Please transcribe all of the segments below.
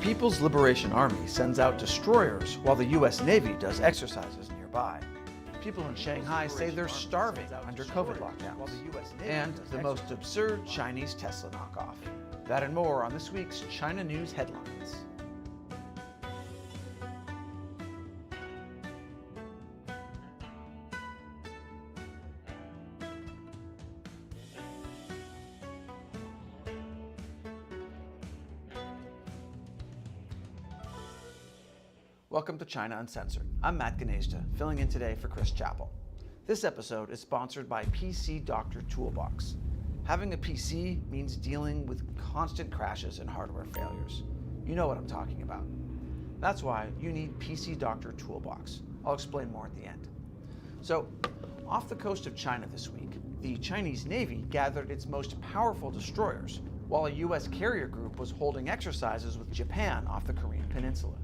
People's Liberation Army sends out destroyers while the U.S. Navy does exercises nearby. People in Shanghai say they're starving under COVID lockdowns. And the most absurd Chinese Tesla knockoff. That and more on this week's China News Headlines. Welcome to China Uncensored. I'm Matt Gnezda, filling in today for Chris Chappell. This episode is sponsored by PC Doctor Toolbox. Having a PC means dealing with constant crashes and hardware failures. You know what I'm talking about. That's why you need PC Doctor Toolbox. I'll explain more at the end. So, off the coast of China this week, the Chinese Navy gathered its most powerful destroyers, while a U.S. carrier group was holding exercises with Japan off the Korean Peninsula.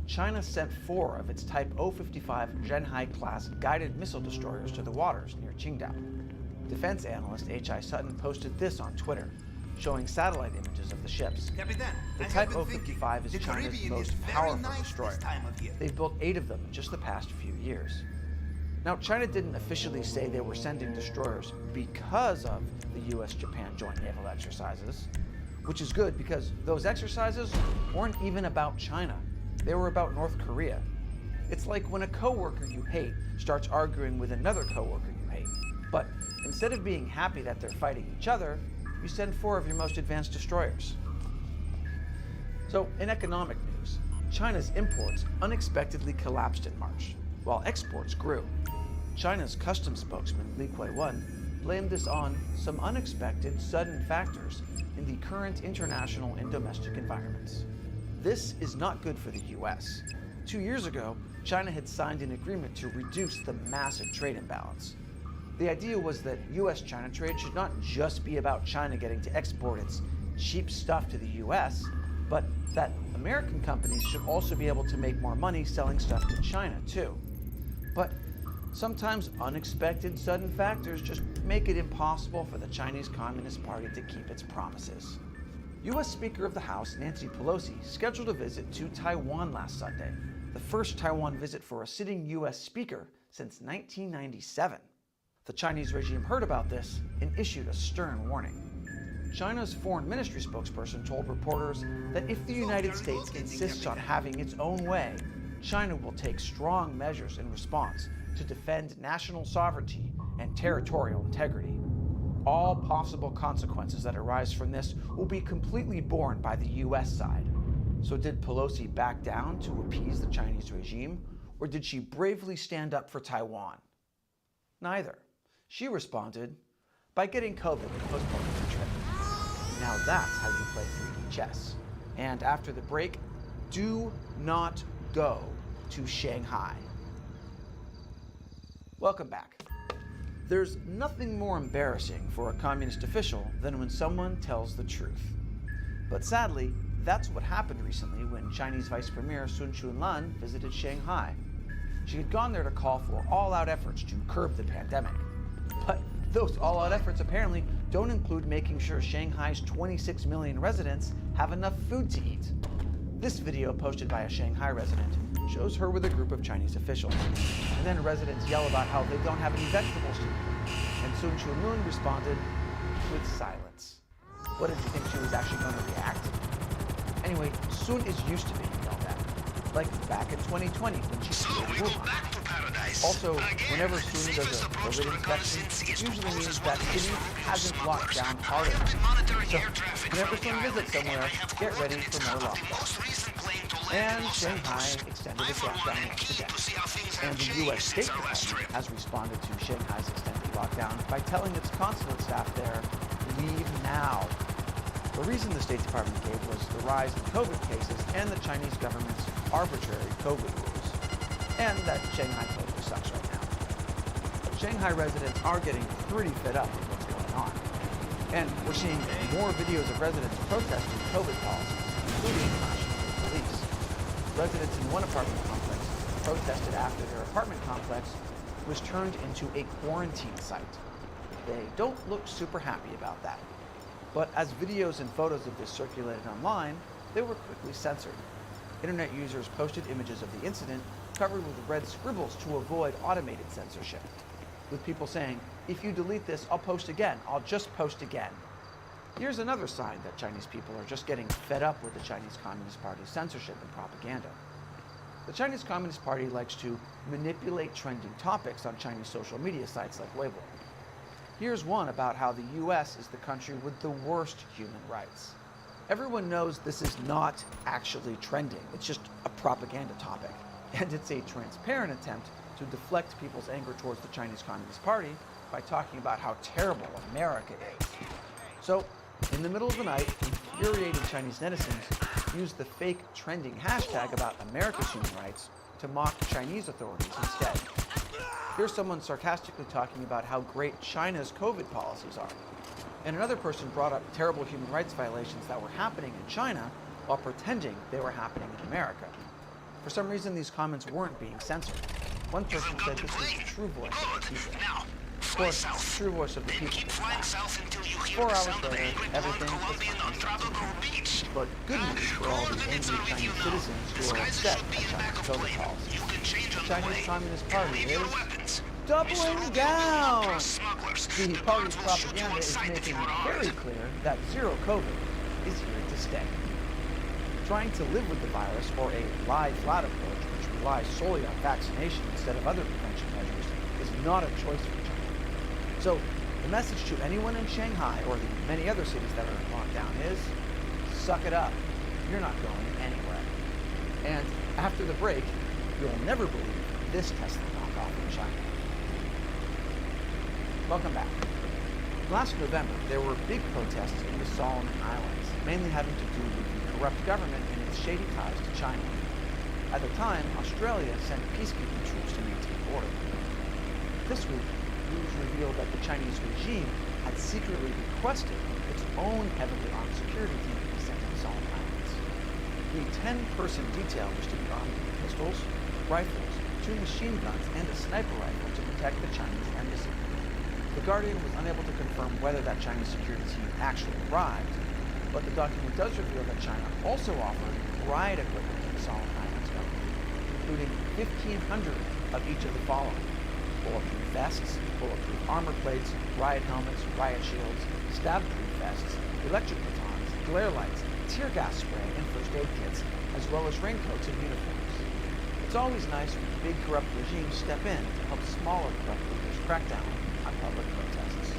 China sent 4 of its Type 055 Zhenhai-class guided missile destroyers to the waters near Qingdao. Defense analyst H.I. Sutton posted this on Twitter, showing satellite images of the ships. The Type 055 is China's most powerful destroyer. They've built 8 of them in just the past few years. Now, China didn't officially say they were sending destroyers because of the U.S.-Japan joint naval exercises, which is good because those exercises weren't even about China. They were about North Korea. It's like when a coworker you hate starts arguing with another coworker you hate. But instead of being happy that they're fighting each other, you send 4 of your most advanced destroyers. So in economic news, China's imports unexpectedly collapsed in March, while exports grew. China's customs spokesman Li Keqiang blamed this on some unexpected, sudden factors in the current international and domestic environments. This is not good for the U.S. 2 years ago, China had signed an agreement to reduce the massive trade imbalance. The idea was that U.S.-China trade should not just be about China getting to export its cheap stuff to the U.S., but that American companies should also be able to make more money selling stuff to China, too. But sometimes unexpected, sudden factors just make it impossible for the Chinese Communist Party to keep its promises. U.S. Speaker of the House Nancy Pelosi scheduled a visit to Taiwan last Sunday, the first Taiwan visit for a sitting U.S. speaker since 1997. The Chinese regime heard about this and issued a stern warning. China's foreign ministry spokesperson told reporters that if the United States insists on having its own way, China will take strong measures in response to defend national sovereignty and territorial integrity. All possible consequences that arise from this will be completely borne by the U.S. side. So did Pelosi back down to appease the Chinese regime, or did she bravely stand up for Taiwan? Neither. She responded by getting COVID and postponing the trip. Now that's how you play 3D chess. And after the break, do not go to Shanghai. Welcome back. There's nothing more embarrassing for a communist official than when someone tells the truth. But sadly, that's what happened recently when Chinese Vice Premier Sun Chunlan visited Shanghai. She had gone there to call for all-out efforts to curb the pandemic. But those all-out efforts apparently don't include making sure Shanghai's 26 million residents have enough food to eat. This video, posted by a Shanghai resident, shows her with a group of Chinese officials. And then residents yell about how they don't have any vegetables to eat. And Sun Chunlan responded with silence. What, did you think she was actually going to react? Anyway, Sun is used to being yelled at. Like back in 2020 when she created Wuhan. Also, whenever Sun does a COVID inspection, it usually means that city hasn't locked down hard enough. So, whenever Sun visits somewhere, get ready for more lockdowns. And Shanghai extended its lockdown once again. And the U.S. State Department has responded to Shanghai's extended lockdown by telling its consulate staff there, leave now. The reason the State Department gave was the rise in COVID cases and the Chinese government's arbitrary COVID rules. And that Shanghai totally sucks right now. Shanghai residents are getting pretty fed up with what's going on. And we're seeing more videos of residents protesting COVID policies, including clashing with police. Residents in one apartment complex protested after their apartment complex was turned into a quarantine site. They don't look super happy about that. But as videos and photos of this circulated online, they were quickly censored. Internet users posted images of the incident covered with red scribbles to avoid automated censorship, with people saying, "If you delete this, I'll post again. I'll just post again." Here's another sign that Chinese people are just getting fed up with the Chinese Communist Party's censorship and propaganda. The Chinese Communist Party likes to manipulate trending topics on Chinese social media sites like Weibo. Here's one about how the US is the country with the worst human rights. Everyone knows this is not actually trending. It's just a propaganda topic. And it's a transparent attempt to deflect people's anger towards the Chinese Communist Party by talking about how terrible America is. So, in the middle of the night, infuriated Chinese netizens used the fake trending hashtag about America's human rights to mock Chinese authorities instead. Here's someone sarcastically talking about how great China's COVID policies are. And another person brought up terrible human rights violations that were happening in China while pretending they were happening in America. For some reason, these comments weren't being censored. One person said this was the true voice of the people. Of course, the true voice of the people. 4 hours later, everything was fine. But good news for all these angry Chinese citizens who are upset at China's COVID policy. The Chinese Communist Party is doubling down! The party's propaganda is making very clear that zero COVID is here to stay. Trying to live with the virus, or a lie-flat approach, which relies solely on vaccination instead of other prevention measures, is not a choice for China. So, the message to anyone in Shanghai or the many other cities that are in lockdown is, suck it up. You're not going anywhere. And after the break, you'll never believe this Tesla knockoff in China. Welcome back. Last November, there were big protests in the Solomon Islands, mainly having to do with the corrupt government and its shady ties to China. At the time, Australia sent peacekeeping troops to maintain order. This week, news revealed that the Chinese regime had secretly requested its own heavily armed security team to be sent to the Solomon Islands. The 10-person detail was to be armed with pistols, rifles, 2 machine guns, and a sniper rifle to protect the Chinese embassy. The Guardian was unable to confirm whether that Chinese security team actually arrived, but the document does reveal that China also offered riot equipment to the Solomon Islands government, including 1,500 of each of the following: bulletproof vests, bulletproof armor plates, riot helmets, riot shields, stab-proof vests, electric batons, glare lights, tear gas spray, and first aid kits, as well as raincoats and uniforms. It's always nice when big corrupt regimes step in to help smaller corrupt leaders crack down on public protests.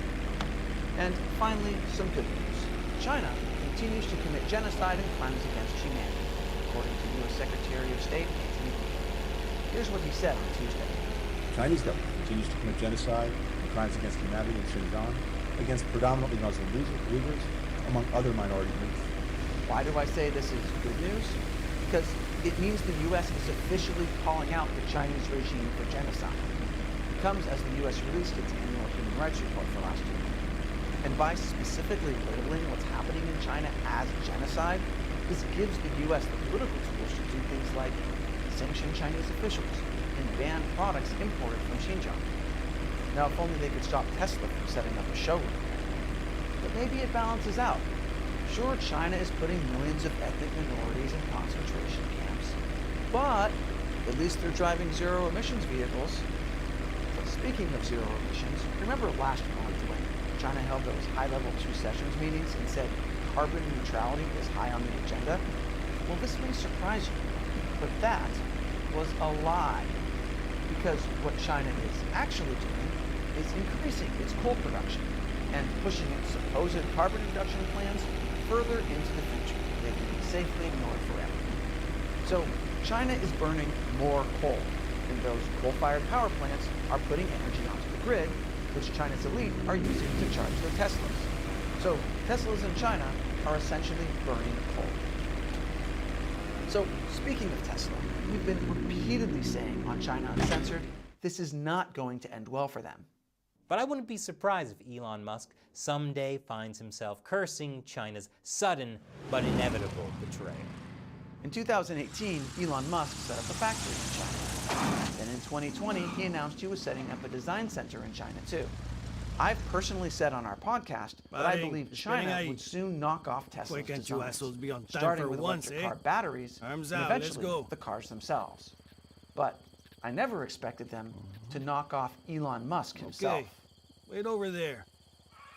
And finally, some good news. China continues to commit genocide and crimes against humanity, according to U.S. Secretary of State Antony Blinken. Here's what he said on Tuesday. Chinese government continues to commit genocide and crimes against humanity in Xinjiang against predominantly Muslim Uyghurs, among other minority groups. Why do I say this is good news? Because it means the U.S. is officially calling out the Chinese regime for genocide. It comes as the U.S. released its annual human rights report for last year. And by specifically labeling what's happening in China as genocide, this gives the U.S. the political tools to do things like sanction Chinese officials and ban products imported from Xinjiang. Now, if only they could stop Tesla from setting up a showroom there. But maybe it balances out. Sure, China is putting millions of ethnic minorities in concentration camps, but at least they're driving zero-emissions vehicles. But speaking of zero emissions, remember last month when China held those high-level 2 sessions meetings and said carbon neutrality is high on the agenda? Well, this may surprise you, but that was a lie. Because what China is actually doing is increasing its coal production and pushing its supposed carbon reduction plans further into the future. They can be safely ignored forever. So China is burning more coal, and those coal-fired power plants are putting energy onto the grid, which China's elite are using to charge their Teslas. So Teslas in China are essentially burning coal. So speaking of Tesla, we've been repeatedly saying on China Uncensored, this is not going to end well for them. But I wouldn't be surprised if Elon Musk someday finds himself cursing China's sudden but inevitable betrayal. In 2018, Elon Musk set up a factory in China. Then in 2020, he announced he was setting up a design center in China too. I've personally said on our podcast that I believe China would soon knock off Tesla's designs, starting with electric car batteries and eventually the cars themselves. But I never expected them to knock off Elon Musk himself. Okay, wait over there.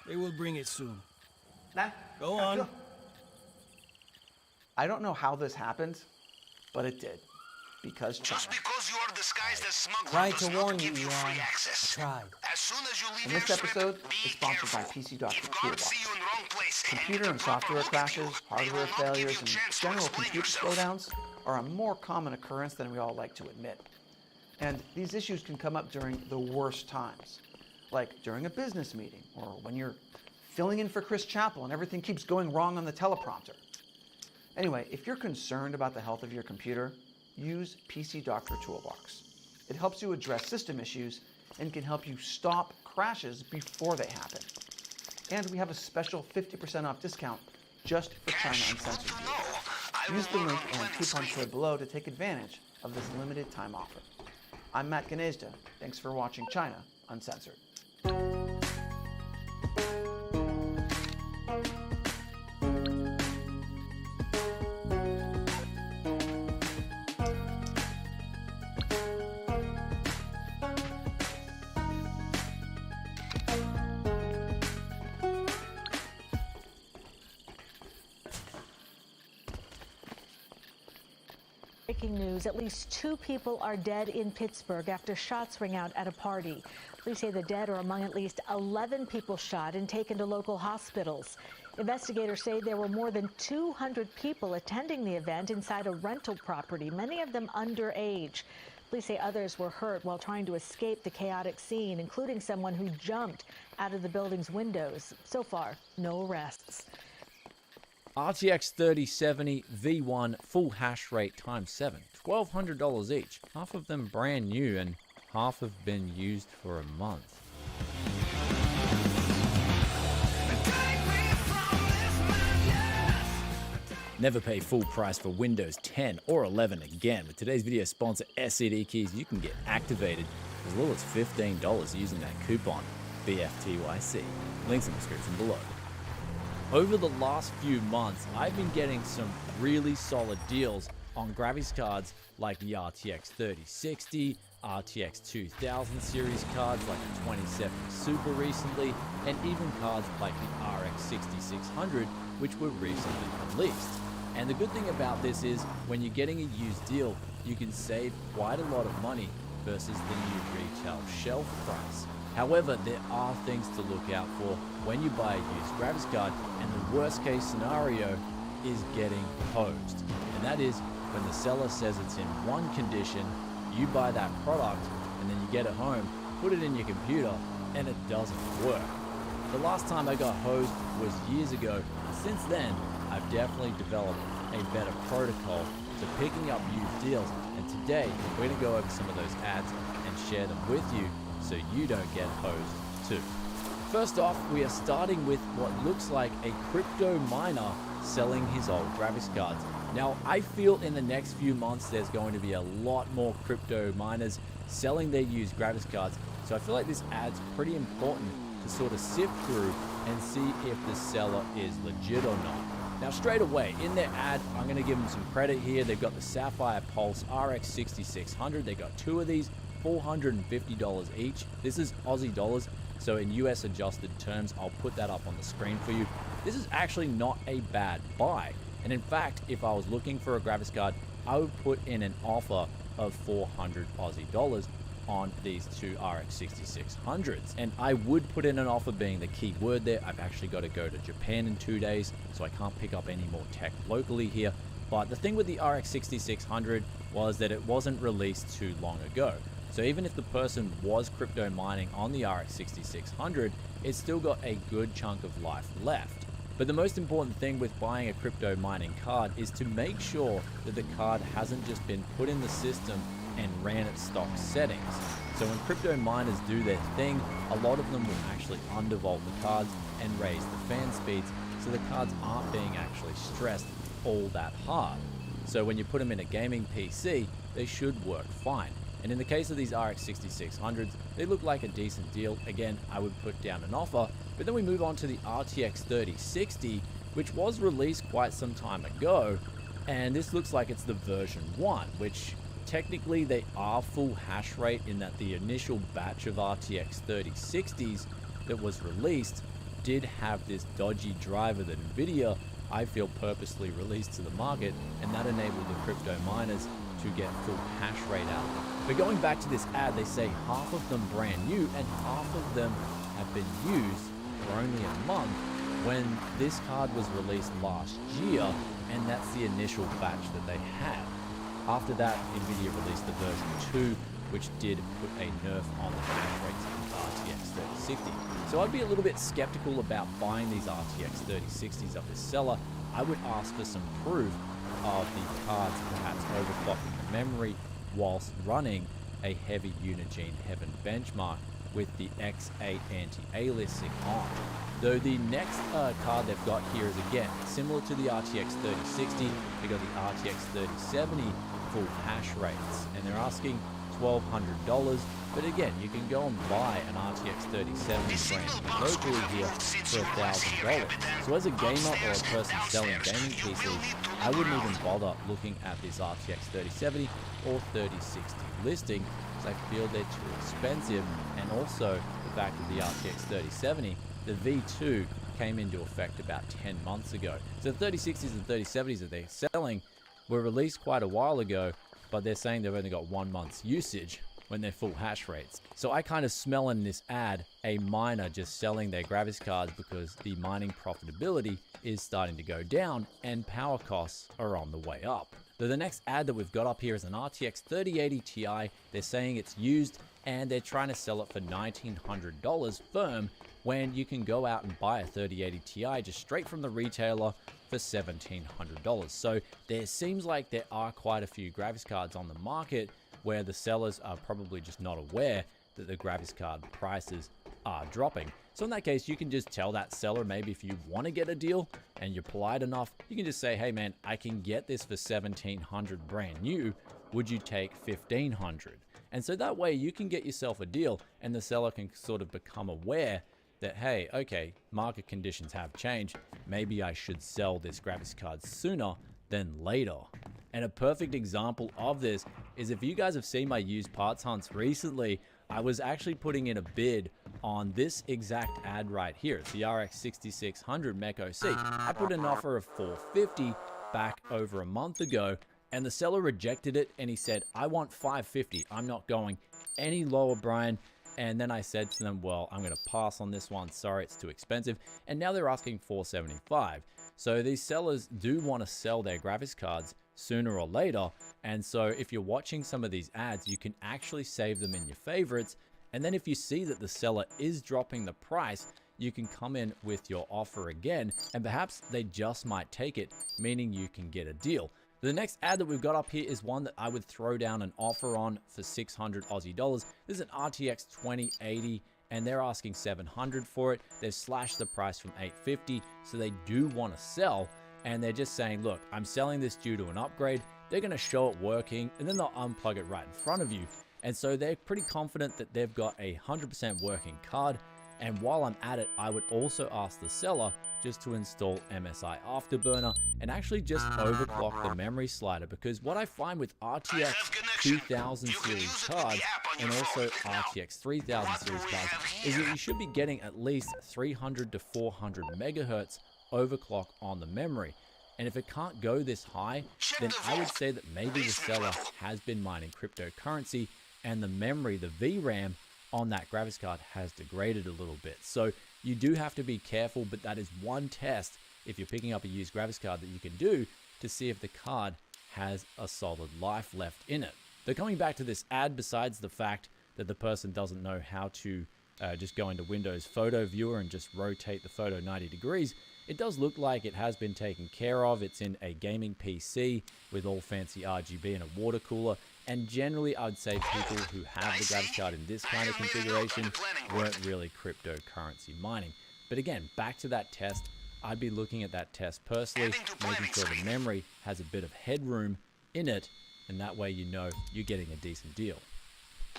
They will bring it soon. Go on. I don't know how this happened, but it did. Because China. Just because you are disguised as smuggler Tried does to not warn give you, you Elon. free access. I tried. As soon as you leave And your this episode strip, is be sponsored by careful. PC Doctor If guards Toolbox. see you in wrong place Computer and software crashes, hardware failures, and general computer slowdowns are a more common occurrence than we all like to admit. And these issues can come up during the worst times, like during a business meeting, or when you're filling in for Chris Chappell and everything keeps going wrong on the teleprompter. Anyway, if you're concerned about the health of your computer, use PC Doctor Toolbox. It helps you address system issues and can help you stop crashes before they happen. And we have a special 50% off discount just for China Uncensored viewers. Use the link and coupon code below to take advantage of this limited time offer. I'm Matt Gnezda. Thanks for watching China Uncensored. Breaking news, at least 2 people are dead in Pittsburgh after shots ring out at a party. Police say the dead are among at least 11 people shot and taken to local hospitals. Investigators say there were more than 200 people attending the event inside a rental property, many of them underage. Police say others were hurt while trying to escape the chaotic scene, including someone who jumped out of the building's windows. So far, no arrests. RTX 3070 V1 full hash rate times 7, $1,200 each. Half of them brand new and half have been used for a month. Never pay full price for Windows 10 or 11 again. With today's video sponsor SCD Keys, you can get activated as little as $15 using that coupon BFTYC. Links in the description below. Over the last few months, I've been getting some really solid deals on graphics cards like the RTX 3060, RTX 2000 series cards like the 2070 Super recently, and even cards like the RX 6600, which were recently released. And the good thing about this is when you're getting a used deal, you can save quite a lot of money versus the new retail shelf price. However, there are things to look out for when you buy a used graphics card, and the worst case scenario is getting hosed. And that is when the seller says it's in one condition, you buy that product, and then you get it home, put it in your computer, and it doesn't work. The last time I got hosed was years ago, and since then, I've definitely developed a better protocol to picking up used deals. And today, we're going to go over some of those ads and share them with you so you don't get hosed too. First off, we are starting with what looks like a crypto miner selling his old graphics cards. Now, I feel in the next few months there's going to be a lot more crypto miners selling their used graphics cards, so I feel like this ad's pretty important to sort of sift through and see if the seller is legit or not. Now, straight away, in their ad, I'm going to give them some credit here. They've got the Sapphire Pulse RX 6600. They got 2 of these, $450 each. This is Aussie dollars, so in US adjusted terms, I'll put that up on the screen for you. This is actually not a bad buy. And in fact, if I was looking for a graphics card, I would put in an offer of 400 Aussie dollars on these 2 RX 6600s. And I would put in an offer being the key word there. I've actually got to go to Japan in 2 days, so I can't pick up any more tech locally here. But the thing with the RX 6600 was that it wasn't released too long ago. So even if the person was crypto mining on the RX 6600, it's still got a good chunk of life left. But the most important thing with buying a crypto mining card is to make sure that the card hasn't just been put in the system and ran at stock settings. So when crypto miners do their thing, a lot of them will actually undervolt the cards and raise the fan speeds, so the cards aren't being actually stressed all that hard. So when you put them in a gaming PC, they should work fine. And in the case of these RX 6600s, they look like a decent deal. Again, I would put down an offer. But then we move on to the RTX 3060, which was released quite some time ago. And this looks like it's the version 1, which technically they are full hash rate in that the initial batch of RTX 3060s that was released did have this dodgy driver that Nvidia, I feel, purposely released to the market, and that enabled the crypto miners to get full hash rate out of them. But going back to this ad, they say half of them brand new and half of them have been used for only a month when this card was released last year, and that's the initial batch that they had. After that, Nvidia released the version 2, which did put a nerf on the hash rates of the RTX 3060. So I'd be a little bit skeptical about buying these RTX 3060s of this seller. I would ask for some proof of the cards perhaps overclocking the memory whilst running a heavy Unigine Heaven benchmark with the X8 anti-aliasing on. Though the next card they've got here is again similar to the RTX 3060. They got the RTX 3070 full hash rates, and they're asking $1,200. But again, you can go and buy an RTX 3070 brand locally here for $1,000. So as a gamer or a person selling gaming PCs, I wouldn't even bother looking at this RTX 3070 or 3060 listing, because I feel they're too expensive. And also the fact that the RTX 3070, the V2 came into effect about 10 months ago. So the 3060s and 3070s that they're selling were released quite a while ago, but they're saying they've only got 1 month's usage when they're full hash rates. So I kind of smell in this ad a miner just selling their graphics cards because the mining profitability is starting to go down and power costs are on the way up. So the next ad that we've got up here is an RTX 3080 Ti. They're saying it's used and they're trying to sell it for $1,900 firm, when you can go out and buy a 3080 Ti just straight from the retailer for $1,700. So there seems like there are quite a few graphics cards on the market where the sellers are probably just not aware that the graphics card prices are dropping. So in that case, you can just tell that seller, maybe if you want to get a deal and you're polite enough, you can just say, hey man, I can get this for $1,700 brand new. Would you take $1,500? And so that way you can get yourself a deal, and the seller can sort of become aware that, hey, okay, market conditions have changed. Maybe I should sell this graphics card sooner than later. And a perfect example of this is, if you guys have seen my used parts hunts recently, I was actually putting in a bid on this exact ad right here. It's the RX 6600 Mech OC. I put an offer of $450 back over a month ago, and the seller rejected it, and he said, I want $550. I'm not going any lower, Brian. And then I said to them, well, I'm going to pass on this one. Sorry, it's too expensive. And now they're asking $475. So these sellers do want to sell their graphics cards sooner or later. And so if you're watching some of these ads, you can actually save them in your favorites. And then if you see that the seller is dropping the price, you can come in with your offer again, and perhaps they just might take it, meaning you can get a deal. The next ad that we've got up here is one that I would throw down an offer on for 600 Aussie dollars. This is an RTX 2080, and they're asking 700 for it. They've slashed the price from 850, so they do want to sell, and they're just saying, look, I'm selling this due to an upgrade. They're going to show it working, and then they'll unplug it right in front of you. And so they're pretty confident that they've got a 100% working card. And while I'm at it, I would also ask the seller just to install MSI Afterburner and actually just overclock the memory slider, because what I find with RTX 2000 series cards and also RTX 3000 series cards is that you should be getting at least 300 to 400 megahertz overclock on the memory. And if it can't go this high, then I would say that maybe the seller has been mining cryptocurrency and the memory, the VRAM, on that graphics card has degraded a little bit. So you do have to be careful, but that is one test if you're picking up a used graphics card that you can do to see if the card has a solid life left in it. But coming back to this ad, besides the fact that the person doesn't know how to just go into Windows Photo Viewer and just rotate the photo 90 degrees, it does look like it has been taken care of. It's in a gaming PC with all fancy RGB and a water cooler. And generally, I'd say people who have the graphics card in this kind of configuration weren't really cryptocurrency mining. But again, back to that test, I'd be looking at that test personally, making sure the memory has a bit of headroom in it, and that way you know you're getting a decent deal.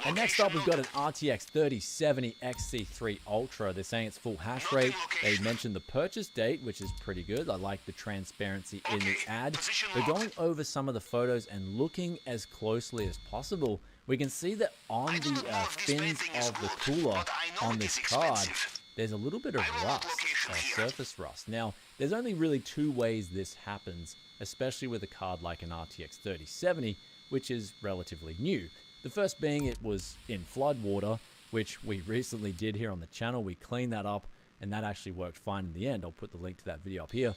And next up, we've got an RTX 3070 XC3 Ultra. They're saying it's full hash rate. They mentioned the purchase date, which is pretty good. I like the transparency in the ad. They're going over some of the photos and looking as closely as possible. We can see that on the fins of the cooler on this card, there's a little bit of rust, surface rust. Now, there's only really two ways this happens, especially with a card like an RTX 3070, which is relatively new. The first being it was in flood water, which we recently did here on the channel. We cleaned that up, and that actually worked fine in the end. I'll put the link to that video up here.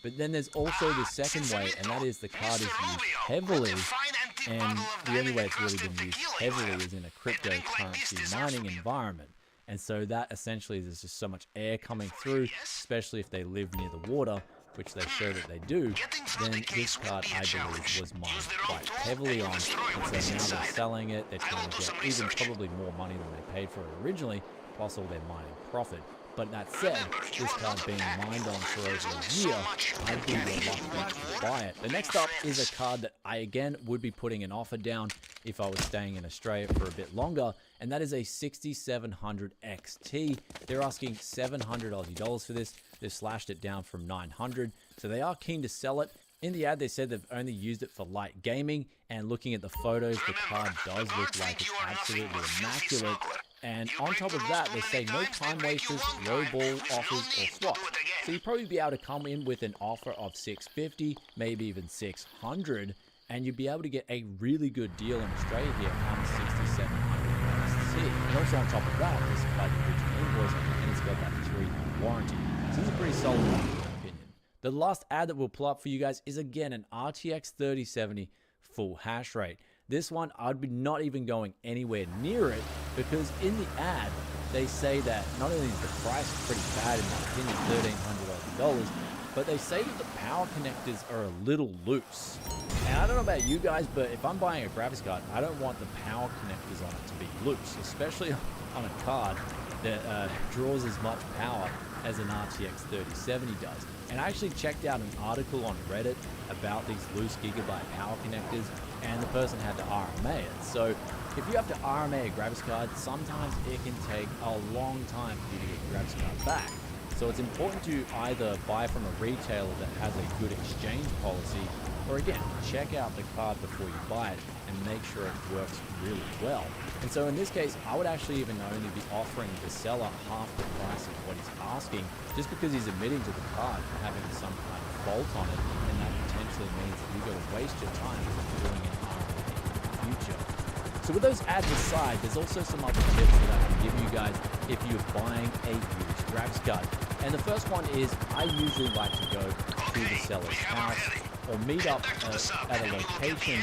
But then there's also the second way, and that is the card is used heavily, and the only way it's really been used heavily is in a cryptocurrency mining environment. And so that essentially, there's just so much air coming through, especially if they live near the water, which they show that they do, then this card, I believe, was mined quite heavily on. And so now they're selling it, they're trying to get even probably more money than they paid for it originally, plus all their mining profit. But that said, this card being mined on for over a year, I'd be reluctant to buy it. The next up is a card that I, again, would be putting an offer down if I was staying in Australia for a bit longer, and that is a 6700 XT. They're asking 700 Aussie dollars for this. They've slashed it down from 900, so they are keen to sell it. In the ad, they said they've only used it for light gaming, and looking at the photos, the card does look like it's absolutely immaculate. And on top of that, they say no time wasters, low ball offers, or swaps. So you'd probably be able to come in with an offer of 650, maybe even 600, and you'd be able to get a really good deal in Australia here on 6700 XT. And also on top of that, it's got the original invoice, and it's got that 3-year warranty. So this is a pretty solid one, in my opinion. The last ad that we'll pull up for you guys is again an RTX 3070 full hash rate. This one, I'd be not even going anywhere near it, because in the ad, they say that not only is the price pretty bad, in my opinion, $1,300 Aussie, but they say that the power connectors are a little loose. And I don't know about you guys, but if I'm buying a graphics card, I don't want the power connectors on it to be loose, especially on a card that draws as much power as an RTX 3070 does. And I actually checked out an article on Reddit about these loose gigabyte power connectors, and the person had to RMA it. So if you have to RMA a graphics card, sometimes it can take a long time for you to get your graphics card back. So it's important to either buy from a retailer that has a good exchange policy, or again, check out the card before you buy it and make sure it works really well. And so in this case, I would actually even only be offering the seller half the price of what he's asking, just because he's admitting to the card having some kind of fault on it, and that potentially means that you've got to waste your time doing an RMA in the future. So with those ads aside, there's also some other tips that I can give you guys if you're buying a used graphics card. And the first one is, I usually like to go to the seller's house or meet up at a location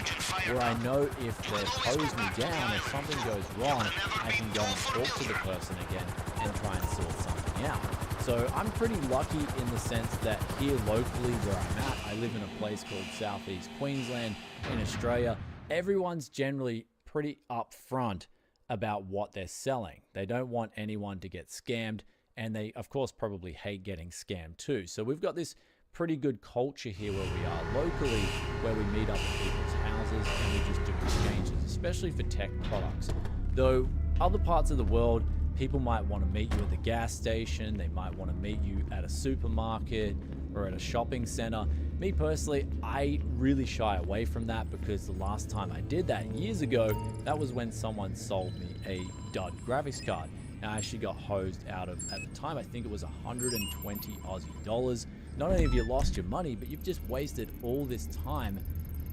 where I know if they hose me down, if something goes wrong, I can go and talk to the person again and try and sort something out. So I'm pretty lucky in the sense that here locally where I'm at, I live in a place called Southeast Queensland in Australia. Everyone's generally pretty upfront about what they're selling. They don't want anyone to get scammed, and they of course probably hate getting scammed too. So we've got this pretty good culture here where we are locally, where we meet up at people's houses and we just do exchanges, especially for tech products. Though other parts of the world, people might want to meet you at the gas station, they might want to meet you at a supermarket or at a shopping center. Me personally, I really shy away from that, because the last time I did that years ago, that was when someone sold me a dud graphics card. And I actually got hosed out of, at the time, I think it was 120 Aussie dollars. Not only have you lost your money, but you've just wasted all this time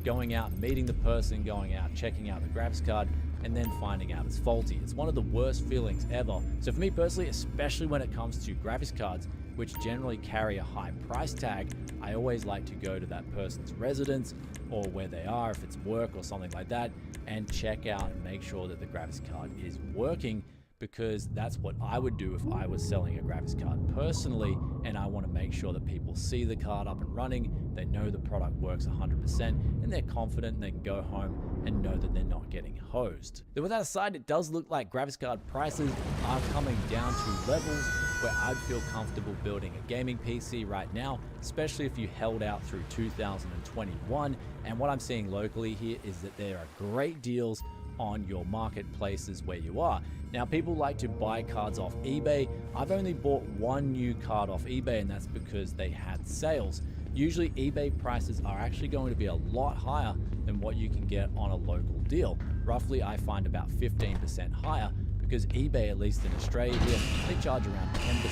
going out, meeting the person, going out, checking out the graphics card, and then finding out it's faulty. It's one of the worst feelings ever. So for me personally, especially when it comes to graphics cards, which generally carry a high price tag, I always like to go to that person's residence or where they are, if it's work or something like that, and check out and make sure that the graphics card is working, because that's what I would do if I was selling a graphics card personally, and I want to make sure that people see the card up and running, they know the product works 100%, and they're confident and they can go home and know that they're not getting hosed. But with that aside, it does look like graphics card prices are coming down to levels where I'd feel comfortable building a gaming PC right now, especially if you held out through 2021. And what I'm seeing locally here is that there are great deals on your marketplaces where you are. Now, people like to buy cards off eBay. I've only bought one new card off eBay, and that's because they had sales. Usually eBay prices are actually going to be a lot higher than what you can get on a local deal. Roughly, I find about 15% higher, because eBay, at least in Australia here, they charge around 10%, 11,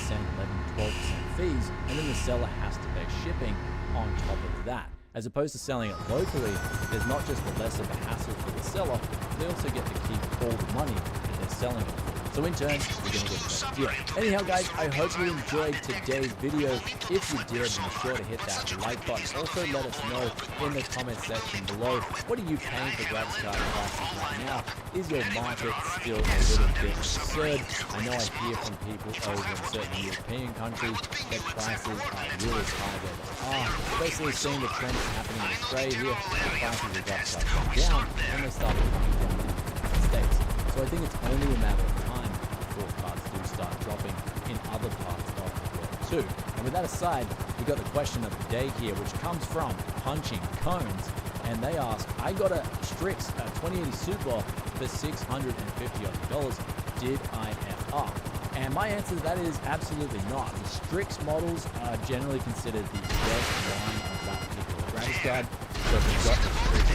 12% fees, and then the seller has to pay shipping on top of that. As opposed to selling it locally, there's not just the less of a hassle for the seller, they also get to keep all the money that they're selling it for. So in turn, we're going to get a better deal. Anyhow, guys, I hope you enjoyed today's video. If you did, be sure to hit that like button. Also, let us know in the comment section below, what are you paying for graphics card prices right now? Is your market still a little bit absurd? I know I hear from people over in certain European countries that prices are really high where they are. Basically seeing the trend happening in Australia here, the prices of graphics cards come down, and they start coming down in the United States. So I think it's only a matter of time before cards do start dropping in other parts of the world too. And with that aside, we got the question of the day here, which comes from Punching Cones, and they ask, I got a Strix 2080 Super for $650. Did I F up? And my answer to that is absolutely not. The Strix models are generally considered the best line of that particular graphics card. So if you've got the Strix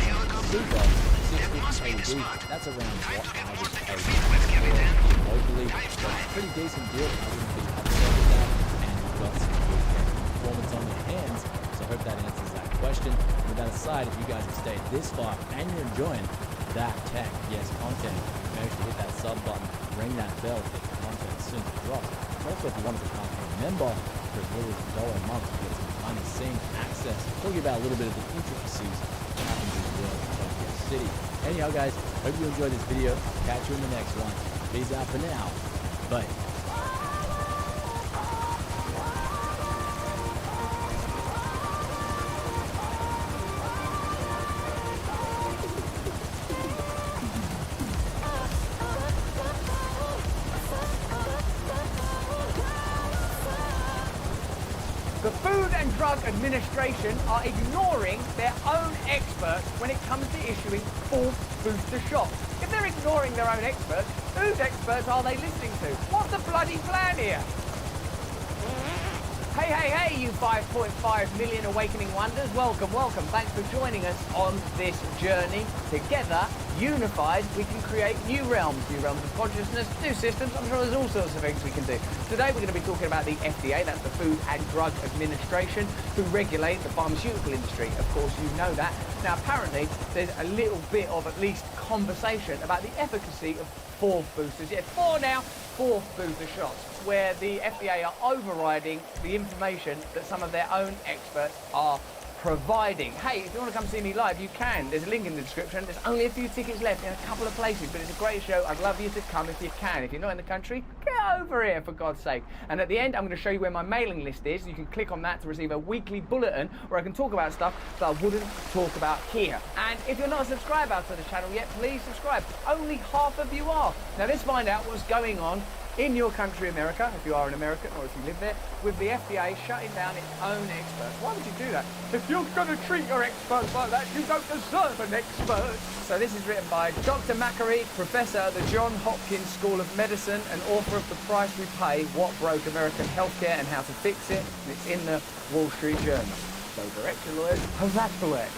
Super 650 AD, that's around what I would pay for here locally. So it's a pretty decent deal. I wouldn't be upset with that. And you've got some good performance on your hands. So I hope that answers that question. And with that aside, if you guys have stayed this far and you're enjoying that tech, yes, content, make sure to hit that sub button, ring that bell to get the content as soon as it drops. And also, if you want to become a member for as little as $1 a month, you get some behind the scenes access, talking about a little bit of the intricacies that happens in the world of Tokyo City. Anyhow, guys, hope you enjoyed this video. I'll catch you in the next one. Peace out for now. Bye. The Food and Drug Administration are ignoring their own experts when it comes to issuing fourth booster shots. If they're ignoring their own experts, whose experts are they listening to? What's the bloody plan here? Hey, hey, hey, you 5.5 million awakening wonders. Welcome, welcome. Thanks for joining us on this journey. Together, unified, we can create new realms of consciousness, new systems. I'm sure there's all sorts of things we can do. Today, we're going to be talking about the FDA, that's the Food and Drug Administration, who regulate the pharmaceutical industry. Of course, you know that. Now, apparently, there's a little bit of at least conversation about the efficacy of fourth boosters. Yeah, 4 now, fourth booster shots, where the FDA are overriding the information that some of their own experts are providing. Hey, if you want to come see me live, you can. There's a link in the description. There's only a few tickets left in a couple of places, but it's a great show. I'd love you to come if you can. If you're not in the country, get over here, for God's sake. And at the end, I'm going to show you where my mailing list is. You can click on that to receive a weekly bulletin where I can talk about stuff that I wouldn't talk about here. And if you're not a subscriber to the channel yet, please subscribe. Only half of you are. Now, let's find out what's going on in your country, America, if you are an American or if you live there, with the FDA shutting down its own experts. Why would you do that? If you're going to treat your experts like that, you don't deserve an expert. So this is written by Dr. Macquarie, professor at the Johns Hopkins School of Medicine and author of The Price We Pay, What Broke American Healthcare and How to Fix It. And it's in the Wall Street Journal. So direction lawyers, oh, that's the way.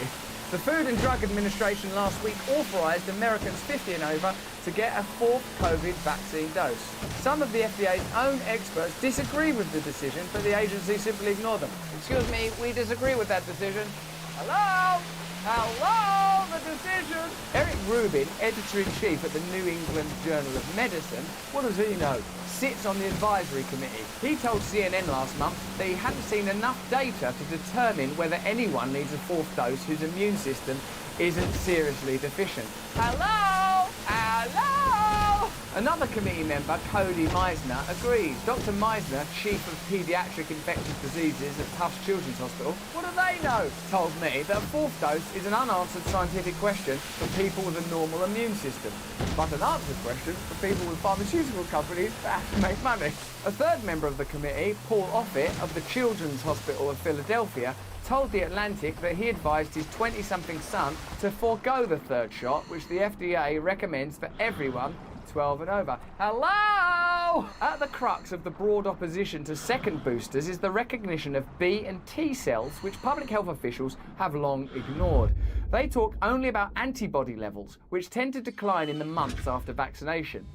The Food and Drug Administration last week authorised Americans 50 and over to get a fourth COVID vaccine dose. Some of the FDA's own experts disagree with the decision, but the agency simply ignored them. Excuse me, we disagree with that decision. Hello? Hello? The decision? Eric Rubin, editor-in-chief at the New England Journal of Medicine, what does he know? Sits on the advisory committee. He told CNN last month that he hadn't seen enough data to determine whether anyone needs a fourth dose whose immune system isn't seriously deficient. Hello? Hello? Another committee member, Cody Meisner, agrees. Dr. Meisner, Chief of Paediatric Infectious Diseases at Tufts Children's Hospital, what do they know? Told me that a fourth dose is an unanswered scientific question for people with a normal immune system, but an answered question for people with pharmaceutical companies that have to make money. A third member of the committee, Paul Offit of the Children's Hospital of Philadelphia, told The Atlantic that he advised his 20-something son to forego the third shot, which the FDA recommends for everyone 12 and over. Hello! At the crux of the broad opposition to second boosters is the recognition of B and T cells, which public health officials have long ignored. They talk only about antibody levels, which tend to decline in the months after vaccination.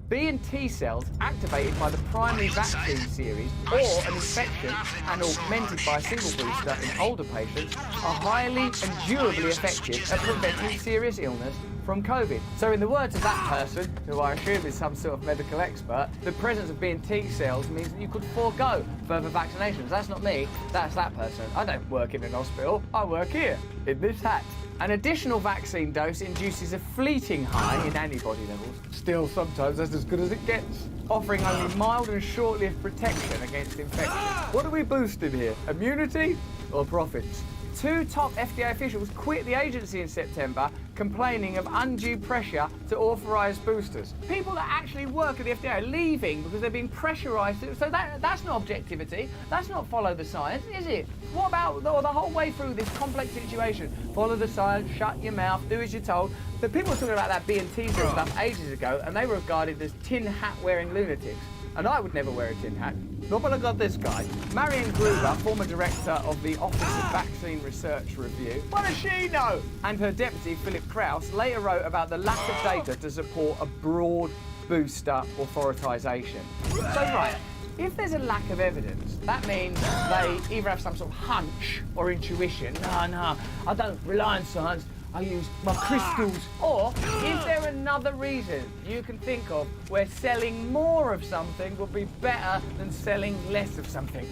B and T cells activated by the primary vaccine series or an infection and augmented by a single booster in older patients are highly and durably effective at preventing serious illness from COVID. So in the words of that person, who I assume is some sort of medical expert, the presence of B and T cells means that you could forego further vaccinations. That's not me, that's that person. I don't work in an hospital, I work here, in this hat. An additional vaccine dose induces a fleeting high in antibody levels. Still, sometimes that's as good as it gets, offering only mild and short-lived protection against infection. What are we boosting here? Immunity or profits? Two top FDA officials quit the agency in September, complaining of undue pressure to authorise boosters. People that actually work at the FDA are leaving because they're being pressurised. So that's not objectivity. That's not follow the science, is it? What about the whole way through this complex situation? Follow the science, shut your mouth, do as you're told. The people were talking about that B and T cell stuff ages ago, and they were regarded as tin hat wearing lunatics. And I would never wear a tin hat. Not when I got this guy. Marion Gruber, former director of the Office of Vaccine Research Review, what does she know? And her deputy, Philip Krauss, later wrote about the lack of data to support a broad booster authorisation. So right, if there's a lack of evidence, that means they either have some sort of hunch or intuition. No, I don't rely on science. I use my crystals. Or is there another reason you can think of where selling more of something would be better than selling less of something?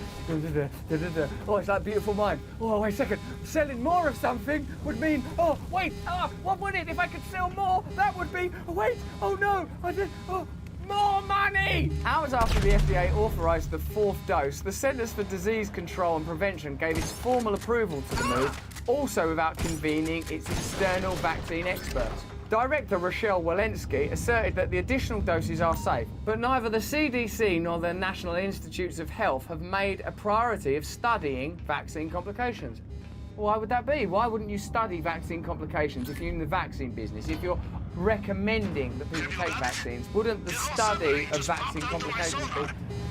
Oh, it's like Beautiful Mind. Oh, wait a second. Selling more of something would mean, oh, wait, what would it? If I could sell more, that would be, more money! Hours after the FDA authorised the fourth dose, the Centers for Disease Control and Prevention gave its formal approval to the move, also without convening its external vaccine experts. Director Rochelle Walensky asserted that the additional doses are safe, but neither the CDC nor the National Institutes of Health have made a priority of studying vaccine complications. Why would that be? Why wouldn't you study vaccine complications if you're in the vaccine business? If you're recommending that people take vaccines, wouldn't the study of vaccine complications be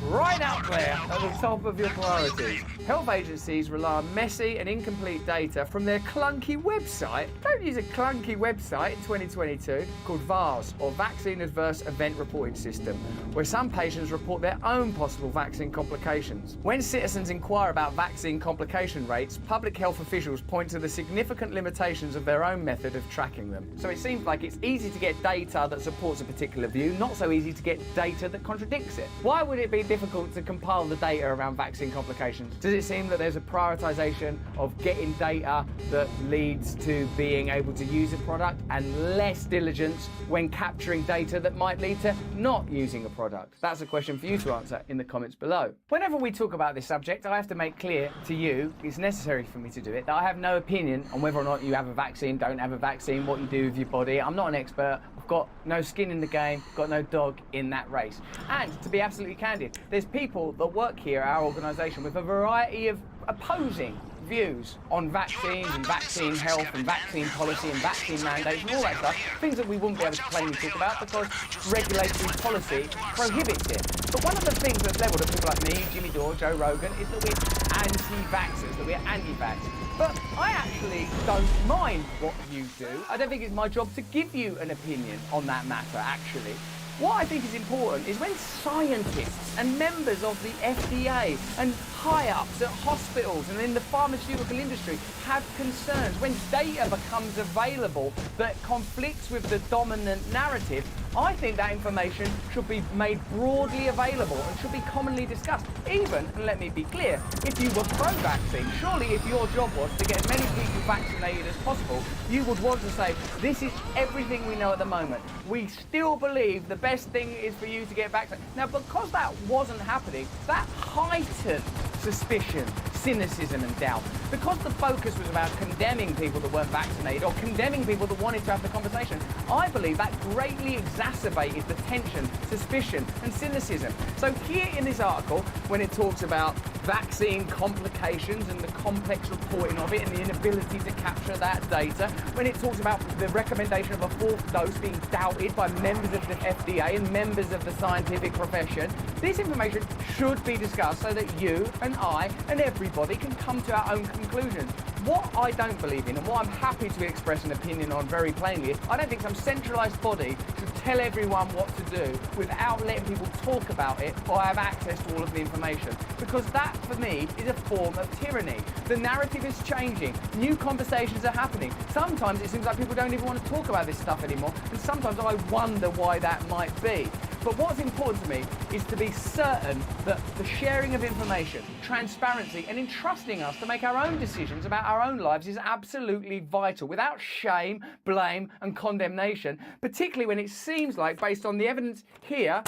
right up there at the top of your priorities? Health agencies rely on messy and incomplete data from their clunky website. Don't use a clunky website in 2022 called VARS, or Vaccine Adverse Event Reporting System, where some patients report their own possible vaccine complications. When citizens inquire about vaccine complication rates, public health officials point to the significant limitations of their own method of tracking them. So it seems like it's easy to get data that supports a particular view, not so easy to get data that contradicts it. Why would it be difficult to compile the data around vaccine complications? Does it seem that there's a prioritisation of getting data that leads to being able to use a product and less diligence when capturing data that might lead to not using a product? That's a question for you to answer in the comments below. Whenever we talk about this subject, I have to make clear to you, it's necessary for me to do it, that I have no opinion on whether or not you have a vaccine, don't have a vaccine, what you do with your body. I'm not an expert. I've got no skin in the game, got no dog in that race. And to be absolutely candid, there's people that work here at our organisation with a variety of opposing views on vaccines and vaccine health and vaccine policy and vaccine mandates and all that stuff, things that we wouldn't be able to plainly talk about because regulatory policy prohibits it. But one of the things that's levelled at people like me, Jimmy Dore, Joe Rogan, is that we're anti-vaxxers, that we're anti-vax. But I actually don't mind what you do. I don't think it's my job to give you an opinion on that matter, actually. What I think is important is when scientists and members of the FDA and high-ups at hospitals and in the pharmaceutical industry have concerns, when data becomes available that conflicts with the dominant narrative, I think that information should be made broadly available and should be commonly discussed. Even, and let me be clear, if you were pro-vaccine, surely if your job was to get as many people vaccinated as possible, you would want to say, this is everything we know at the moment. We still believe the best thing is for you to get vaccinated. Now, because that wasn't happening, that heightened suspicion, cynicism and doubt. Because the focus was about condemning people that weren't vaccinated or condemning people that wanted to have the conversation, I believe that greatly exacerbated the tension, suspicion and cynicism. So here in this article, when it talks about vaccine complications and the complex reporting of it and the inability to capture that data, when it talks about the recommendation of a fourth dose being doubted by members of the FDA and members of the scientific profession, this information should be discussed so that you and I and everybody can come to our own conclusions. What I don't believe in, and what I'm happy to express an opinion on very plainly, is I don't think some centralised body should tell everyone what to do without letting people talk about it or have access to all of the information. Because that, for me, is a form of tyranny. The narrative is changing. New conversations are happening. Sometimes it seems like people don't even want to talk about this stuff anymore, and sometimes I wonder why that might be. But what's important to me is to be certain that the sharing of information, transparency, and entrusting us to make our own decisions about our own lives is absolutely vital, without shame, blame, and condemnation, particularly when it seems like, based on the evidence here,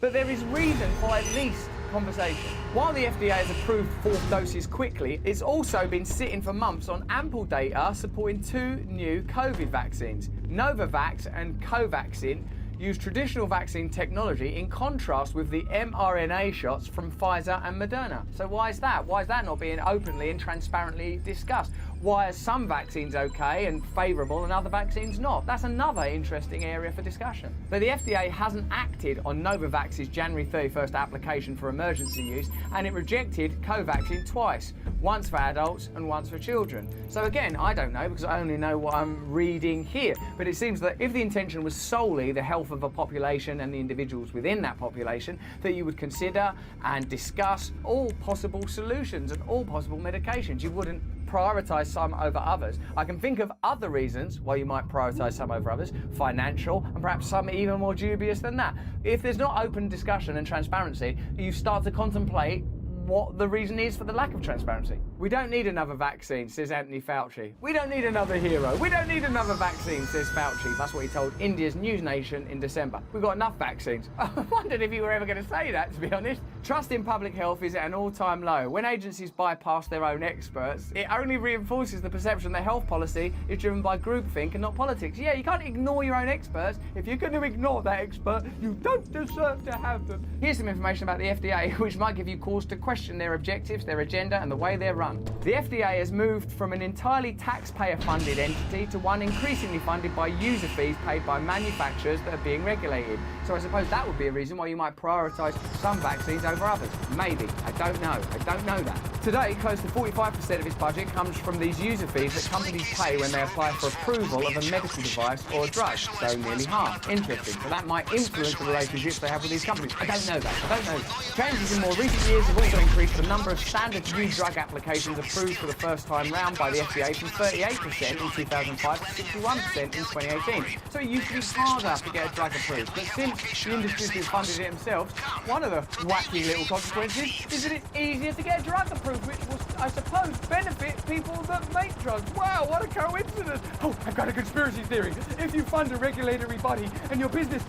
that there is reason for at least conversation. While the FDA has approved fourth doses quickly, it's also been sitting for months on ample data supporting two new COVID vaccines. Novavax and Covaxin use traditional vaccine technology in contrast with the mRNA shots from Pfizer and Moderna. So why is that? Why is that not being openly and transparently discussed? Why are some vaccines okay and favourable and other vaccines not? That's another interesting area for discussion. But the FDA hasn't acted on Novavax's January 31st application for emergency use, and it rejected Covaxin twice, once for adults and once for children. So again, I don't know because I only know what I'm reading here. But it seems that if the intention was solely the health of a population and the individuals within that population, that you would consider and discuss all possible solutions and all possible medications. You wouldn't prioritise some over others. I can think of other reasons why you might prioritise some over others, financial, and perhaps some even more dubious than that. If there's not open discussion and transparency, you start to contemplate what the reason is for the lack of transparency. We don't need another vaccine, says Anthony Fauci. We don't need another hero. We don't need another vaccine, says Fauci. That's what he told India's News Nation in December. We've got enough vaccines. I wondered if you were ever going to say that, to be honest. Trust in public health is at an all-time low. When agencies bypass their own experts, it only reinforces the perception that health policy is driven by groupthink and not politics. Yeah, you can't ignore your own experts. If you're going to ignore that expert, you don't deserve to have them. Here's some information about the FDA, which might give you cause to question their objectives, their agenda, and the way they're run. The FDA has moved from an entirely taxpayer-funded entity to one increasingly funded by user fees paid by manufacturers that are being regulated. So I suppose that would be a reason why you might prioritise some vaccines over others. Maybe. I don't know. I don't know that. Today, close to 45% of its budget comes from these user fees that companies pay when they apply for approval of a medical device or a drug. So nearly half. Interesting. So that might influence the relationships they have with these companies. I don't know that. I don't know that. Changes in more recent years have also increased the number of standard new drug applications approved for the first time round by the FDA from 38% in 2005 to 61% in 2018. So it used to be harder to get a drug approved. But since the industries have funded it themselves, one of the wacky little consequences is that it's easier to get a drug approved, which will, I suppose, benefit people that make drugs. Wow, what a coincidence. Oh, I've got a conspiracy theory. If you fund a regulatory body and your business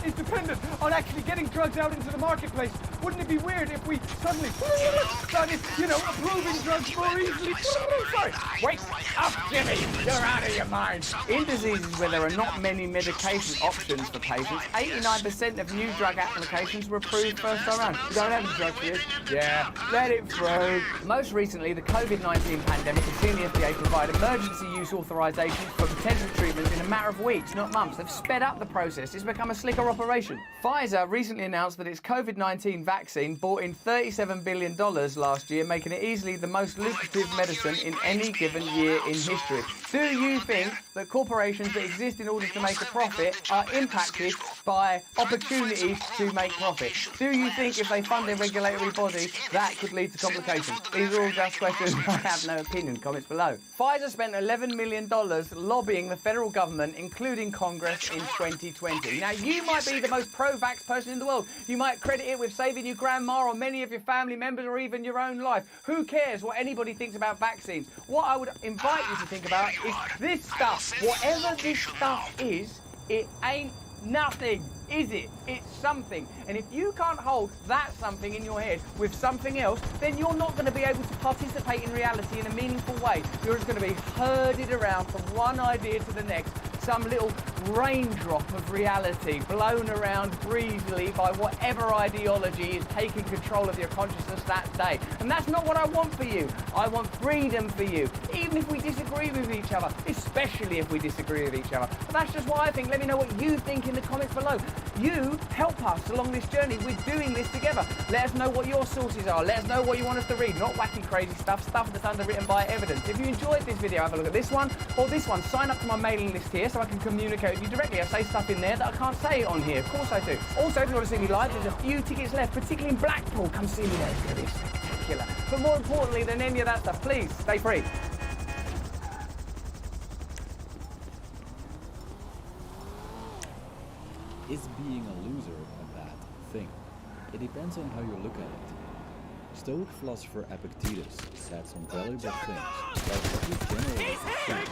is dependent on actually getting drugs out into the marketplace, wouldn't it be weird if we suddenly started, approving drugs more easily? Sorry, wake up, Jimmy. You're out of your mind. In diseases where there are not many medication options for patients, 89% of new drug applications were approved first time around. You don't have a drug for this? Yeah, let it through. Most recently, the COVID-19 pandemic has seen the FDA provide emergency use authorizations for potential treatments in a matter of weeks, not months. They've sped up the process. It's become a slicker operation. Pfizer recently announced that its COVID-19 vaccine brought in $37 billion last year, making it easily the most lucrative medicine in any given year in history. Do you think that corporations that exist in order to make a profit are impacted by opportunities to make profit? Do you think if they fund their regulatory body, that could lead to complications? information. These are all just questions. I have no opinion. Comments below. Pfizer spent $11 million lobbying the federal government, including Congress, in 2020. Now, you might be the most pro-vax person in the world. You might credit it with saving your grandma or many of your family members or even your own life. Who cares what anybody thinks about vaccines? What I would invite you to think about is this stuff. Whatever this stuff is, it ain't nothing, is it? It's something. And if you can't hold that something in your head with something else, then you're not going to be able to participate in reality in a meaningful way. You're just going to be herded around from one idea to the next, some little raindrop of reality blown around breezily by whatever ideology is taking control of your consciousness that day. And that's not what I want for you. I want freedom for you, even if we disagree with each other, especially if we disagree with each other. But that's just what I think. Let me know what you think in the comments below. You help us along this journey. We're doing this together. Let us know what your sources are. Let us know what you want us to read. Not wacky, crazy stuff that's underwritten by evidence. If you enjoyed this video, have a look at this one or this one. Sign up to my mailing list here so I can communicate with you directly. I say stuff in there that I can't say on here. Of course I do. Also, if you want to see me live, there's a few tickets left, particularly in Blackpool. Come see me there. It's going to be spectacular. But more importantly than any of that stuff, please stay free. Is being a loser a bad thing? It depends on how you look at it. Stoic philosopher Epictetus said some valuable things about what we generally think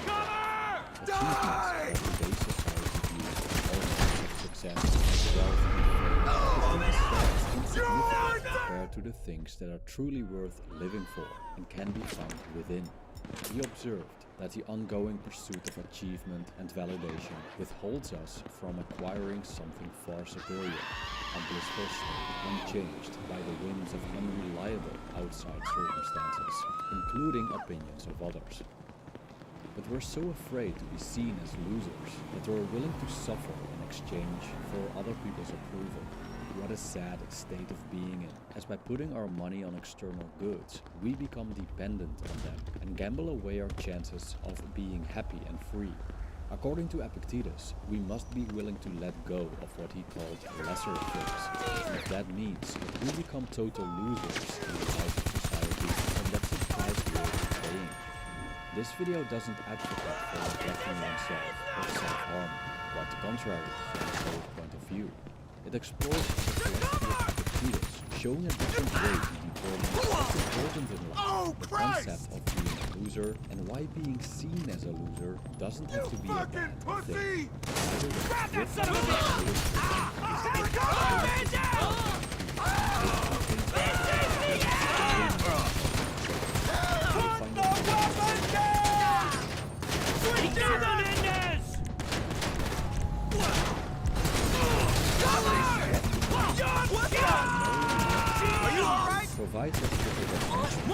achievements of today's society views elements of success as wealth and fame is insignificant compared to the things that are truly worth living for and can be found within. He observed that the ongoing pursuit of achievement and validation withholds us from acquiring something far superior, a blissful state unchanged by the whims of unreliable outside circumstances, including opinions of others. But we're so afraid to be seen as losers that we're willing to suffer in exchange for other people's approval. What a sad state of being in, as by putting our money on external goods, we become dependent on them and gamble away our chances of being happy and free. According to Epictetus, we must be willing to let go of what he called lesser things, and if that means that we become total losers in the eyes of society, then that's a price worth paying. This video doesn't advocate for neglecting oneself or self-harm, quite the contrary from a Stoic point of view. It explores the philosophy of Epictetus, showing a different way to determine what's important in life, the concept of being a loser, and why being seen as a loser doesn't have to be a bad thing. Provides us with a definition.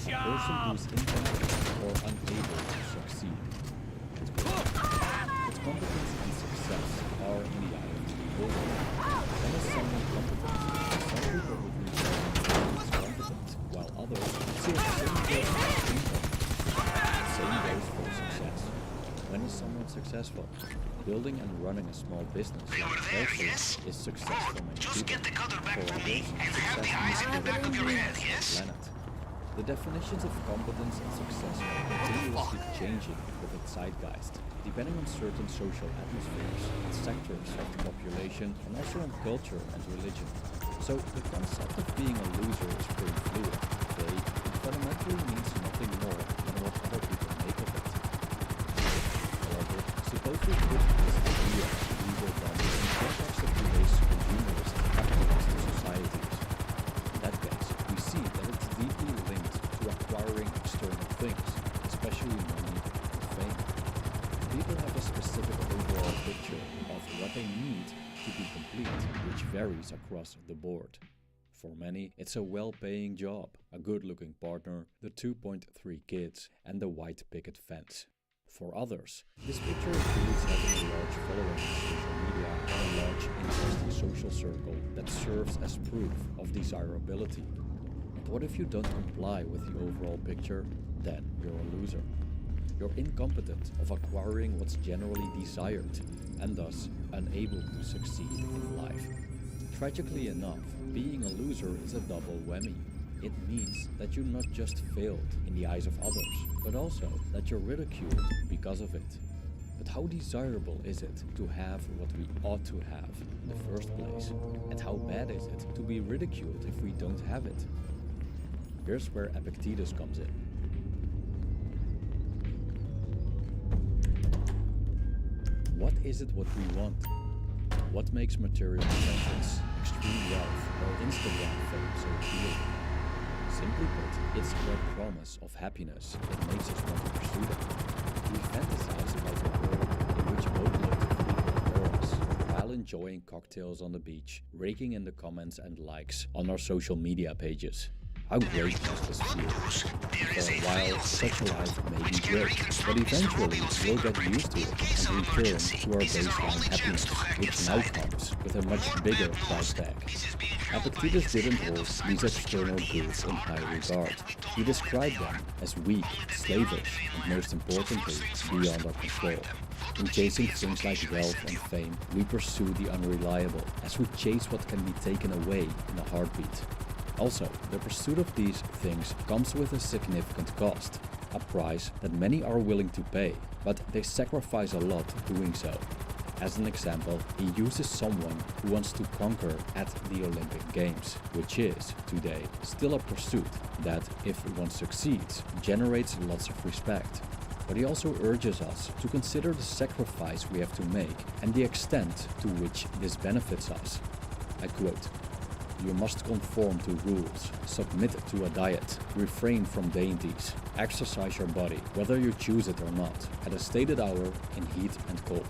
A person who is incompetent or unable to succeed. Its competence and success are in the eye of the beholder. When is someone competent? Some people would regard themselves as competent, while others consider the same person as incompetent. Same goes for success. When is someone successful? Building and running a small business like is successful. Just get the cutter back from me and have the eyes in the back of your head, yes? Planet. The definitions of competence and success are continuously changing with the zeitgeist, depending on certain social atmospheres, sectors of the population, and also on culture and religion. So the concept of being a loser is pretty fluid, vague, and fundamentally means nothing more than what other people make of it. However, suppose we put this idea of legal values in context of today's consumerist capitalist societies. In that case, we see that it's deeply linked to acquiring external things, especially money and fame. People have a specific overall picture of what they need to be complete, which varies across the board. For many, it's a well-paying job, a good-looking partner, the 2.3 kids, and the white picket fence. For others, this picture includes having a large following on social media and a large interesting social circle that serves as proof of desirability. And what if you don't comply with the overall picture? Then you're a loser. You're incompetent of acquiring what's generally desired, and thus unable to succeed in life. Tragically enough, being a loser is a double whammy. It means that you not just failed in the eyes of others, but also that you're ridiculed because of it. But how desirable is it to have what we ought to have in the first place? And how bad is it to be ridiculed if we don't have it? Here's where Epictetus comes in. What is it what we want? What makes material possessions, extreme wealth, or Instagram fame so appealing? Simply put, it's the promise of happiness that makes us want to pursue them. We fantasize about a world in which boatloads of people adore us, while enjoying cocktails on the beach, raking in the comments and likes on our social media pages. How great does this feel? For a while, such a life may be great, but eventually we'll get used to it and return to our baseline happiness, which now comes with a much bigger price tag. Epictetus didn't hold these external goods in high regard. He described them as weak, slavish, and most importantly, beyond our control. In chasing things like wealth and fame, we pursue the unreliable, as we chase what can be taken away in a heartbeat. Also, the pursuit of these things comes with a significant cost, a price that many are willing to pay, but they sacrifice a lot doing so. As an example, he uses someone who wants to conquer at the Olympic Games, which is, today, still a pursuit that, if one succeeds, generates lots of respect. But he also urges us to consider the sacrifice we have to make and the extent to which this benefits us. I quote, "You must conform to rules, submit to a diet, refrain from dainties, exercise your body, whether you choose it or not, at a stated hour in heat and cold.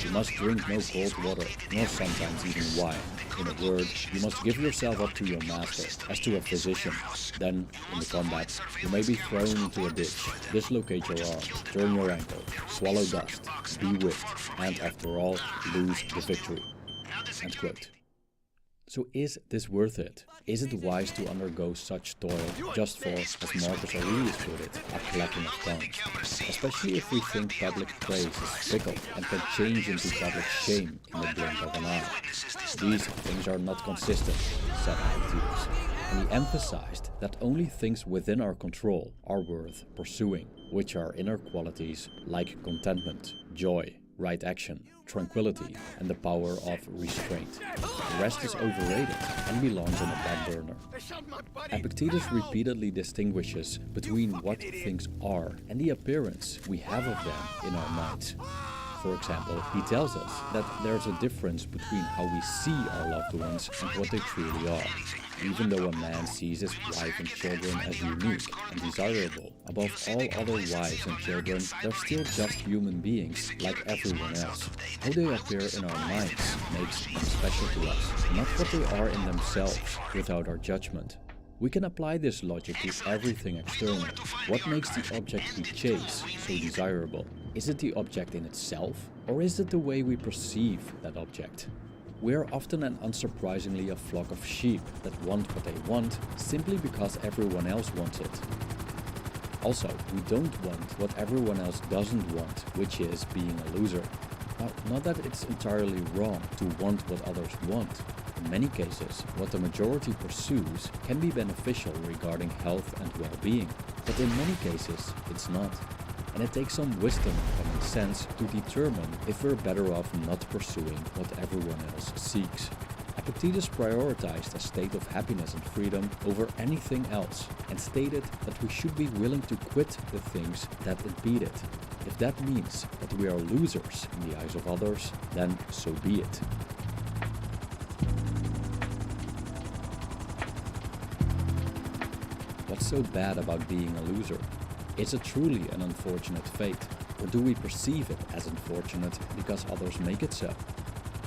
You must drink no cold water, nor sometimes even wine. In a word, you must give yourself up to your master, as to a physician. Then, in the combat, you may be thrown into a ditch, dislocate your arm, turn your ankle, swallow dust, be whipped, and after all, lose the victory." End quote. So is this worth it? Is it wise to undergo such toil just for, as Marcus Aurelius put it, a clapping of tongues? Especially if we think public praise is fickle and can change into public shame in the blink of an eye. These things are not consistent, said Epictetus, and he emphasized that only things within our control are worth pursuing, which are inner qualities like contentment, joy, right action, tranquility, and the power of restraint. The rest is overrated and belongs on the back burner. Epictetus repeatedly distinguishes between what things are and the appearance we have of them in our minds. For example, he tells us that there's a difference between how we see our loved ones and what they truly are. Even though a man sees his wife and children as unique and desirable above all other wives and children, they're still just human beings like everyone else. How they appear in our minds makes them special to us, not what they are in themselves without our judgment. We can apply this logic to everything external. What makes the object we chase so desirable? Is it the object in itself, or is it the way we perceive that object? We are often and unsurprisingly a flock of sheep that want what they want simply because everyone else wants it. Also, we don't want what everyone else doesn't want, which is being a loser. Now, not that it's entirely wrong to want what others want. In many cases, what the majority pursues can be beneficial regarding health and well-being, but in many cases, it's not. And it takes some wisdom and common sense to determine if we're better off not pursuing what everyone else seeks. Epictetus prioritized a state of happiness and freedom over anything else, and stated that we should be willing to quit the things that impede it. If that means that we are losers in the eyes of others, then so be it. What's so bad about being a loser? Is it truly an unfortunate fate, or do we perceive it as unfortunate because others make it so?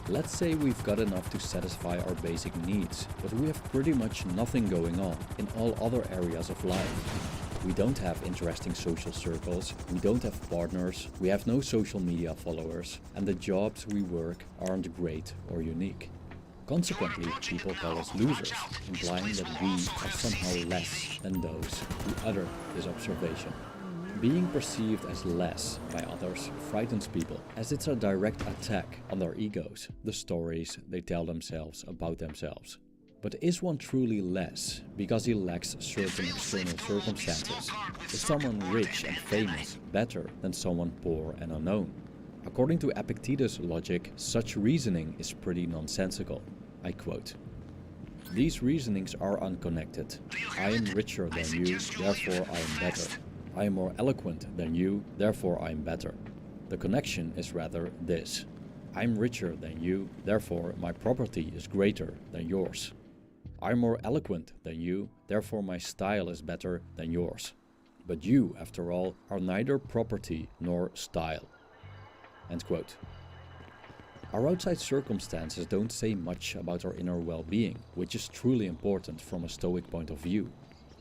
Let's say we've got enough to satisfy our basic needs, but we have pretty much nothing going on in all other areas of life. We don't have interesting social circles, we don't have partners, we have no social media followers, and the jobs we work aren't great or unique. Consequently, people call us losers, implying that we are somehow less than those who utter this observation. Being perceived as less by others frightens people, as it's a direct attack on their egos, the stories they tell themselves about themselves. But is one truly less because he lacks certain external circumstances? Is someone rich and famous better than someone poor and unknown? According to Epictetus' logic, such reasoning is pretty nonsensical. I quote, "These reasonings are unconnected. I am richer than you, therefore I am better. I am more eloquent than you, therefore I am better. The connection is rather this. I am richer than you, therefore my property is greater than yours. I am more eloquent than you, therefore my style is better than yours. But you, after all, are neither property nor style." End quote. Our outside circumstances don't say much about our inner well-being, which is truly important from a Stoic point of view.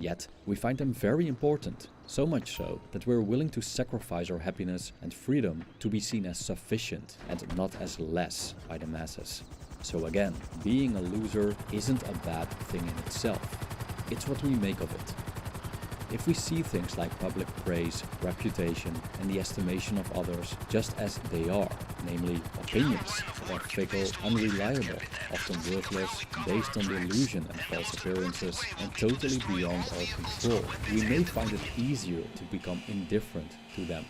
Yet, we find them very important, so much so that we're willing to sacrifice our happiness and freedom to be seen as sufficient and not as less by the masses. So again, being a loser isn't a bad thing in itself. It's what we make of it. If we see things like public praise, reputation, and the estimation of others just as they are, namely opinions that are fickle, unreliable, often worthless, based on delusion and false appearances, and totally beyond our control, we may find it easier to become indifferent to them.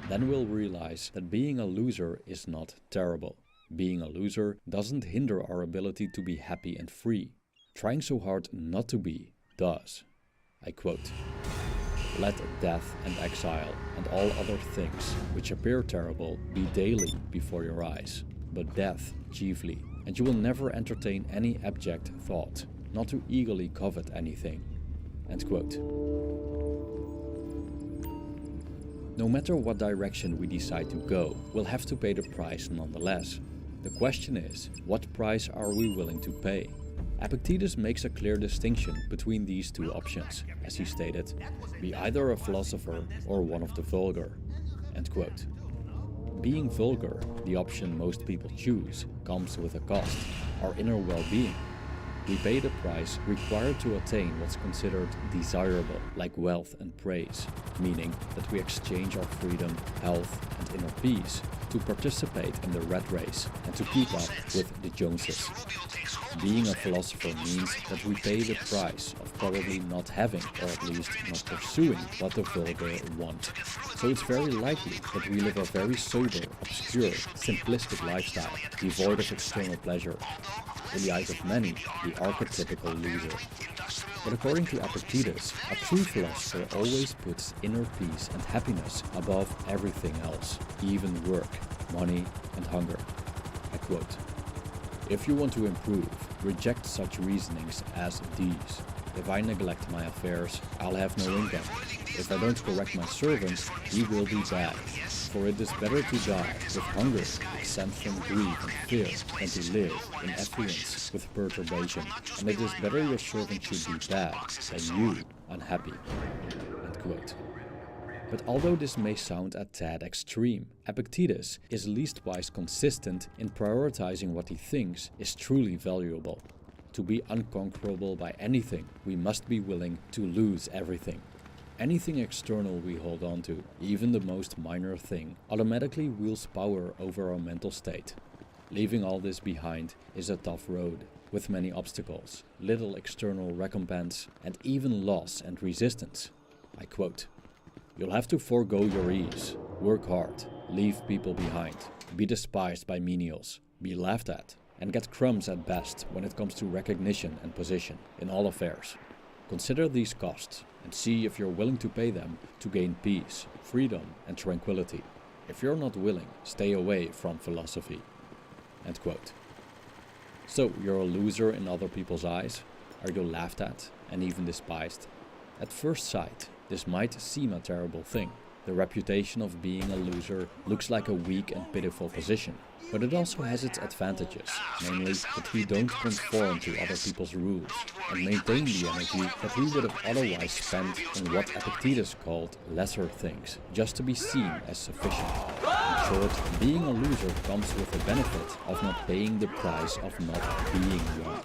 Then we'll realize that being a loser is not terrible. Being a loser doesn't hinder our ability to be happy and free. Trying so hard not to be does. I quote, "Let death and exile and all other things which appear terrible be daily before your eyes, but death chiefly, and you will never entertain any abject thought, not to eagerly covet anything." End quote. No matter what direction we decide to go, we'll have to pay the price nonetheless. The question is, what price are we willing to pay? Epictetus makes a clear distinction between these two options, as he stated, "Be either a philosopher or one of the vulgar." End quote. Being vulgar, the option most people choose, comes with a cost, our inner well-being. We pay the price required to attain what's considered desirable, like wealth and praise, meaning that we exchange our freedom, health, and inner peace to participate in the rat race and to keep up with the Joneses. Being a philosopher means that we pay the price of probably not having, or at least not pursuing, what the vulgar want. So it's very likely that we live a very sober, obscure, simplistic lifestyle, devoid of external pleasure. In the eyes of many, the archetypical loser. But according to Epictetus, a true philosopher always puts inner peace and happiness above everything else, even work, money, and hunger. I quote, "If you want to improve, reject such reasonings as these. If I neglect my affairs, I'll have no income. If I don't correct my servant, he will be bad. For it is better to die with hunger, exempt from grief and fear, than to live in affluence with perturbation. And it is better your servant should be bad than you unhappy." End quote. But although this may sound a tad extreme, Epictetus is leastwise consistent in prioritizing what he thinks is truly valuable. To be unconquerable by anything, we must be willing to lose everything. Anything external we hold on to, even the most minor thing, automatically wields power over our mental state. Leaving all this behind is a tough road, with many obstacles, little external recompense, and even loss and resistance. I quote, "You'll have to forego your ease, work hard, leave people behind, be despised by menials, be laughed at, and get crumbs at best when it comes to recognition and position in all affairs. Consider these costs and see if you're willing to pay them to gain peace, freedom, and tranquility. If you're not willing, stay away from philosophy." End quote. So, you're a loser in other people's eyes? Are you laughed at and even despised? At first sight, this might seem a terrible thing. The reputation of being a loser looks like a weak and pitiful position. But it also has its advantages, namely that we don't conform to other people's rules and maintain the energy that we would have otherwise spent on what Epictetus called lesser things, just to be seen as sufficient. In short, being a loser comes with the benefit of not paying the price of not being one.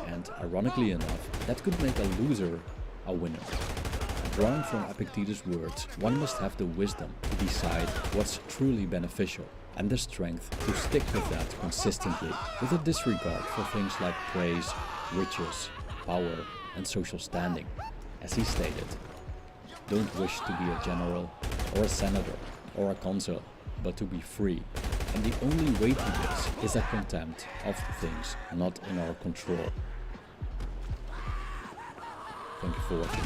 And ironically enough, that could make a loser a winner. Drawing from Epictetus' words, one must have the wisdom to decide what's truly beneficial and the strength to stick with that consistently, with a disregard for things like praise, riches, power, and social standing. As he stated, don't wish to be a general or a senator or a consul, but to be free. And the only way to this is a contempt of things not in our control. Thank you for watching.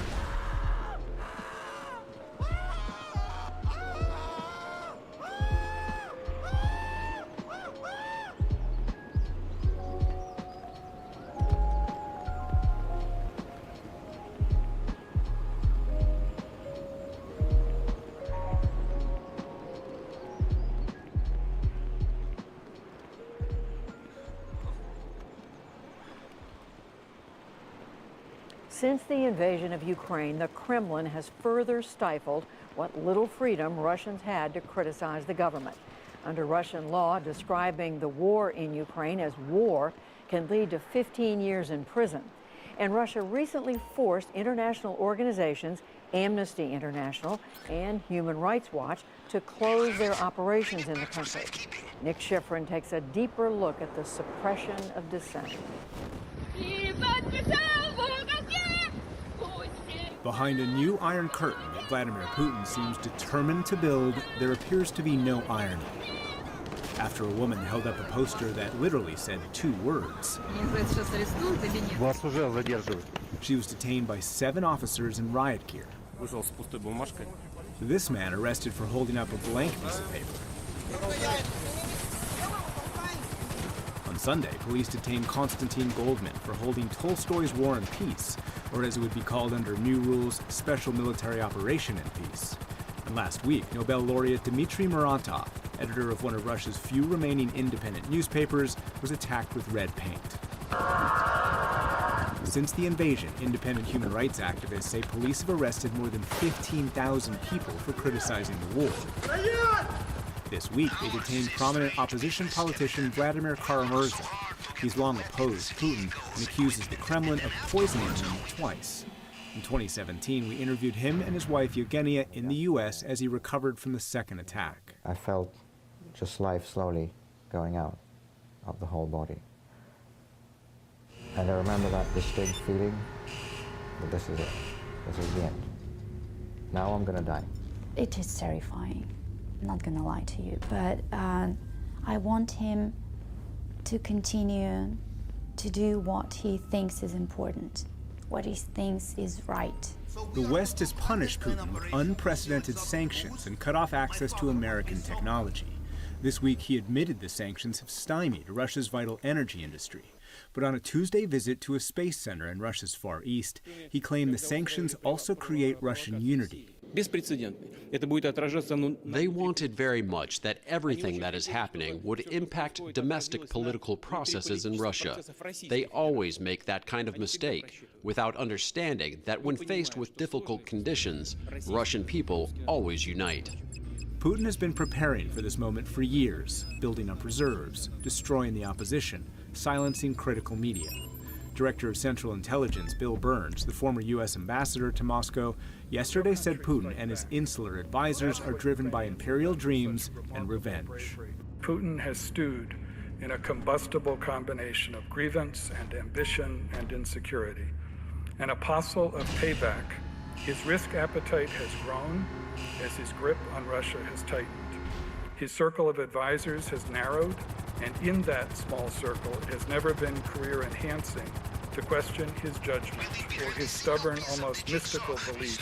Since the invasion of Ukraine, the Kremlin has further stifled what little freedom Russians had to criticize the government. Under Russian law, describing the war in Ukraine as war can lead to 15 years in prison. And Russia recently forced international organizations, Amnesty International and Human Rights Watch, to close their operations in the country. Nick Schifrin takes a deeper look at the suppression of dissent. Behind a new Iron Curtain that Vladimir Putin seems determined to build, there appears to be no irony. After a woman held up a poster that literally said 2 words. She was detained by 7 officers in riot gear. This man arrested for holding up a blank piece of paper. On Sunday, police detained Konstantin Goldman for holding Tolstoy's War and Peace, or as it would be called under new rules, Special Military Operation in Peace. And last week, Nobel laureate Dmitry Muratov, editor of one of Russia's few remaining independent newspapers, was attacked with red paint. Since the invasion, independent human rights activists say police have arrested more than 15,000 people for criticizing the war. This week, they detained prominent opposition politician Vladimir Kara-Murza. He's long opposed Putin and accuses the Kremlin of poisoning him twice. In 2017, we interviewed him and his wife Yevgenia in the U.S. as he recovered from the second attack. I felt just life slowly going out of the whole body. And I remember that distinct feeling that this is it. This is the end. Now I'm gonna die. It is terrifying, I'm not gonna lie to you, but I want him to continue to do what he thinks is important, what he thinks is right. The West has punished Putin with unprecedented sanctions and cut off access to American technology. This week, he admitted the sanctions have stymied Russia's vital energy industry. But on a Tuesday visit to a space center in Russia's Far East, he claimed the sanctions also create Russian unity. They wanted very much that everything that is happening would impact domestic political processes in Russia. They always make that kind of mistake, without understanding that when faced with difficult conditions, Russian people always unite. Putin has been preparing for this moment for years, building up reserves, destroying the opposition, silencing critical media. Director of Central Intelligence Bill Burns, the former U.S. ambassador to Moscow, yesterday said Putin and his insular advisors are driven by imperial dreams and revenge. Putin has stewed in a combustible combination of grievance and ambition and insecurity. An apostle of payback, his risk appetite has grown as his grip on Russia has tightened. His circle of advisors has narrowed, and in that small circle, it has never been career-enhancing to question his judgment or his stubborn, almost mystical belief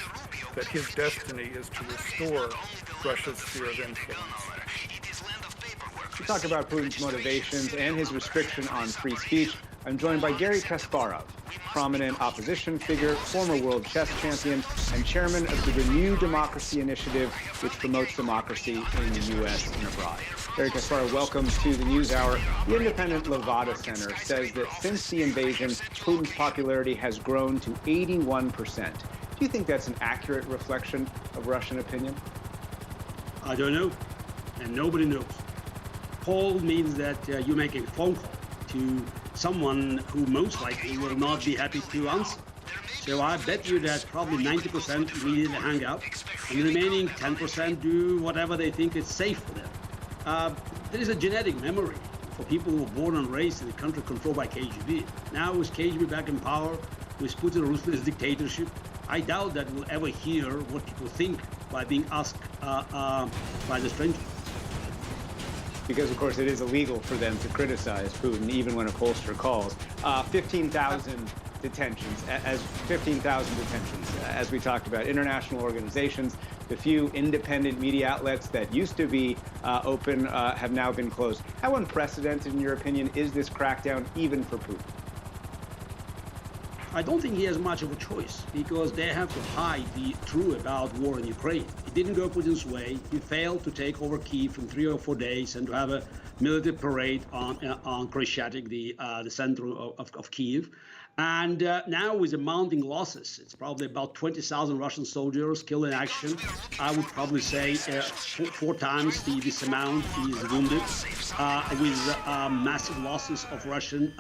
that his destiny is to restore Russia's sphere of influence. To talk about Putin's motivations and his restriction on free speech, I'm joined by Garry Kasparov, prominent opposition figure, former world chess champion, and chairman of the Renew Democracy Initiative, which promotes democracy in the U.S. and abroad. Garry Kasparov, welcome to the NewsHour. The independent Levada Center says that since the invasion, Putin's popularity has grown to 81%. Do you think that's an accurate reflection of Russian opinion? I don't know, and nobody knows. Call means that you're making a phone call to someone who most likely will not be happy to answer. So I bet you that probably 90% immediately hang up, and the remaining 10% do whatever they think is safe for them. There is a genetic memory for people who were born and raised in a country controlled by KGB. Now with KGB back in power, with Putin's ruthless dictatorship, I doubt that we'll ever hear what people think by being asked by the stranger. Because, of course, it is illegal for them to criticize Putin, even when a pollster calls. 15,000 detentions, as we talked about. International organizations, the few independent media outlets that used to be open have now been closed. How unprecedented, in your opinion, is this crackdown, even for Putin? I don't think he has much of a choice, because they have to hide the truth about war in Ukraine. It didn't go Putin's way. He failed to take over Kyiv in 3 or 4 days and to have a military parade on Krещатик, the center of Kyiv. And now with the mounting losses, it's probably about 20,000 Russian soldiers killed in action. I would probably say 4 times this amount is wounded, with massive losses of Russian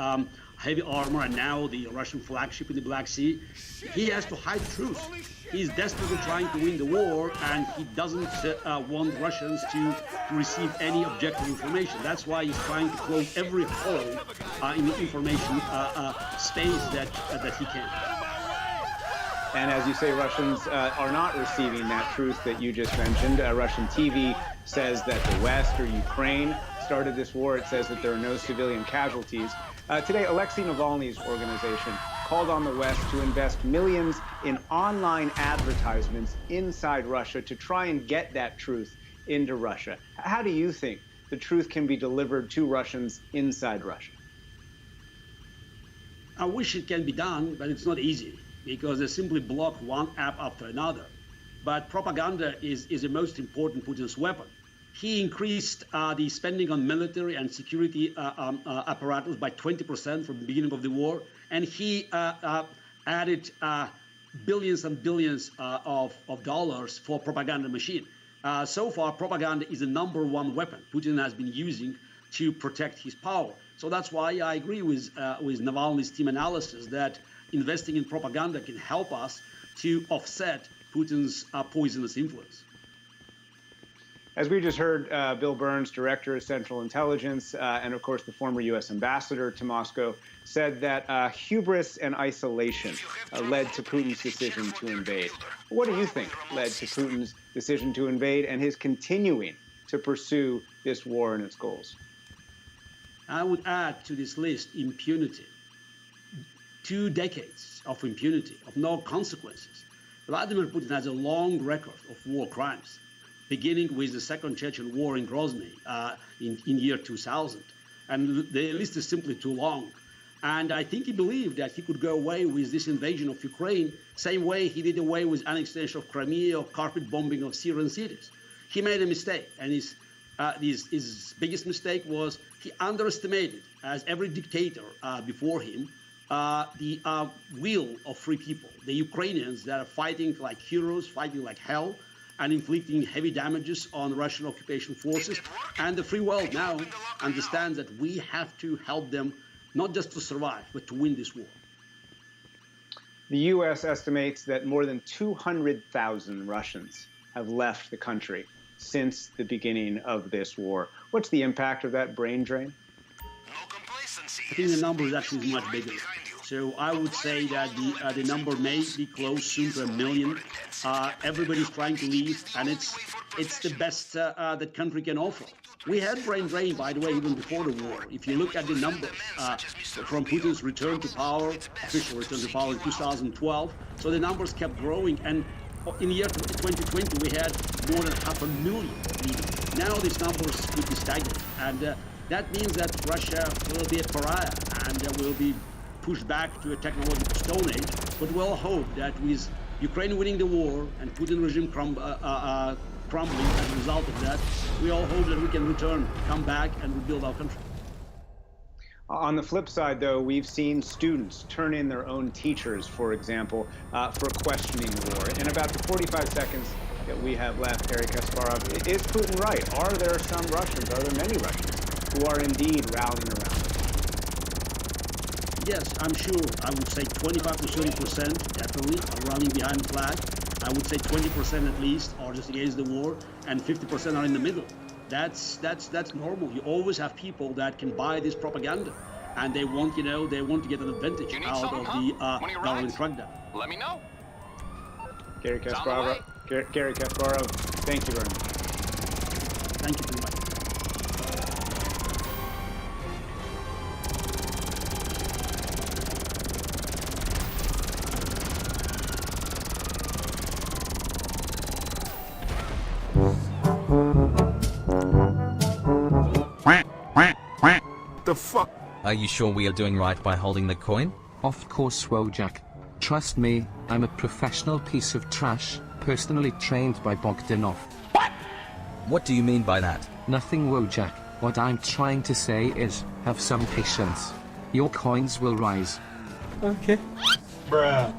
heavy armor, and now the Russian flagship in the Black Sea. He has to hide the truth. He's desperately trying to win the war, and he doesn't want Russians to receive any objective information. That's why he's trying to close every hole in the information space that he can. And as you say, Russians are not receiving that truth that you just mentioned. Russian TV says that the West or Ukraine started this war. It says that there are no civilian casualties. Today, Alexei Navalny's organization called on the West to invest millions in online advertisements inside Russia to try and get that truth into Russia. How do you think the truth can be delivered to Russians inside Russia? I wish it can be done, but it's not easy, because they simply block one app after another. But propaganda is the most important Putin's weapon. He increased the spending on military and security apparatus by 20% from the beginning of the war, and he added billions and billions of dollars for propaganda machine. So far, propaganda is the #1 weapon Putin has been using to protect his power. So that's why I agree with Navalny's team analysis that investing in propaganda can help us to offset Putin's poisonous influence. As we just heard, Bill Burns, Director of Central Intelligence, and of course the former U.S. Ambassador to Moscow, said that hubris and isolation led to Putin's decision to invade. What do you think led to Putin's decision to invade and his continuing to pursue this war and its goals? I would add to this list impunity. 2 decades of impunity, of no consequences. Vladimir Putin has a long record of war crimes, beginning with the Second Chechen War in Grozny in year 2000. And the list is simply too long. And I think he believed that he could go away with this invasion of Ukraine, same way he did away with annexation of Crimea or carpet bombing of Syrian cities. He made a mistake, and his biggest mistake was he underestimated, as every dictator before him, the will of free people, the Ukrainians that are fighting like heroes, fighting like hell, and inflicting heavy damages on Russian occupation forces. And the free world now understands that we have to help them not just to survive, but to win this war. The U.S. estimates that more than 200,000 Russians have left the country since the beginning of this war. What's the impact of that brain drain? I think the number is actually much bigger. So I would say that the number may be close soon to 1 million. Everybody's trying to leave, and it's the best that country can offer. We had brain drain, by the way, even before the war. If you look at the numbers from Putin's return to power, official return to power in 2012, so the numbers kept growing. And in the year 2020, we had more than 500,000 leaving. Now these numbers could be stagnant, and that means that Russia will be a pariah and will be pushed back to a technological stone age. But we'll hope that with Ukraine winning the war and Putin regime crumbling as a result of that, we all hope that we can return, come back, and rebuild our country. On the flip side, though, we've seen students turn in their own teachers, for example, for questioning the war. In about the 45 seconds that we have left, Garry Kasparov, is Putin right? Are there some Russians, are there many Russians, who are indeed rallying around him? yes, I'm sure. I would say 25 to 30%, definitely, are running behind the flag. I would say 20% at least are just against the war, and 50% are in the middle. That's normal. You always have people that can buy this propaganda, and they want, they want to get an advantage out of the government crackdown. Let me know. Gary Kasparov, thank you very much. Thank you very much. The fuck? Are you sure we are doing right by holding the coin? Of course, Wojak. Trust me, I'm a professional piece of trash, personally trained by Bogdanov. What do you mean by that? Nothing, Wojak. What I'm trying to say is, have some patience. Your coins will rise. Okay. Bruh.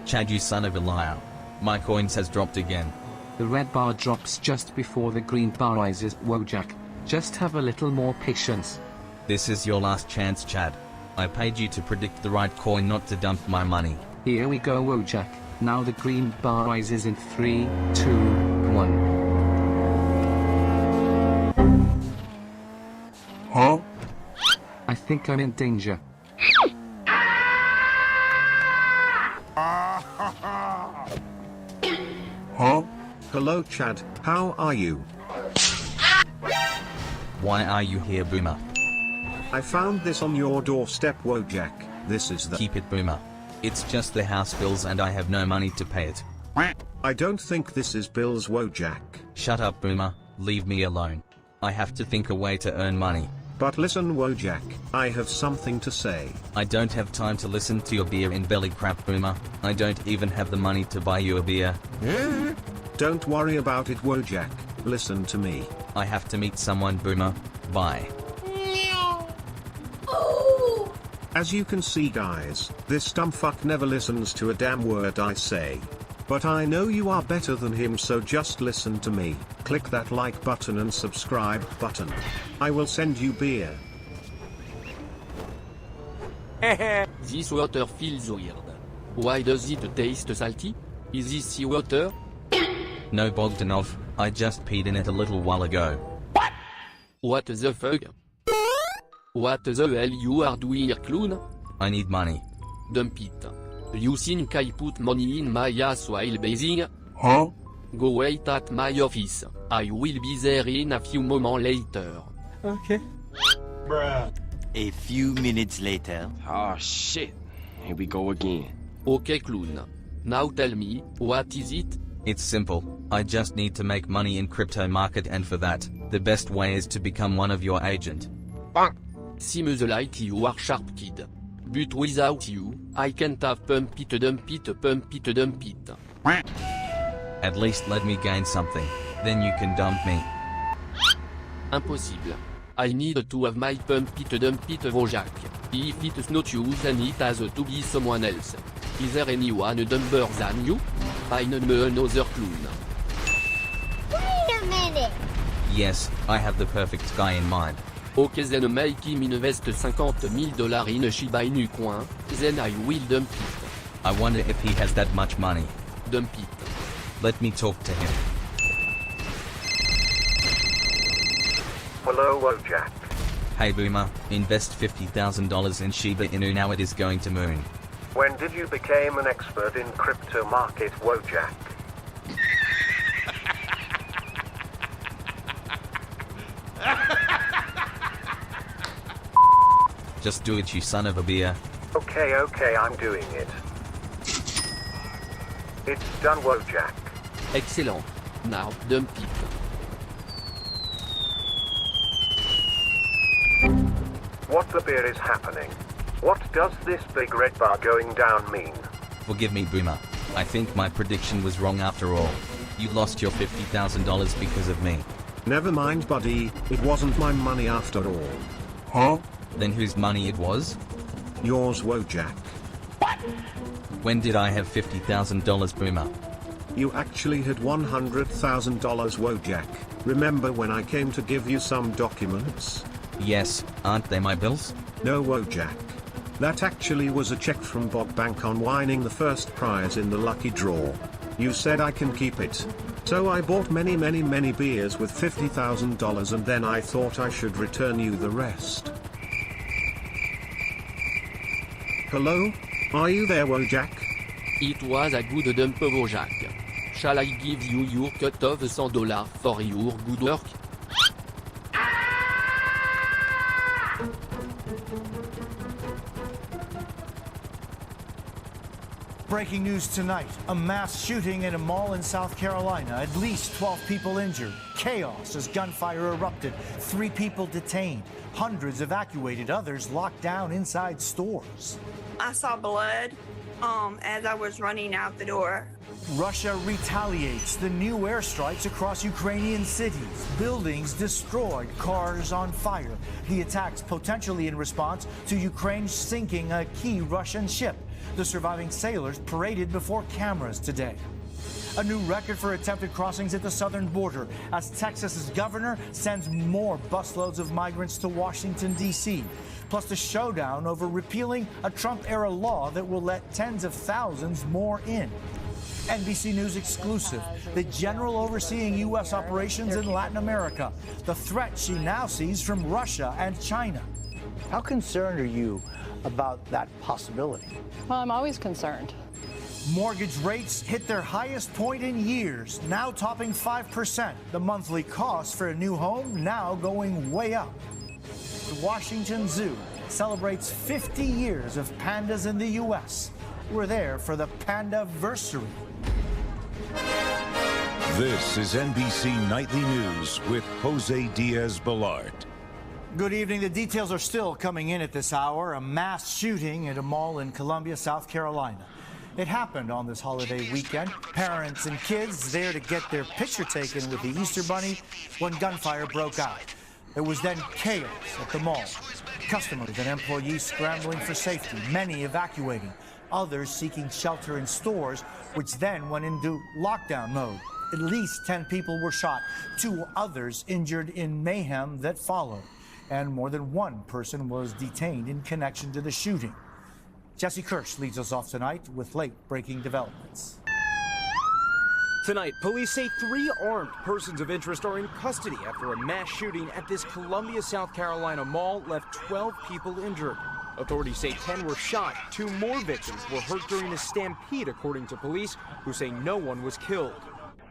Chad, you son of a liar. My coins has dropped again. The red bar drops just before the green bar rises, Wojak. Just have a little more patience. This is your last chance, Chad. I paid you to predict the right coin, not to dump my money. Here we go, Wojak. Now the green bar rises in 3, 2, 1. Huh? I think I'm in danger. Huh? Hello, Chad. How are you? Why are you here, Boomer? I found this on your doorstep, Wojak. This is the— Keep it, Boomer. It's just the house bills and I have no money to pay it. I don't think this is bills, Wojak. Shut up, Boomer. Leave me alone. I have to think a way to earn money. But listen, Wojak, I have something to say. I don't have time to listen to your beer and belly crap, Boomer. I don't even have the money to buy you a beer. Don't worry about it, Wojak. Listen to me. I have to meet someone, Boomer. Bye. As you can see, guys, this dumb fuck never listens to a damn word I say. But I know you are better than him, so just listen to me. Click that like button and subscribe button. I will send you beer. This water feels weird. Why does it taste salty? Is this seawater? No, Bogdanov. I just peed in it a little while ago. What the fuck? What the hell you are doing, clown? I need money. Dump it. You think I put money in my ass while bathing? Huh? Go wait at my office. I will be there in a few moments later. Okay. Bruh. A few minutes later. Oh shit. Here we go again. Okay, clown. Now tell me, what is it? It's simple. I just need to make money in crypto market, and for that, the best way is to become one of your agent. Seems like you are sharp, kid. But without you, I can't have pump it, dump it, pump it, dump it. At least let me gain something. Then you can dump me. Impossible. I need to have my pump it, dump it, Wojak. If it's not you, then it has to be someone else. Is there anyone dumber than you? Find me another clown. Wait a minute! Yes, I have the perfect guy in mind. Okay, then make him invest $50,000 in Shiba Inu coin, then I will dump it. I wonder if he has that much money. Dump it. Let me talk to him. Hello, Wojak. Hey Boomer, invest $50,000 in Shiba Inu, now it is going to moon. When did you become an expert in crypto market, Wojak? Just do it, you son of a beer. Okay, I'm doing it. It's done, Wojak. Excellent. Now, dump it. What the beer is happening? What does this big red bar going down mean? Forgive me, Boomer. I think my prediction was wrong after all. You lost your $50,000 because of me. Never mind, buddy. It wasn't my money after all. Huh? Then whose money it was? Yours, Wojak. When did I have $50,000, Boomer? You actually had $100,000, Wojak. Remember when I came to give you some documents? Yes, aren't they my bills? No, Wojak. That actually was a check from Bob Bank on winning the first prize in the lucky draw. You said I can keep it. So I bought many beers with $50,000 and then I thought I should return you the rest. Hello? Are you there, Wojak? It was a good dump, Wojak. Shall I give you your cut of $100 for your good work? Breaking news tonight. A mass shooting in a mall in South Carolina. At least 12 people injured. Chaos as gunfire erupted. 3 people detained. Hundreds evacuated. Others locked down inside stores. I saw blood as I was running out the door. Russia retaliates. The new airstrikes across Ukrainian cities. Buildings destroyed. Cars on fire. The attacks potentially in response to Ukraine sinking a key Russian ship. The surviving sailors paraded before cameras today. A new record for attempted crossings at the southern border as Texas's governor sends more busloads of migrants to Washington, D.C. Plus the showdown over repealing a Trump-era law that will let tens of thousands more in. NBC News exclusive. The general overseeing U.S. operations in Latin America. The threat she now sees from Russia and China. How concerned are you about that possibility? Well, I'm always concerned. Mortgage rates hit their highest point in years, now topping 5%. The monthly cost for a new home now going way up. The Washington Zoo celebrates 50 years of pandas in the U.S. We're there for the Panda-versary. This is NBC Nightly News with Jose Diaz-Balart. Good evening. The details are still coming in at this hour. A mass shooting at a mall in Columbia, South Carolina. It happened on this holiday weekend. Parents and kids there to get their picture taken with the Easter Bunny when gunfire broke out. There was then chaos at the mall. Customers and employees scrambling for safety, many evacuating, others seeking shelter in stores, which then went into lockdown mode. At least 10 people were shot, 2 others injured in mayhem that followed. And more than 1 person was detained in connection to the shooting. Jesse Kirsch leads us off tonight with late-breaking developments. Tonight, police say 3 armed persons of interest are in custody after a mass shooting at this Columbia, South Carolina mall left 12 people injured. Authorities say 10 were shot. 2 more victims were hurt during a stampede, according to police, who say no one was killed.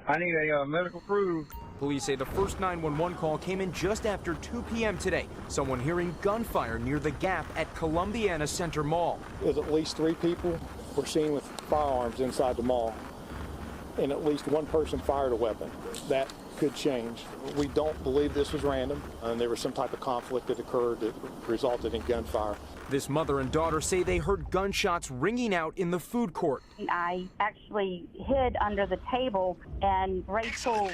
I need a medical crew. Police say the first 911 call came in just after 2 p.m. today. Someone hearing gunfire near the Gap at Columbiana Center Mall. There's at least 3 people were seen with firearms inside the mall, and at least 1 person fired a weapon. That could change. We don't believe this was random, and there was some type of conflict that occurred that resulted in gunfire. This mother and daughter say they heard gunshots ringing out in the food court. I actually hid under the table, and Rachel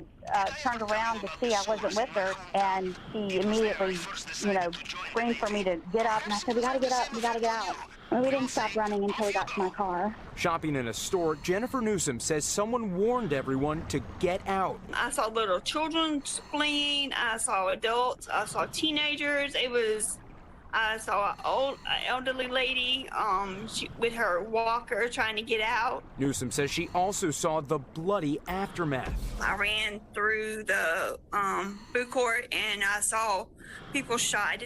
turned around to see I wasn't with her, and she immediately, screamed for me to get up, and I said, we gotta get up, we gotta get out. And we didn't stop running until we got to my car. Shopping in a store, Jennifer Newsom says someone warned everyone to get out. I saw little children fleeing, I saw adults, I saw teenagers. I saw an elderly lady with her walker trying to get out. Newsom says she also saw the bloody aftermath. I ran through the food court and I saw people shot.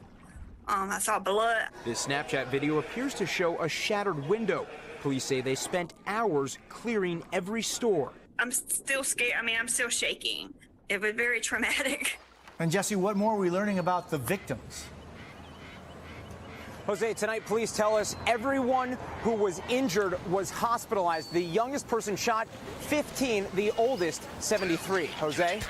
I saw blood. This Snapchat video appears to show a shattered window. Police say they spent hours clearing every store. I'm still scared. I'm still shaking. It was very traumatic. And Jesse, what more are we learning about the victims? Jose, tonight police tell us everyone who was injured was hospitalized. The youngest person shot, 15, the oldest, 73. Jose?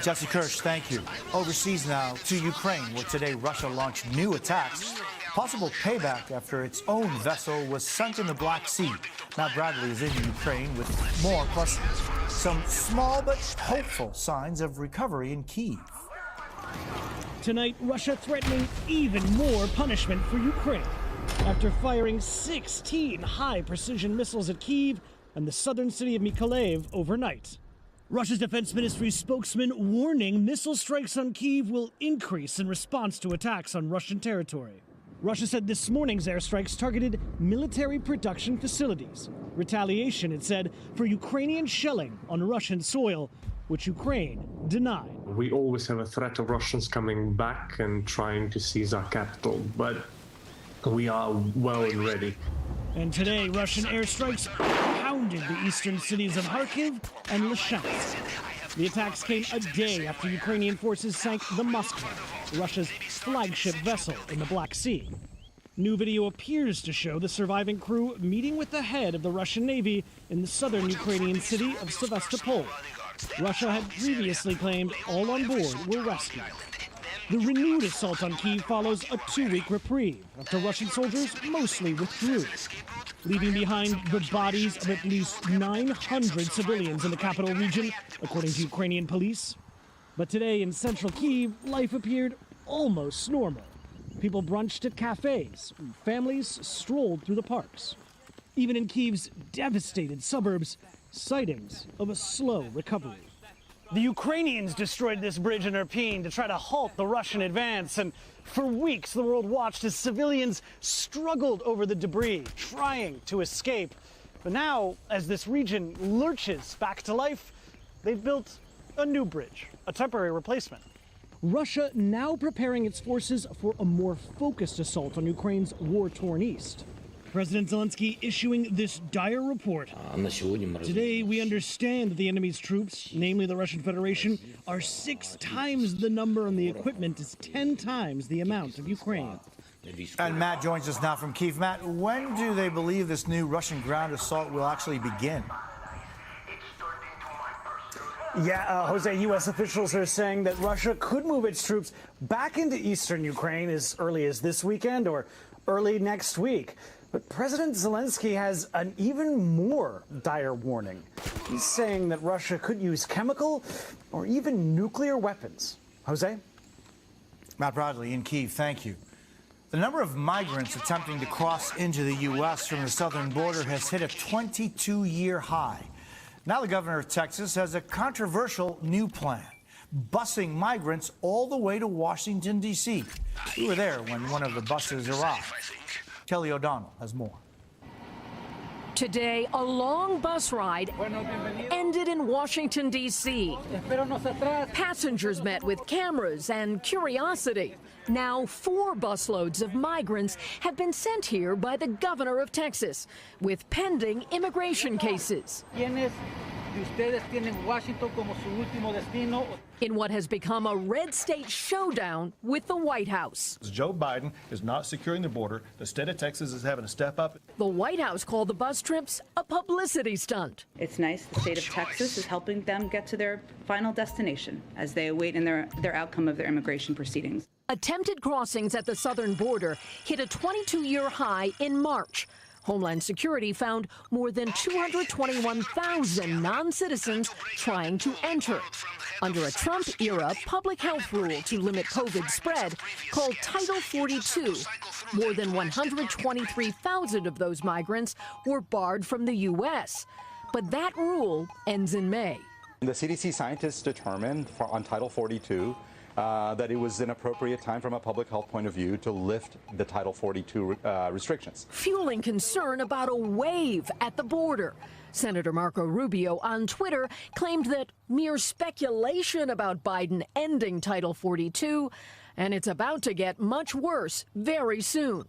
Jesse Kirsch, thank you. Overseas now to Ukraine, where today Russia launched new attacks. Possible payback after its own vessel was sunk in the Black Sea. Matt Bradley is in Ukraine with more, plus some small but hopeful signs of recovery in Kyiv. Tonight, Russia threatening even more punishment for Ukraine after firing 16 high-precision missiles at Kyiv and the southern city of Mykolaiv overnight. Russia's defense ministry spokesman warning missile strikes on Kyiv will increase in response to attacks on Russian territory. Russia said this morning's airstrikes targeted military production facilities. Retaliation, it said, for Ukrainian shelling on Russian soil, which Ukraine denied. We always have a threat of Russians coming back and trying to seize our capital, but we are well and ready. And today, Russian airstrikes pounded the eastern cities of Kharkiv and Lysychansk. The attacks came a day after Ukrainian forces sank the Moskva, Russia's flagship vessel in the Black Sea. New video appears to show the surviving crew meeting with the head of the Russian Navy in the southern Ukrainian city of Sevastopol. Russia had previously claimed all on board were rescued. The renewed assault on Kyiv follows a 2-week reprieve after Russian soldiers mostly withdrew, leaving behind the bodies of at least 900 civilians in the capital region, according to Ukrainian police. But today in central Kyiv, life appeared almost normal. People brunched at cafes, families strolled through the parks. Even in Kyiv's devastated suburbs, sightings of a slow recovery. The Ukrainians destroyed this bridge in Irpin to try to halt the Russian advance, and for weeks the world watched as civilians struggled over the debris, trying to escape. But now, as this region lurches back to life, they've built a new bridge, a temporary replacement. Russia now preparing its forces for a more focused assault on Ukraine's war-torn east. President Zelensky issuing this dire report. Today, we understand that the enemy's troops, namely the Russian Federation, are 6 times the number and the equipment is 10 times the amount of Ukraine. And Matt joins us now from Kyiv. Matt, when do they believe this new Russian ground assault will actually begin? Yeah, Jose, U.S. officials are saying that Russia could move its troops back into eastern Ukraine as early as this weekend or early next week. But President Zelensky has an even more dire warning. He's saying that Russia could use chemical or even nuclear weapons. Jose? Matt Bradley in Kyiv, thank you. The number of migrants attempting to cross into the U.S. from the southern border has hit a 22-year high. Now the governor of Texas has a controversial new plan, busing migrants all the way to Washington, D.C. We were there when one of the buses arrived. Kelly O'Donnell has more. Today, a long bus ride ended in Washington, D.C. Passengers met with cameras and curiosity. Now 4 busloads of migrants have been sent here by the governor of Texas with pending immigration cases. In what has become a red state showdown with the White House. Joe Biden is not securing the border. The state of Texas is having to step up. The White House called the bus trips a publicity stunt. It's nice the state of Texas is helping them get to their final destination as they await in their outcome of their immigration proceedings. Attempted crossings at the southern border hit a 22-year high in March. Homeland Security found more than 221,000 non-citizens trying to enter under a Trump-era public health rule to limit COVID spread called Title 42. More than 123,000 of those migrants were barred from the U.S. But that rule ends in May. The CDC scientists determined on Title 42 that it was an appropriate time from a public health point of view to lift the Title 42 restrictions. Fueling concern about a wave at the border. Senator Marco Rubio on Twitter claimed that mere speculation about Biden ending Title 42, and it's about to get much worse very soon.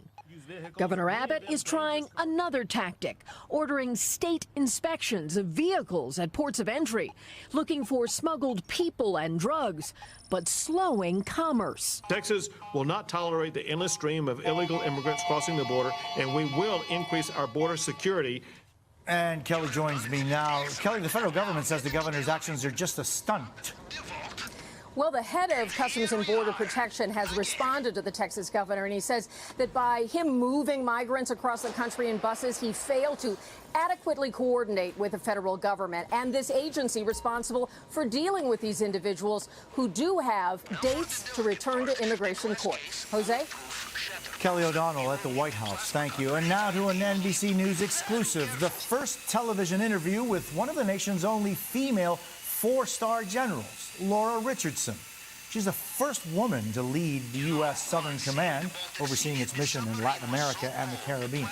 Governor Abbott is trying another tactic, ordering state inspections of vehicles at ports of entry, looking for smuggled people and drugs, but slowing commerce. Texas will not tolerate the endless stream of illegal immigrants crossing the border, and we will increase our border security. And Kelly joins me now. Kelly, the federal government says the governor's actions are just a stunt. Well, the head of Customs and Border Protection has responded to the Texas governor, and he says that by him moving migrants across the country in buses, he failed to adequately coordinate with the federal government and this agency responsible for dealing with these individuals who do have dates to return to immigration court. Jose? Kelly O'Donnell at the White House. Thank you. And now to an NBC News exclusive, the first television interview with one of the nation's only female 4-star generals, Laura Richardson. She's the first woman to lead the U.S. Southern Command, overseeing its mission in Latin America and the Caribbean.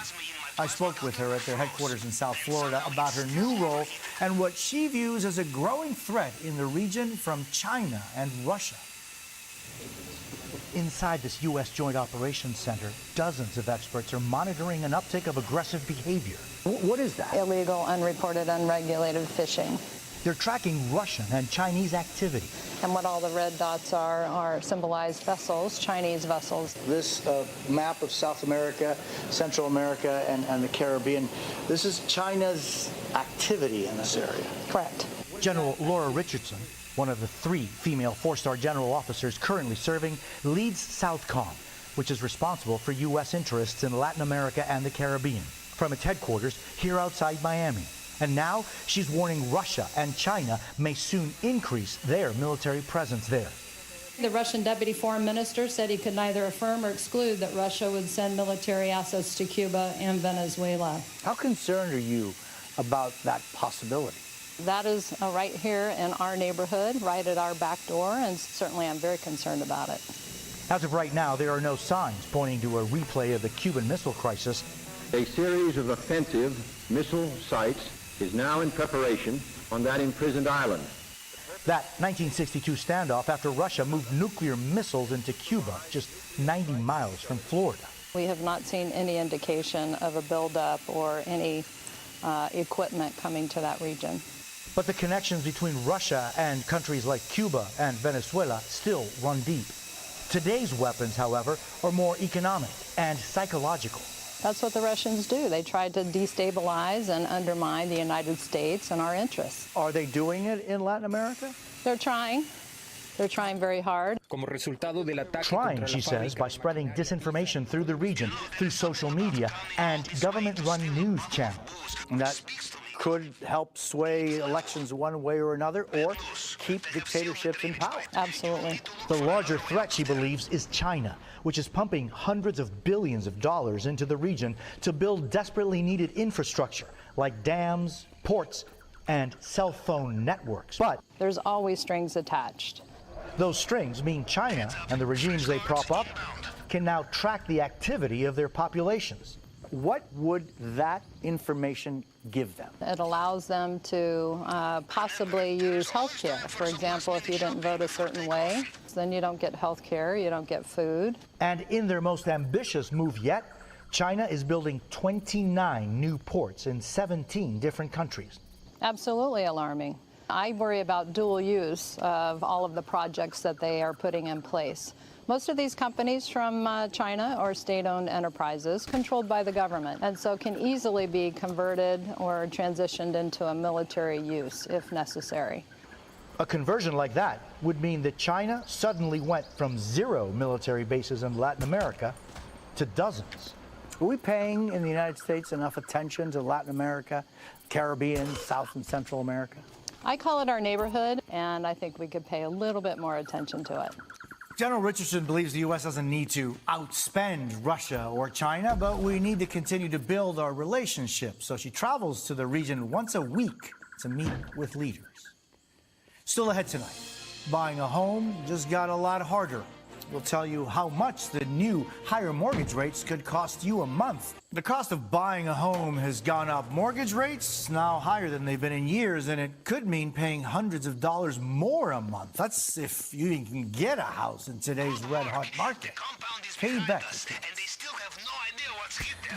I spoke with her at their headquarters in South Florida about her new role and what she views as a growing threat in the region from China and Russia. Inside this U.S. Joint Operations Center, dozens of experts are monitoring an uptick of aggressive behavior. What is that? Illegal, unreported, unregulated fishing. They're tracking Russian and Chinese activity. And what all the red dots are symbolized vessels, Chinese vessels. This map of South America, Central America, and the Caribbean, this is China's activity in this area. Correct. General Laura Richardson, one of the 3 female 4-star general officers currently serving, leads SOUTHCOM, which is responsible for U.S. interests in Latin America and the Caribbean, from its headquarters here outside Miami. And now she's warning Russia and China may soon increase their military presence there. The Russian deputy foreign minister said he could neither affirm or exclude that Russia would send military assets to Cuba and Venezuela. How concerned are you about that possibility? That is right here in our neighborhood, right at our back door, and certainly I'm very concerned about it. As of right now, there are no signs pointing to a replay of the Cuban Missile Crisis. A series of offensive missile sites is now in preparation on that imprisoned island. That 1962 standoff after Russia moved nuclear missiles into Cuba, just 90 miles from Florida. We have not seen any indication of a buildup or any equipment coming to that region. But the connections between Russia and countries like Cuba and Venezuela still run deep. Today's weapons, however, are more economic and psychological. That's what the Russians do. They tried to destabilize and undermine the United States and our interests. Are they doing it in Latin America? They're trying. They're trying very hard. Trying, she says, by spreading disinformation through the region, through social media and government-run news channels. And that could help sway elections one way or another, or keep dictatorships in power. Absolutely. The larger threat, she believes, is China, which is pumping hundreds of billions of dollars into the region to build desperately needed infrastructure like dams, ports, and cell phone networks. But there's always strings attached. Those strings mean China and the regimes they prop up can now track the activity of their populations. What would that information give them? It allows them to possibly use health care. For example, if you didn't vote a certain way, then you don't get health care, you don't get food. And in their most ambitious move yet, China is building 29 new ports in 17 different countries. Absolutely alarming. I worry about dual use of all of the projects that they are putting in place. Most of these companies from China are state-owned enterprises controlled by the government, and so can easily be converted or transitioned into a military use if necessary. A conversion like that would mean that China suddenly went from 0 military bases in Latin America to dozens. Are we paying in the United States enough attention to Latin America, Caribbean, South and Central America? I call it our neighborhood, and I think we could pay a little bit more attention to it. General Richardson believes the U.S. doesn't need to outspend Russia or China, but we need to continue to build our relationship. So she travels to the region once a week to meet with leaders. Still ahead tonight, buying a home just got a lot harder. We'll tell you how much the new higher mortgage rates could cost you a month. The cost of buying a home has gone up. Mortgage rates now higher than they've been in years, and it could mean paying hundreds of dollars more a month. That's if you even can get a house in today's red-hot market. Katie Beck.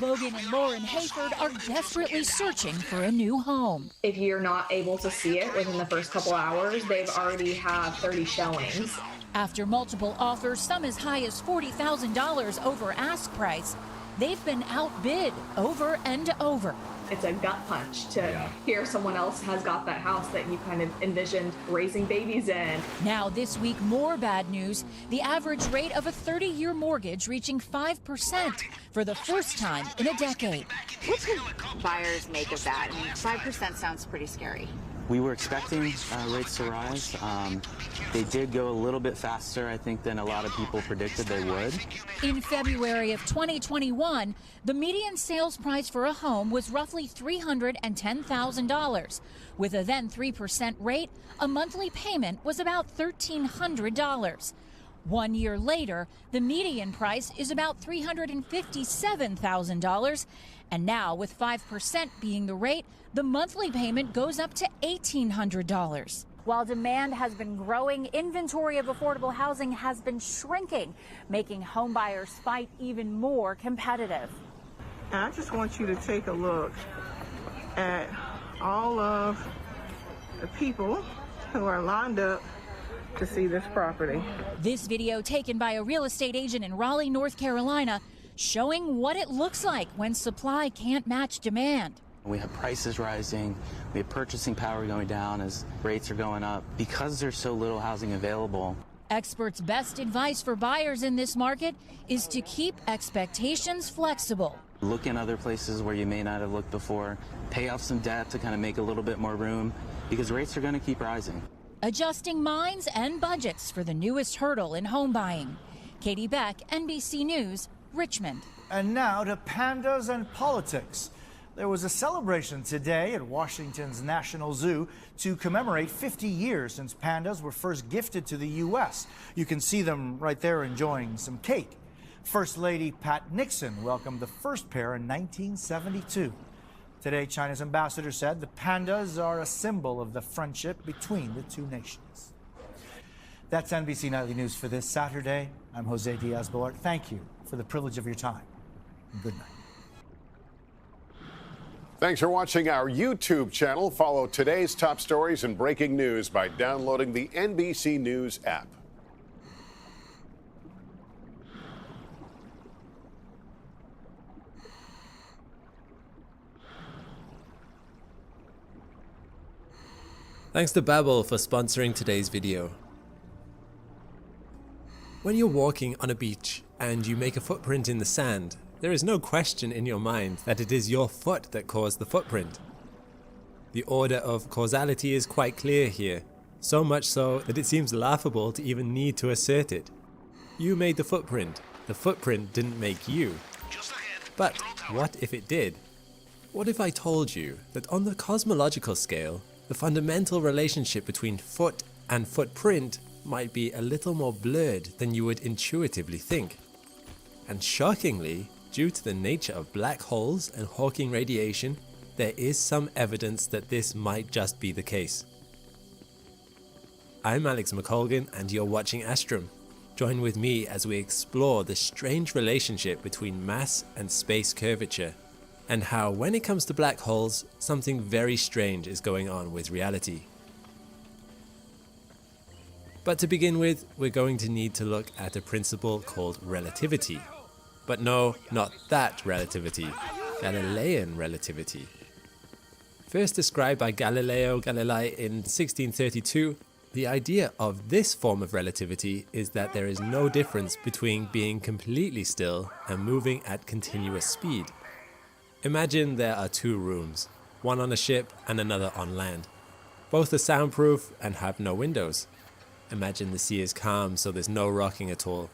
Logan and Lauren Hayford are desperately searching for a new home. If you're not able to see it within the first couple hours, they've already had 30 showings. After multiple offers, some as high as $40,000 over ask price, they've been outbid over and over. It's a gut punch to hear someone else has got that house that you kind of envisioned raising babies in. Now this week, more bad news. The average rate of a 30-year mortgage reaching 5% for the first time in a decade. What do buyers make of that? I mean, 5% sounds pretty scary. We were expecting rates to rise. They did go a little bit faster, I think, than a lot of people predicted they would. In February of 2021, the median sales price for a home was roughly $310,000. With a then 3% rate, a monthly payment was about $1,300. 1 year later, the median price is about $357,000. And now, with 5% being the rate, the monthly payment goes up to $1,800. While demand has been growing, inventory of affordable housing has been shrinking, making homebuyers fight even more competitive. And I just want you to take a look at all of the people who are lined up to see this property. This video taken by a real estate agent in Raleigh, North Carolina, showing what it looks like when supply can't match demand. We have prices rising, we have purchasing power going down as rates are going up. Because there's so little housing available. Experts' best advice for buyers in this market is to keep expectations flexible. Look in other places where you may not have looked before. Pay off some debt to kind of make a little bit more room, because rates are going to keep rising. Adjusting minds and budgets for the newest hurdle in home buying. Katie Beck, NBC News, Richmond. And now to pandas and politics. There was a celebration today at Washington's National Zoo to commemorate 50 years since pandas were first gifted to the U.S. You can see them right there enjoying some cake. First Lady Pat Nixon welcomed the first pair in 1972. Today, China's ambassador said the pandas are a symbol of the friendship between the two nations. That's NBC Nightly News for this Saturday. I'm Jose Diaz-Balart. Thank you for the privilege of your time. And good night. Thanks for watching our YouTube channel. Follow today's top stories and breaking news by downloading the NBC News app. Thanks to Babbel for sponsoring today's video. When you're walking on a beach and you make a footprint in the sand, there is no question in your mind that it is your foot that caused the footprint. The order of causality is quite clear here, so much so that it seems laughable to even need to assert it. You made the footprint didn't make you. But what if it did? What if I told you that on the cosmological scale, the fundamental relationship between foot and footprint might be a little more blurred than you would intuitively think? And shockingly, due to the nature of black holes and Hawking radiation, there is some evidence that this might just be the case. I'm Alex McColgan and you're watching Astrum. Join with me as we explore the strange relationship between mass and space curvature, and how when it comes to black holes, something very strange is going on with reality. But to begin with, we're going to need to look at a principle called relativity. But no, not that relativity, Galilean relativity. First described by Galileo Galilei in 1632, the idea of this form of relativity is that there is no difference between being completely still and moving at continuous speed. Imagine there are two rooms, one on a ship and another on land. Both are soundproof and have no windows. Imagine the sea is calm, so there's no rocking at all.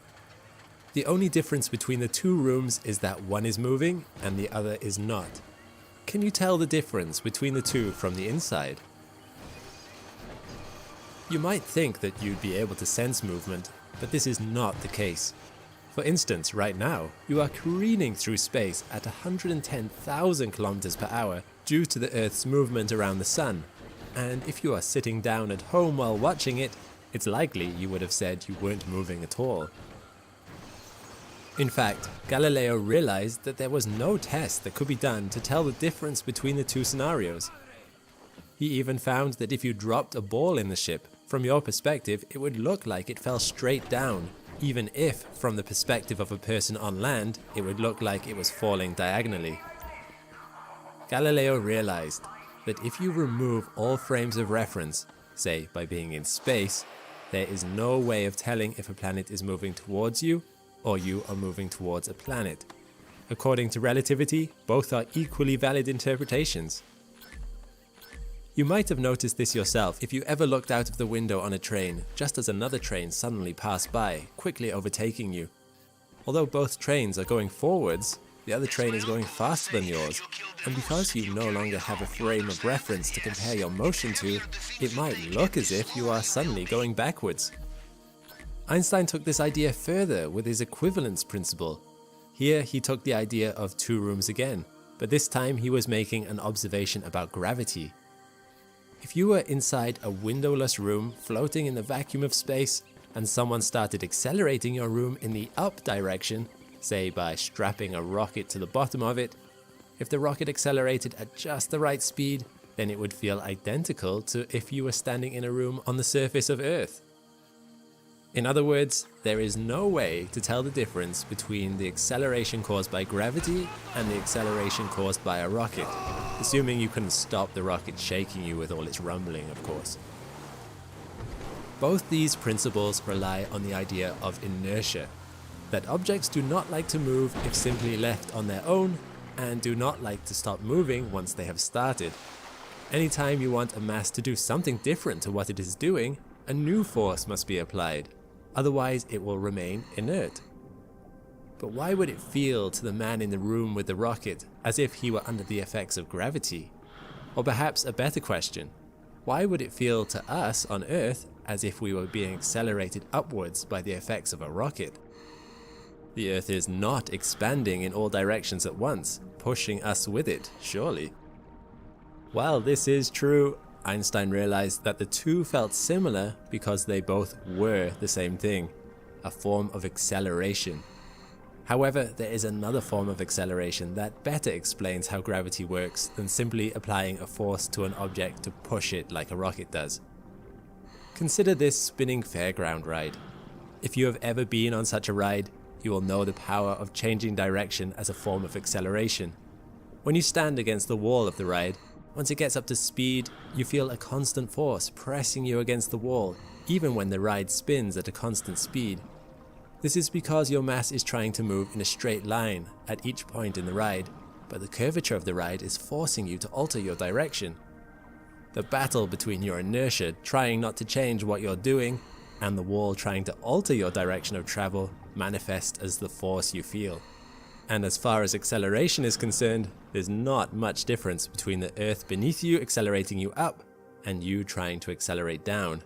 The only difference between the two rooms is that one is moving and the other is not. Can you tell the difference between the two from the inside? You might think that you'd be able to sense movement, but this is not the case. For instance, right now, you are careening through space at 110,000 kilometers per hour due to the Earth's movement around the sun. And if you are sitting down at home while watching it, it's likely you would have said you weren't moving at all. In fact, Galileo realized that there was no test that could be done to tell the difference between the two scenarios. He even found that if you dropped a ball in the ship, from your perspective it would look like it fell straight down, even if, from the perspective of a person on land, it would look like it was falling diagonally. Galileo realized that if you remove all frames of reference, say by being in space, there is no way of telling if a planet is moving towards you or you are moving towards a planet. According to relativity, both are equally valid interpretations. You might have noticed this yourself if you ever looked out of the window on a train just as another train suddenly passed by, quickly overtaking you. Although both trains are going forwards, the other train is going faster than yours, and because you no longer have a frame of reference to compare your motion to, it might look as if you are suddenly going backwards. Einstein took this idea further with his equivalence principle. Here he took the idea of two rooms again, but this time he was making an observation about gravity. If you were inside a windowless room floating in the vacuum of space, and someone started accelerating your room in the up direction, say by strapping a rocket to the bottom of it, if the rocket accelerated at just the right speed, then it would feel identical to if you were standing in a room on the surface of Earth. In other words, there is no way to tell the difference between the acceleration caused by gravity and the acceleration caused by a rocket, assuming you couldn't stop the rocket shaking you with all its rumbling, of course. Both these principles rely on the idea of inertia, that objects do not like to move if simply left on their own, and do not like to stop moving once they have started. Anytime you want a mass to do something different to what it is doing, a new force must be applied, otherwise it will remain inert. But why would it feel to the man in the room with the rocket as if he were under the effects of gravity? Or perhaps a better question, why would it feel to us on Earth as if we were being accelerated upwards by the effects of a rocket? The Earth is not expanding in all directions at once, pushing us with it, surely. While this is true, Einstein realized that the two felt similar because they both were the same thing, a form of acceleration. However, there is another form of acceleration that better explains how gravity works than simply applying a force to an object to push it like a rocket does. Consider this spinning fairground ride. If you have ever been on such a ride, you will know the power of changing direction as a form of acceleration. When you stand against the wall of the ride, once it gets up to speed, you feel a constant force pressing you against the wall, even when the ride spins at a constant speed. This is because your mass is trying to move in a straight line at each point in the ride, but the curvature of the ride is forcing you to alter your direction. The battle between your inertia trying not to change what you're doing and the wall trying to alter your direction of travel manifest as the force you feel. And as far as acceleration is concerned, there's not much difference between the Earth beneath you accelerating you up and you trying to accelerate down.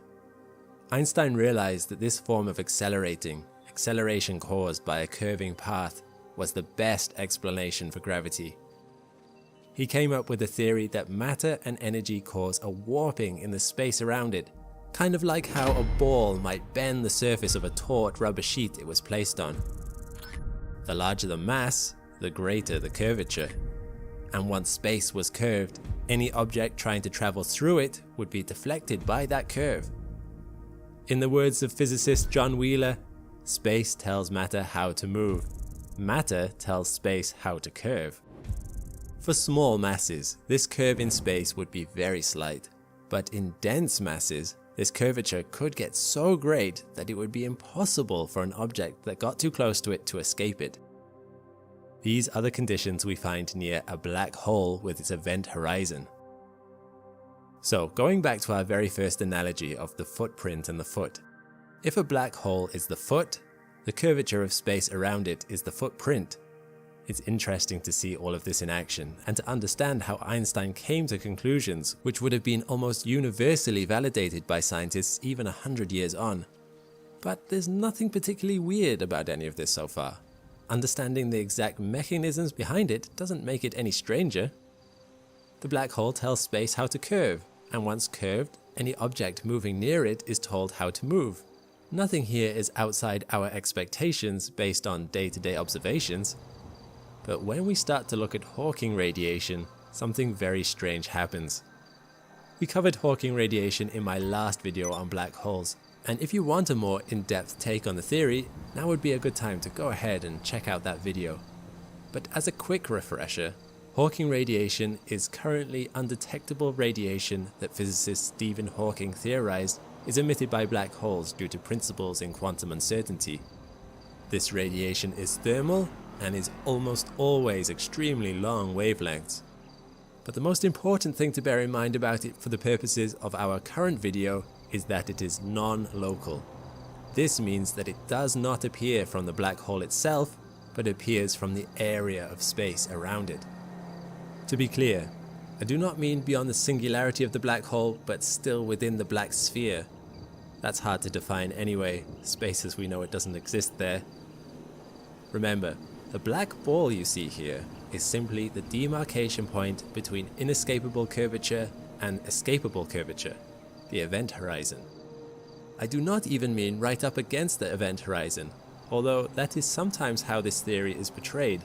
Einstein realized that this form of acceleration caused by a curving path, was the best explanation for gravity. He came up with a theory that matter and energy cause a warping in the space around it, kind of like how a ball might bend the surface of a taut rubber sheet it was placed on. The larger the mass, the greater the curvature. And once space was curved, any object trying to travel through it would be deflected by that curve. In the words of physicist John Wheeler, space tells matter how to move. Matter tells space how to curve. For small masses, this curve in space would be very slight. But in dense masses, this curvature could get so great that it would be impossible for an object that got too close to it to escape it. These are the conditions we find near a black hole with its event horizon. So, going back to our very first analogy of the footprint and the foot. If a black hole is the foot, the curvature of space around it is the footprint. It's interesting to see all of this in action and to understand how Einstein came to conclusions which would have been almost universally validated by scientists even 100 years on. But there's nothing particularly weird about any of this so far. Understanding the exact mechanisms behind it doesn't make it any stranger. The black hole tells space how to curve, and once curved, any object moving near it is told how to move. Nothing here is outside our expectations based on day-to-day observations. But when we start to look at Hawking radiation, something very strange happens. We covered Hawking radiation in my last video on black holes, and if you want a more in-depth take on the theory, now would be a good time to go ahead and check out that video. But as a quick refresher, Hawking radiation is currently undetectable radiation that physicist Stephen Hawking theorized is emitted by black holes due to principles in quantum uncertainty. This radiation is thermal and is almost always extremely long wavelengths. But the most important thing to bear in mind about it for the purposes of our current video is that it is non-local. This means that it does not appear from the black hole itself, but appears from the area of space around it. To be clear, I do not mean beyond the singularity of the black hole, but still within the black sphere. That's hard to define anyway, space as we know it doesn't exist there. Remember, the black ball you see here is simply the demarcation point between inescapable curvature and escapable curvature, the event horizon. I do not even mean right up against the event horizon, although that is sometimes how this theory is portrayed.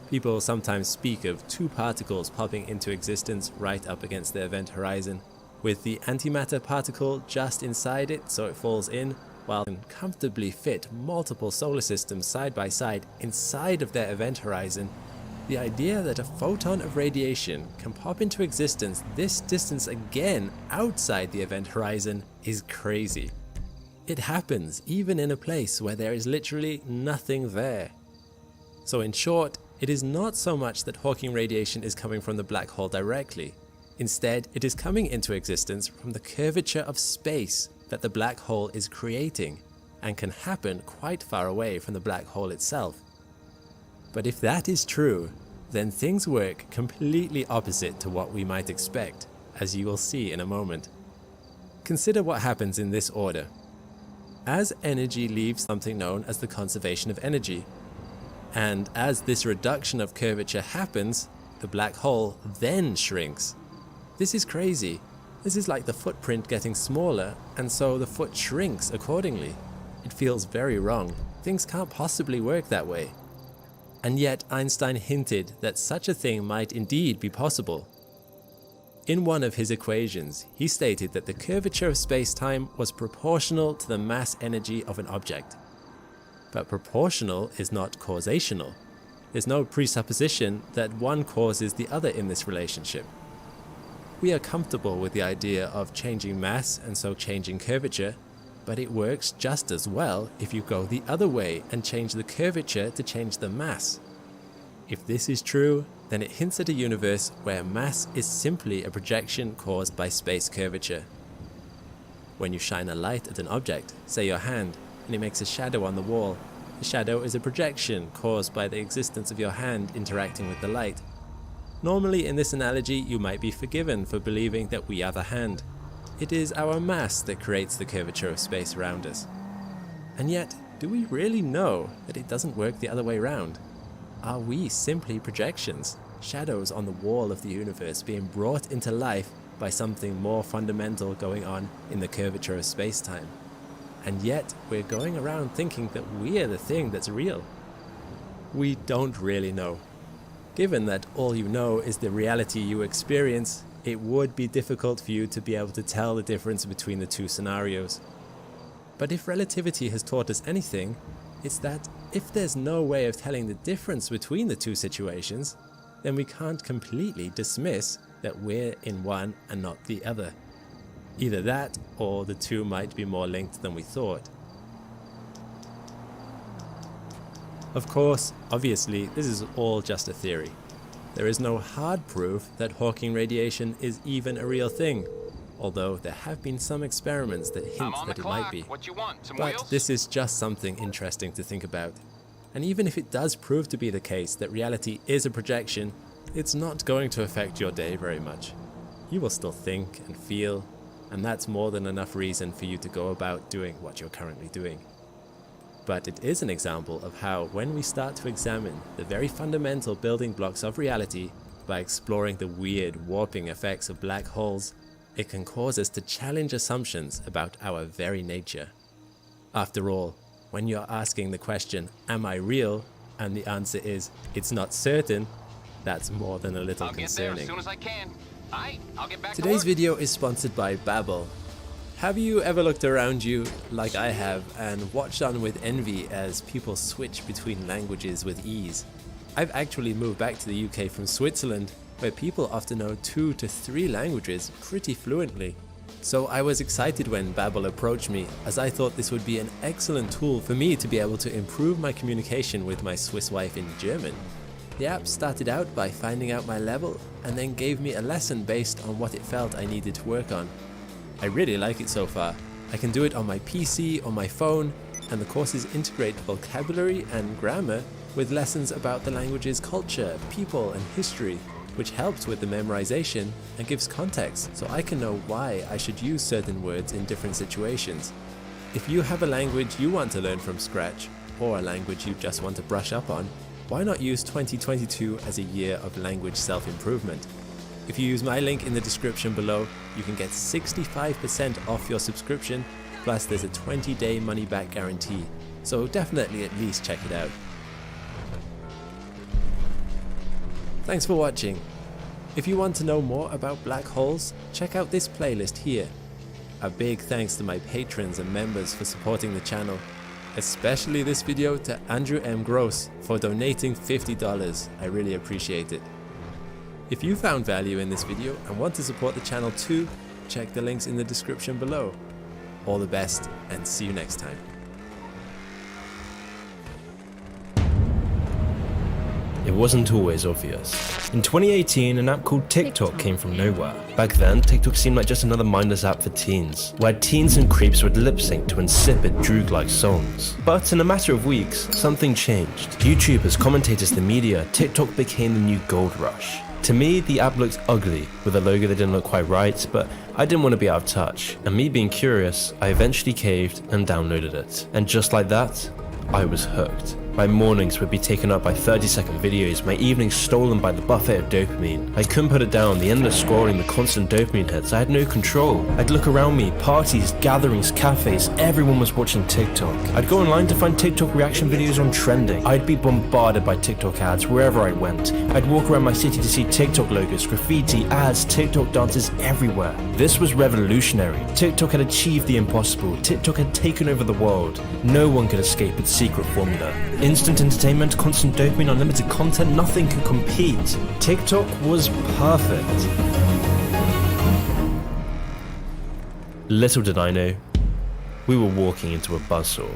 People sometimes speak of two particles popping into existence right up against the event horizon, with the antimatter particle just inside it so it falls in, while it can comfortably fit multiple solar systems side by side inside of their event horizon. The idea that a photon of radiation can pop into existence this distance again outside the event horizon is crazy. It happens even in a place where there is literally nothing there. So in short, it is not so much that Hawking radiation is coming from the black hole directly. Instead, it is coming into existence from the curvature of space that the black hole is creating, and can happen quite far away from the black hole itself. But if that is true, then things work completely opposite to what we might expect, as you will see in a moment. Consider what happens in this order. As energy leaves something known as the conservation of energy, and as this reduction of curvature happens, the black hole then shrinks. This is crazy. This is like the footprint getting smaller, and so the foot shrinks accordingly. It feels very wrong. Things can't possibly work that way. And yet Einstein hinted that such a thing might indeed be possible. In one of his equations, he stated that the curvature of space-time was proportional to the mass energy of an object. But proportional is not causational. There's no presupposition that one causes the other in this relationship. We are comfortable with the idea of changing mass and so changing curvature, but it works just as well if you go the other way and change the curvature to change the mass. If this is true, then it hints at a universe where mass is simply a projection caused by space curvature. When you shine a light at an object, say your hand, and it makes a shadow on the wall, the shadow is a projection caused by the existence of your hand interacting with the light. Normally in this analogy, you might be forgiven for believing that we are the hand. It is our mass that creates the curvature of space around us. And yet, do we really know that it doesn't work the other way around? Are we simply projections, shadows on the wall of the universe being brought into life by something more fundamental going on in the curvature of space-time? And yet, we're going around thinking that we're the thing that's real. We don't really know. Given that all you know is the reality you experience, it would be difficult for you to be able to tell the difference between the two scenarios. But if relativity has taught us anything, it's that if there's no way of telling the difference between the two situations, then we can't completely dismiss that we're in one and not the other. Either that, or the two might be more linked than we thought. Of course, obviously, this is all just a theory. There is no hard proof that Hawking radiation is even a real thing, although there have been some experiments that hint that it might be. But this is just something interesting to think about. And even if it does prove to be the case that reality is a projection, it's not going to affect your day very much. You will still think and feel, and that's more than enough reason for you to go about doing what you're currently doing. But it is an example of how, when we start to examine the very fundamental building blocks of reality by exploring the weird warping effects of black holes, it can cause us to challenge assumptions about our very nature. After all, when you're asking the question, am I real? And the answer is, it's not certain, that's more than a little concerning. Today's video is sponsored by Babbel. Have you ever looked around you, like I have, and watched on with envy as people switch between languages with ease? I've actually moved back to the UK from Switzerland, where people often know 2 to 3 languages pretty fluently. So I was excited when Babbel approached me, as I thought this would be an excellent tool for me to be able to improve my communication with my Swiss wife in German. The app started out by finding out my level and then gave me a lesson based on what it felt I needed to work on. I really like it so far. I can do it on my PC, on my phone, and the courses integrate vocabulary and grammar with lessons about the language's culture, people, and history, which helps with the memorization and gives context so I can know why I should use certain words in different situations. If you have a language you want to learn from scratch, or a language you just want to brush up on, why not use 2022 as a year of language self-improvement? If you use my link in the description below, you can get 65% off your subscription, plus there's a 20-day money-back guarantee, so definitely at least check it out. Thanks for watching. If you want to know more about black holes, check out this playlist here. A big thanks to my patrons and members for supporting the channel, especially this video to Andrew M. Gross for donating $50. I really appreciate it. If you found value in this video and want to support the channel too, check the links in the description below. All the best and see you next time. It wasn't always obvious. In 2018, an app called TikTok came from nowhere. Back then, TikTok seemed like just another mindless app for teens, where teens and creeps would lip-sync to insipid, droog-like songs. But in a matter of weeks, something changed. YouTubers, commentators, the media, TikTok became the new gold rush. To me, the app looked ugly, with a logo that didn't look quite right, but I didn't want to be out of touch. And me being curious, I eventually caved and downloaded it. And just like that, I was hooked. My mornings would be taken up by 30-second videos, my evenings stolen by the buffet of dopamine. I couldn't put it down, the endless scrolling, the constant dopamine hits, I had no control. I'd look around me, parties, gatherings, cafes, everyone was watching TikTok. I'd go online to find TikTok reaction videos on trending. I'd be bombarded by TikTok ads wherever I went. I'd walk around my city to see TikTok logos, graffiti, ads, TikTok dances everywhere. This was revolutionary. TikTok had achieved the impossible. TikTok had taken over the world. No one could escape its secret formula. Instant entertainment, constant dopamine, unlimited content, nothing could compete. TikTok was perfect. Little did I know, we were walking into a buzzsaw.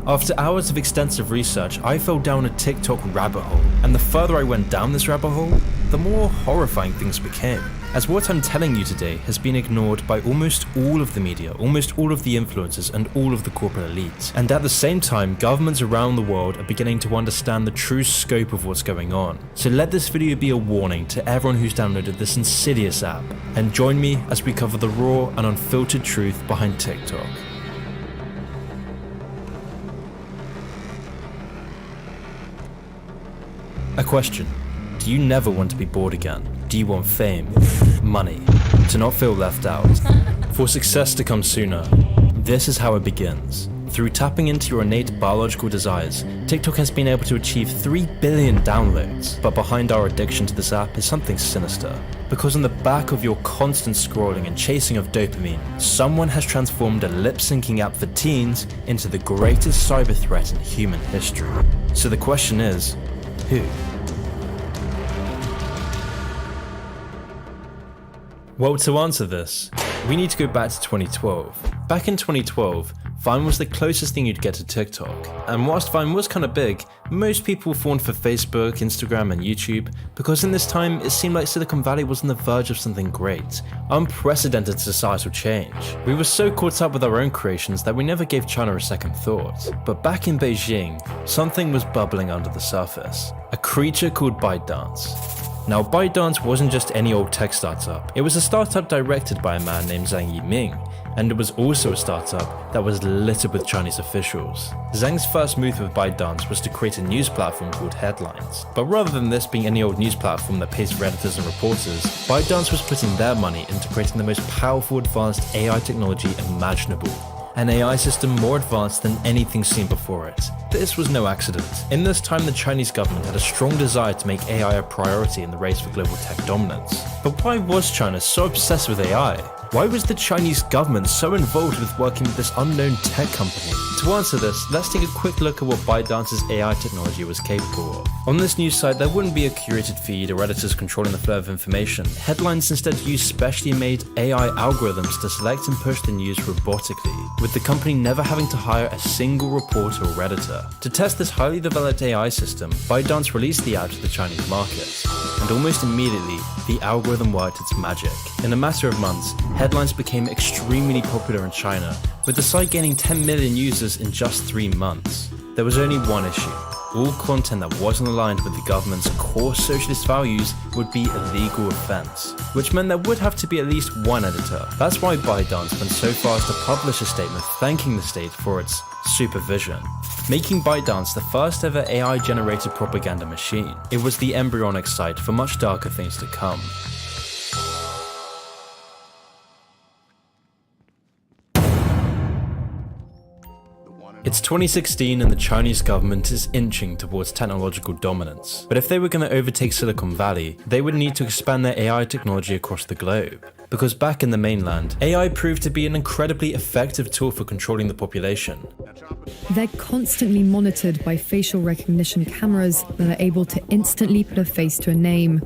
After hours of extensive research, I fell down a TikTok rabbit hole, and the further I went down this rabbit hole, the more horrifying things became. As what I'm telling you today has been ignored by almost all of the media, almost all of the influencers, and all of the corporate elites. And at the same time, governments around the world are beginning to understand the true scope of what's going on. So let this video be a warning to everyone who's downloaded this insidious app, and join me as we cover the raw and unfiltered truth behind TikTok. A question. Do you never want to be bored again? Do you want fame, money, to not feel left out? For success to come sooner? This is how it begins. Through tapping into your innate biological desires, TikTok has been able to achieve 3 billion downloads. But behind our addiction to this app is something sinister. Because on the back of your constant scrolling and chasing of dopamine, someone has transformed a lip-syncing app for teens into the greatest cyber threat in human history. So the question is, who? Well, to answer this, we need to go back to 2012. Back in 2012, Vine was the closest thing you'd get to TikTok. And whilst Vine was kind of big, most people fawned for Facebook, Instagram, and YouTube, because in this time, it seemed like Silicon Valley was on the verge of something great. Unprecedented societal change. We were so caught up with our own creations that we never gave China a second thought. But back in Beijing, something was bubbling under the surface. A creature called ByteDance. Now, ByteDance wasn't just any old tech startup. It was a startup directed by a man named Zhang Yiming, and it was also a startup that was littered with Chinese officials. Zhang's first move with ByteDance was to create a news platform called Headlines. But rather than this being any old news platform that pays for editors and reporters, ByteDance was putting their money into creating the most powerful advanced AI technology imaginable. An AI system more advanced than anything seen before it. This was no accident. In this time, the Chinese government had a strong desire to make AI a priority in the race for global tech dominance. But why was China so obsessed with AI? Why was the Chinese government so involved with working with this unknown tech company? To answer this, let's take a quick look at what ByteDance's AI technology was capable of. On this news site, there wouldn't be a curated feed or editors controlling the flow of information. Headlines instead use specially made AI algorithms to select and push the news robotically, with the company never having to hire a single reporter or editor. To test this highly developed AI system, ByteDance released the app to the Chinese market, and almost immediately, the algorithm worked its magic. In a matter of months, headlines became extremely popular in China, with the site gaining 10 million users in just 3 months. There was only one issue. All content that wasn't aligned with the government's core socialist values would be a legal offense, which meant there would have to be at least one editor. That's why ByteDance went so far as to publish a statement thanking the state for its supervision, making ByteDance the first ever AI-generated propaganda machine. It was the embryonic site for much darker things to come. It's 2016 and the Chinese government is inching towards technological dominance. But if they were going to overtake Silicon Valley, they would need to expand their AI technology across the globe. Because back in the mainland, AI proved to be an incredibly effective tool for controlling the population. They're constantly monitored by facial recognition cameras that are able to instantly put a face to a name.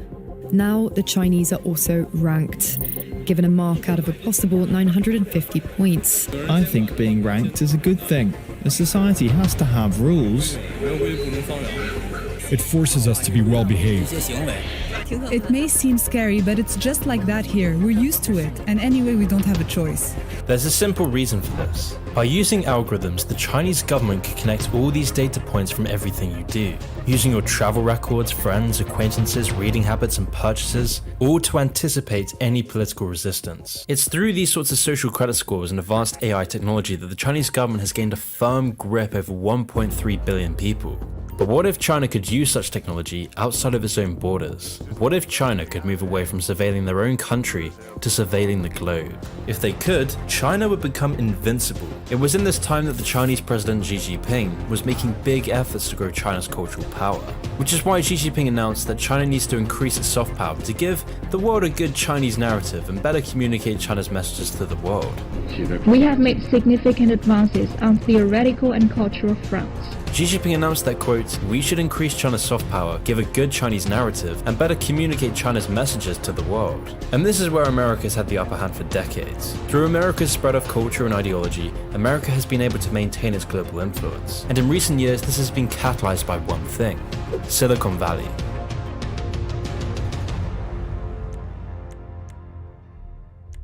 Now, the Chinese are also ranked, given a mark out of a possible 950 points. I think being ranked is a good thing. A society has to have rules. It forces us to be well behaved. It may seem scary, but it's just like that here. We're used to it, and anyway, we don't have a choice. There's a simple reason for this. By using algorithms, the Chinese government can connect all these data points from everything you do, using your travel records, friends, acquaintances, reading habits, and purchases, all to anticipate any political resistance. It's through these sorts of social credit scores and advanced AI technology that the Chinese government has gained a firm grip over 1.3 billion people. But what if China could use such technology outside of its own borders? What if China could move away from surveilling their own country to surveilling the globe? If they could, China would become invincible. It was in this time that the Chinese President Xi Jinping was making big efforts to grow China's cultural power, which is why Xi Jinping announced that China needs to increase its soft power to give the world a good Chinese narrative and better communicate China's messages to the world. We have made significant advances on theoretical and cultural fronts. Xi Jinping announced that, quote, "We should increase China's soft power, give a good Chinese narrative, and better communicate China's messages to the world." And this is where America's had the upper hand for decades. Through America's spread of culture and ideology, America has been able to maintain its global influence. And in recent years, this has been catalyzed by one thing: Silicon Valley.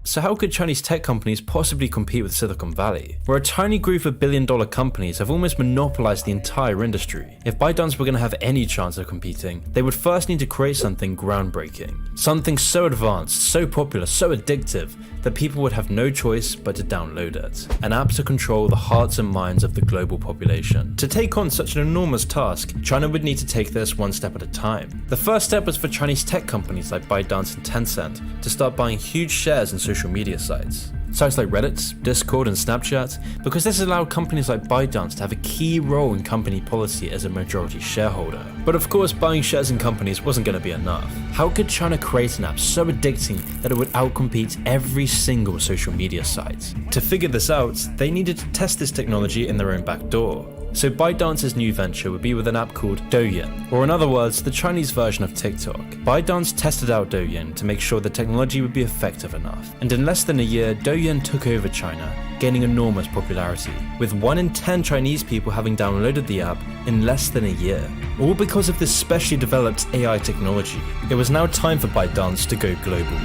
So how could Chinese tech companies possibly compete with Silicon Valley, where a tiny group of billion-dollar companies have almost monopolized the entire industry? If ByteDance were going to have any chance of competing, they would first need to create something groundbreaking. Something so advanced, so popular, so addictive, that people would have no choice but to download it. An app to control the hearts and minds of the global population. To take on such an enormous task, China would need to take this one step at a time. The first step was for Chinese tech companies like ByteDance and Tencent to start buying huge shares in social media sites. Sites like Reddit, Discord, and Snapchat, because this allowed companies like ByteDance to have a key role in company policy as a majority shareholder. But of course, buying shares in companies wasn't going to be enough. How could China create an app so addicting that it would outcompete every single social media site? To figure this out, they needed to test this technology in their own back door. So ByteDance's new venture would be with an app called Douyin, or in other words, the Chinese version of TikTok. ByteDance tested out Douyin to make sure the technology would be effective enough, and in less than a year, Douyin took over China, gaining enormous popularity, with 1 in 10 Chinese people having downloaded the app in less than a year. All because of this specially developed AI technology. It was now time for ByteDance to go global.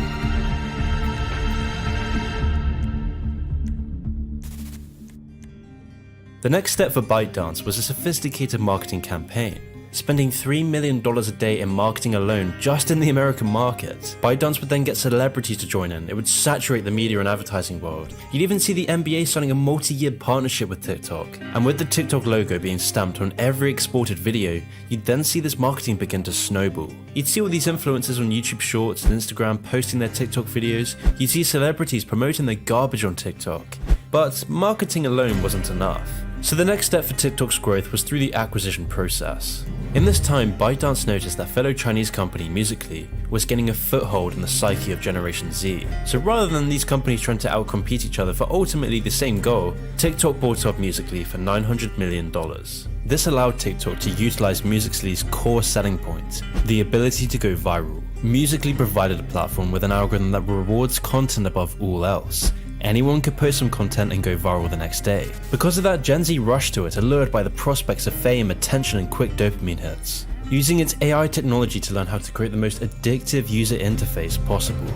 The next step for ByteDance was a sophisticated marketing campaign, spending $3 million a day in marketing alone just in the American market. ByteDance would then get celebrities to join in. It would saturate the media and advertising world. You'd even see the NBA signing a multi-year partnership with TikTok. And with the TikTok logo being stamped on every exported video, you'd then see this marketing begin to snowball. You'd see all these influencers on YouTube Shorts and Instagram posting their TikTok videos. You'd see celebrities promoting their garbage on TikTok. but marketing alone wasn't enough. So the next step for TikTok's growth was through the acquisition process. In this time, ByteDance noticed that fellow Chinese company Musical.ly was getting a foothold in the psyche of Generation Z. So rather than these companies trying to outcompete each other for ultimately the same goal, TikTok bought up Musical.ly for $900 million. This allowed TikTok to utilize Musical.ly's core selling point, the ability to go viral. Musical.ly provided a platform with an algorithm that rewards content above all else. Anyone could post some content and go viral the next day. Because of that, Gen Z rushed to it, allured by the prospects of fame, attention, and quick dopamine hits, using its AI technology to learn how to create the most addictive user interface possible.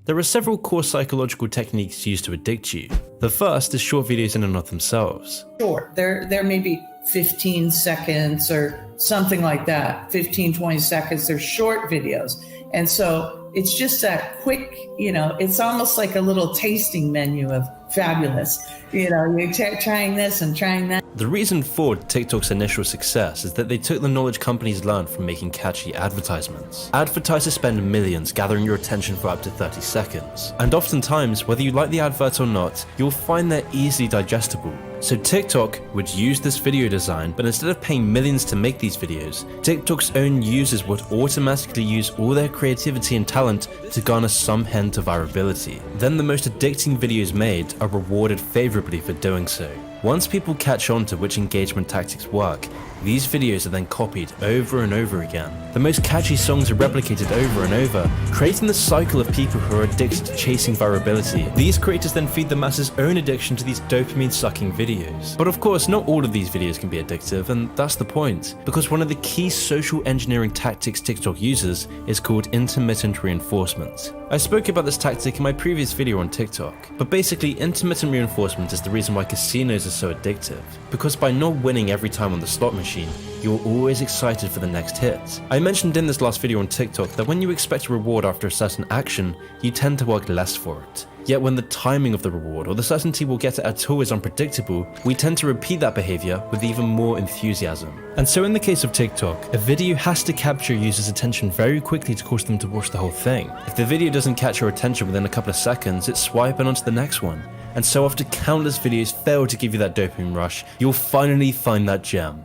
There are several core psychological techniques used to addict you. The first is short videos in and of themselves. Short, they're maybe 15 seconds or something like that, 15, 20 seconds, they're short videos. And so it's just that quick, it's almost like a little tasting menu of fabulous. You're trying this and trying that. The reason for TikTok's initial success is that they took the knowledge companies learned from making catchy advertisements. Advertisers spend millions gathering your attention for up to 30 seconds. And oftentimes, whether you like the advert or not, you'll find they're easily digestible. So TikTok would use this video design, but instead of paying millions to make these videos, TikTok's own users would automatically use all their creativity and talent to garner some hint of virality. Then the most addicting videos made are rewarded favorably for doing so. Once people catch on to which engagement tactics work, these videos are then copied over and over again. The most catchy songs are replicated over and over, creating the cycle of people who are addicted to chasing virality. These creators then feed the masses' own addiction to these dopamine-sucking videos. But of course, not all of these videos can be addictive, and that's the point, because one of the key social engineering tactics TikTok uses is called intermittent reinforcement. I spoke about this tactic in my previous video on TikTok, but basically intermittent reinforcement is the reason why casinos are so addictive, because by not winning every time on the slot machine, you're always excited for the next hit. I mentioned in this last video on TikTok that when you expect a reward after a certain action, you tend to work less for it. Yet when the timing of the reward or the certainty we'll get it at all is unpredictable, we tend to repeat that behavior with even more enthusiasm. And so in the case of TikTok, a video has to capture users' attention very quickly to cause them to watch the whole thing. If the video doesn't catch your attention within a couple of seconds, it's swiping onto the next one. And so after countless videos fail to give you that dopamine rush, you'll finally find that gem.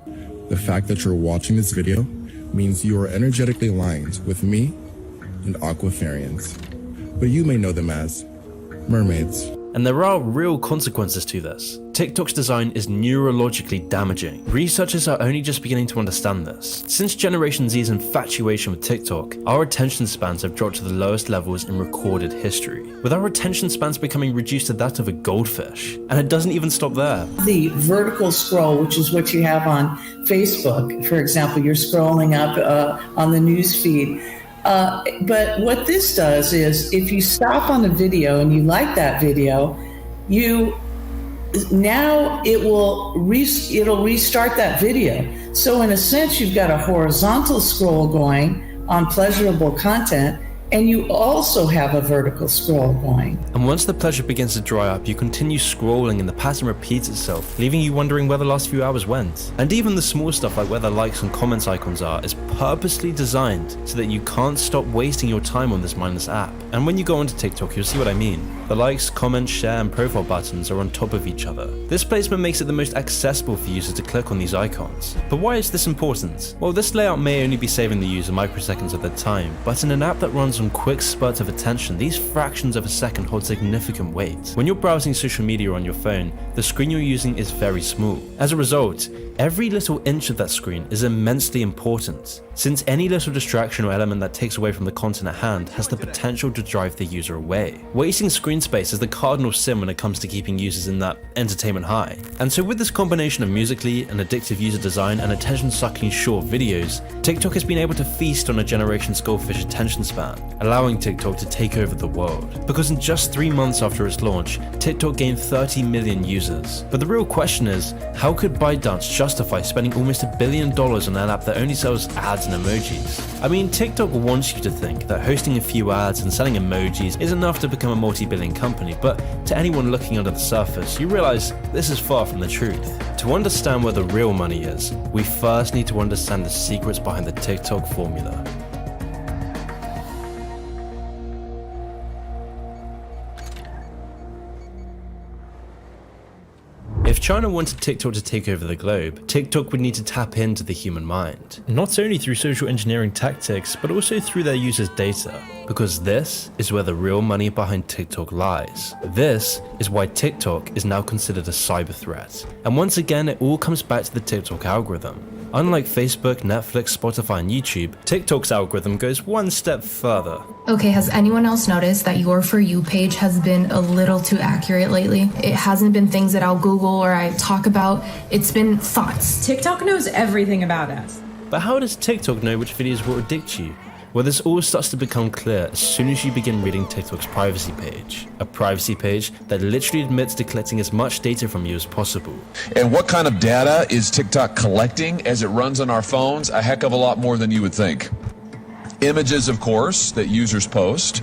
The fact that you're watching this video means you are energetically aligned with me and Aquafarians, but you may know them as mermaids. And there are real consequences to this. TikTok's design is neurologically damaging. Researchers are only just beginning to understand this. Since Generation Z's infatuation with TikTok, our attention spans have dropped to the lowest levels in recorded history, with our attention spans becoming reduced to that of a goldfish. And it doesn't even stop there. The vertical scroll, which is what you have on Facebook, for example, you're scrolling up on the news feed. But what this does is if you stop on a video and you like that video, it'll restart that video. So in a sense, you've got a horizontal scroll going on pleasurable content, and you also have a vertical scroll going. And once the pleasure begins to dry up, you continue scrolling and the pattern repeats itself, leaving you wondering where the last few hours went. And even the small stuff like where the likes and comments icons are is purposely designed so that you can't stop wasting your time on this mindless app. And when you go onto TikTok, you'll see what I mean. The likes, comments, share, and profile buttons are on top of each other. This placement makes it the most accessible for users to click on these icons. But why is this important? Well, this layout may only be saving the user microseconds of their time, but in an app that runs on quick spurts of attention, these fractions of a second hold significant weight. When you're browsing social media on your phone, the screen you're using is very small. As a result, every little inch of that screen is immensely important, since any little distraction or element that takes away from the content at hand has the potential to drive the user away. Wasting screen space is the cardinal sin when it comes to keeping users in that entertainment high. And so with this combination of Musical.ly, an addictive user design, and attention-sucking short videos, TikTok has been able to feast on a generation's goldfish attention span, allowing TikTok to take over the world. Because in just 3 months after its launch, TikTok gained 30 million users. But the real question is, how could ByteDance justify spending almost $1 billion on an app that only sells ads and emojis? I mean, TikTok wants you to think that hosting a few ads and selling emojis is enough to become a multi-billion company, but to anyone looking under the surface, you realize this is far from the truth. To understand where the real money is, we first need to understand the secrets behind the TikTok formula. If China wanted TikTok to take over the globe, TikTok would need to tap into the human mind, not only through social engineering tactics, but also through their users' data. Because this is where the real money behind TikTok lies. This is why TikTok is now considered a cyber threat. And once again, it all comes back to the TikTok algorithm. Unlike Facebook, Netflix, Spotify, and YouTube, TikTok's algorithm goes one step further. Okay, has anyone else noticed that your For You page has been a little too accurate lately? It hasn't been things that I'll Google or I talk about. It's been thoughts. TikTok knows everything about us. But how does TikTok know which videos will addict you? Well, this all starts to become clear as soon as you begin reading TikTok's privacy page. A privacy page that literally admits to collecting as much data from you as possible. And what kind of data is TikTok collecting as it runs on our phones? A heck of a lot more than you would think. Images, of course, that users post.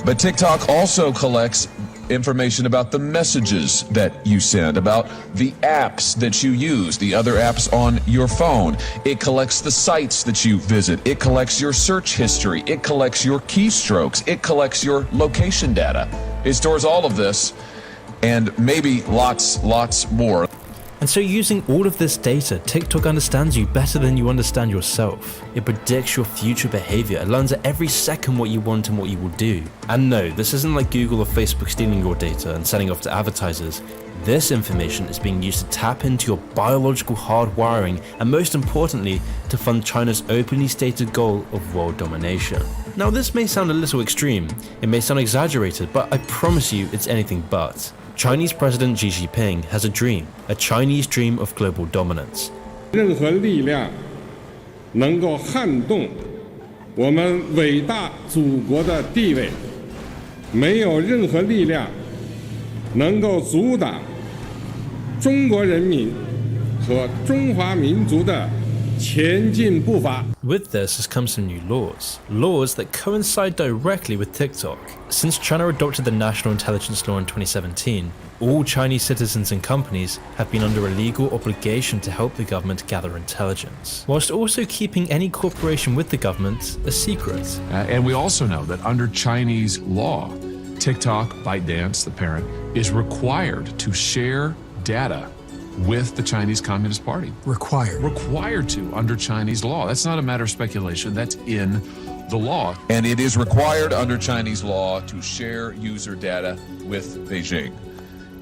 But TikTok also collects information about the messages that you send, about the apps that you use, the other apps on your phone. It collects the sites that you visit. It collects your search history. It collects your keystrokes. It collects your location data. It stores all of this and maybe lots more. And so using all of this data, TikTok understands you better than you understand yourself. It predicts your future behavior. It learns at every second what you want and what you will do. And no, this isn't like Google or Facebook stealing your data and selling off to advertisers. This information is being used to tap into your biological hardwiring and most importantly, to fund China's openly stated goal of world domination. Now this may sound a little extreme, it may sound exaggerated, but I promise you it's anything but. Chinese President Xi Jinping has a dream, a Chinese dream of global dominance. 任何力量能够撼动我们伟大祖国的地位，没有任何力量能够阻挡中国人民和中华民族的前进步伐。 With this has come some new laws that coincide directly with TikTok. Since China adopted the National Intelligence Law in 2017, all Chinese citizens and companies have been under a legal obligation to help the government gather intelligence, whilst also keeping any cooperation with the government a secret. And we also know that under Chinese law, TikTok, ByteDance, the parent, is required to share data with the Chinese Communist Party. Required to under Chinese law. That's not a matter of speculation. That's in the law. And it is required under Chinese law to share user data with Beijing.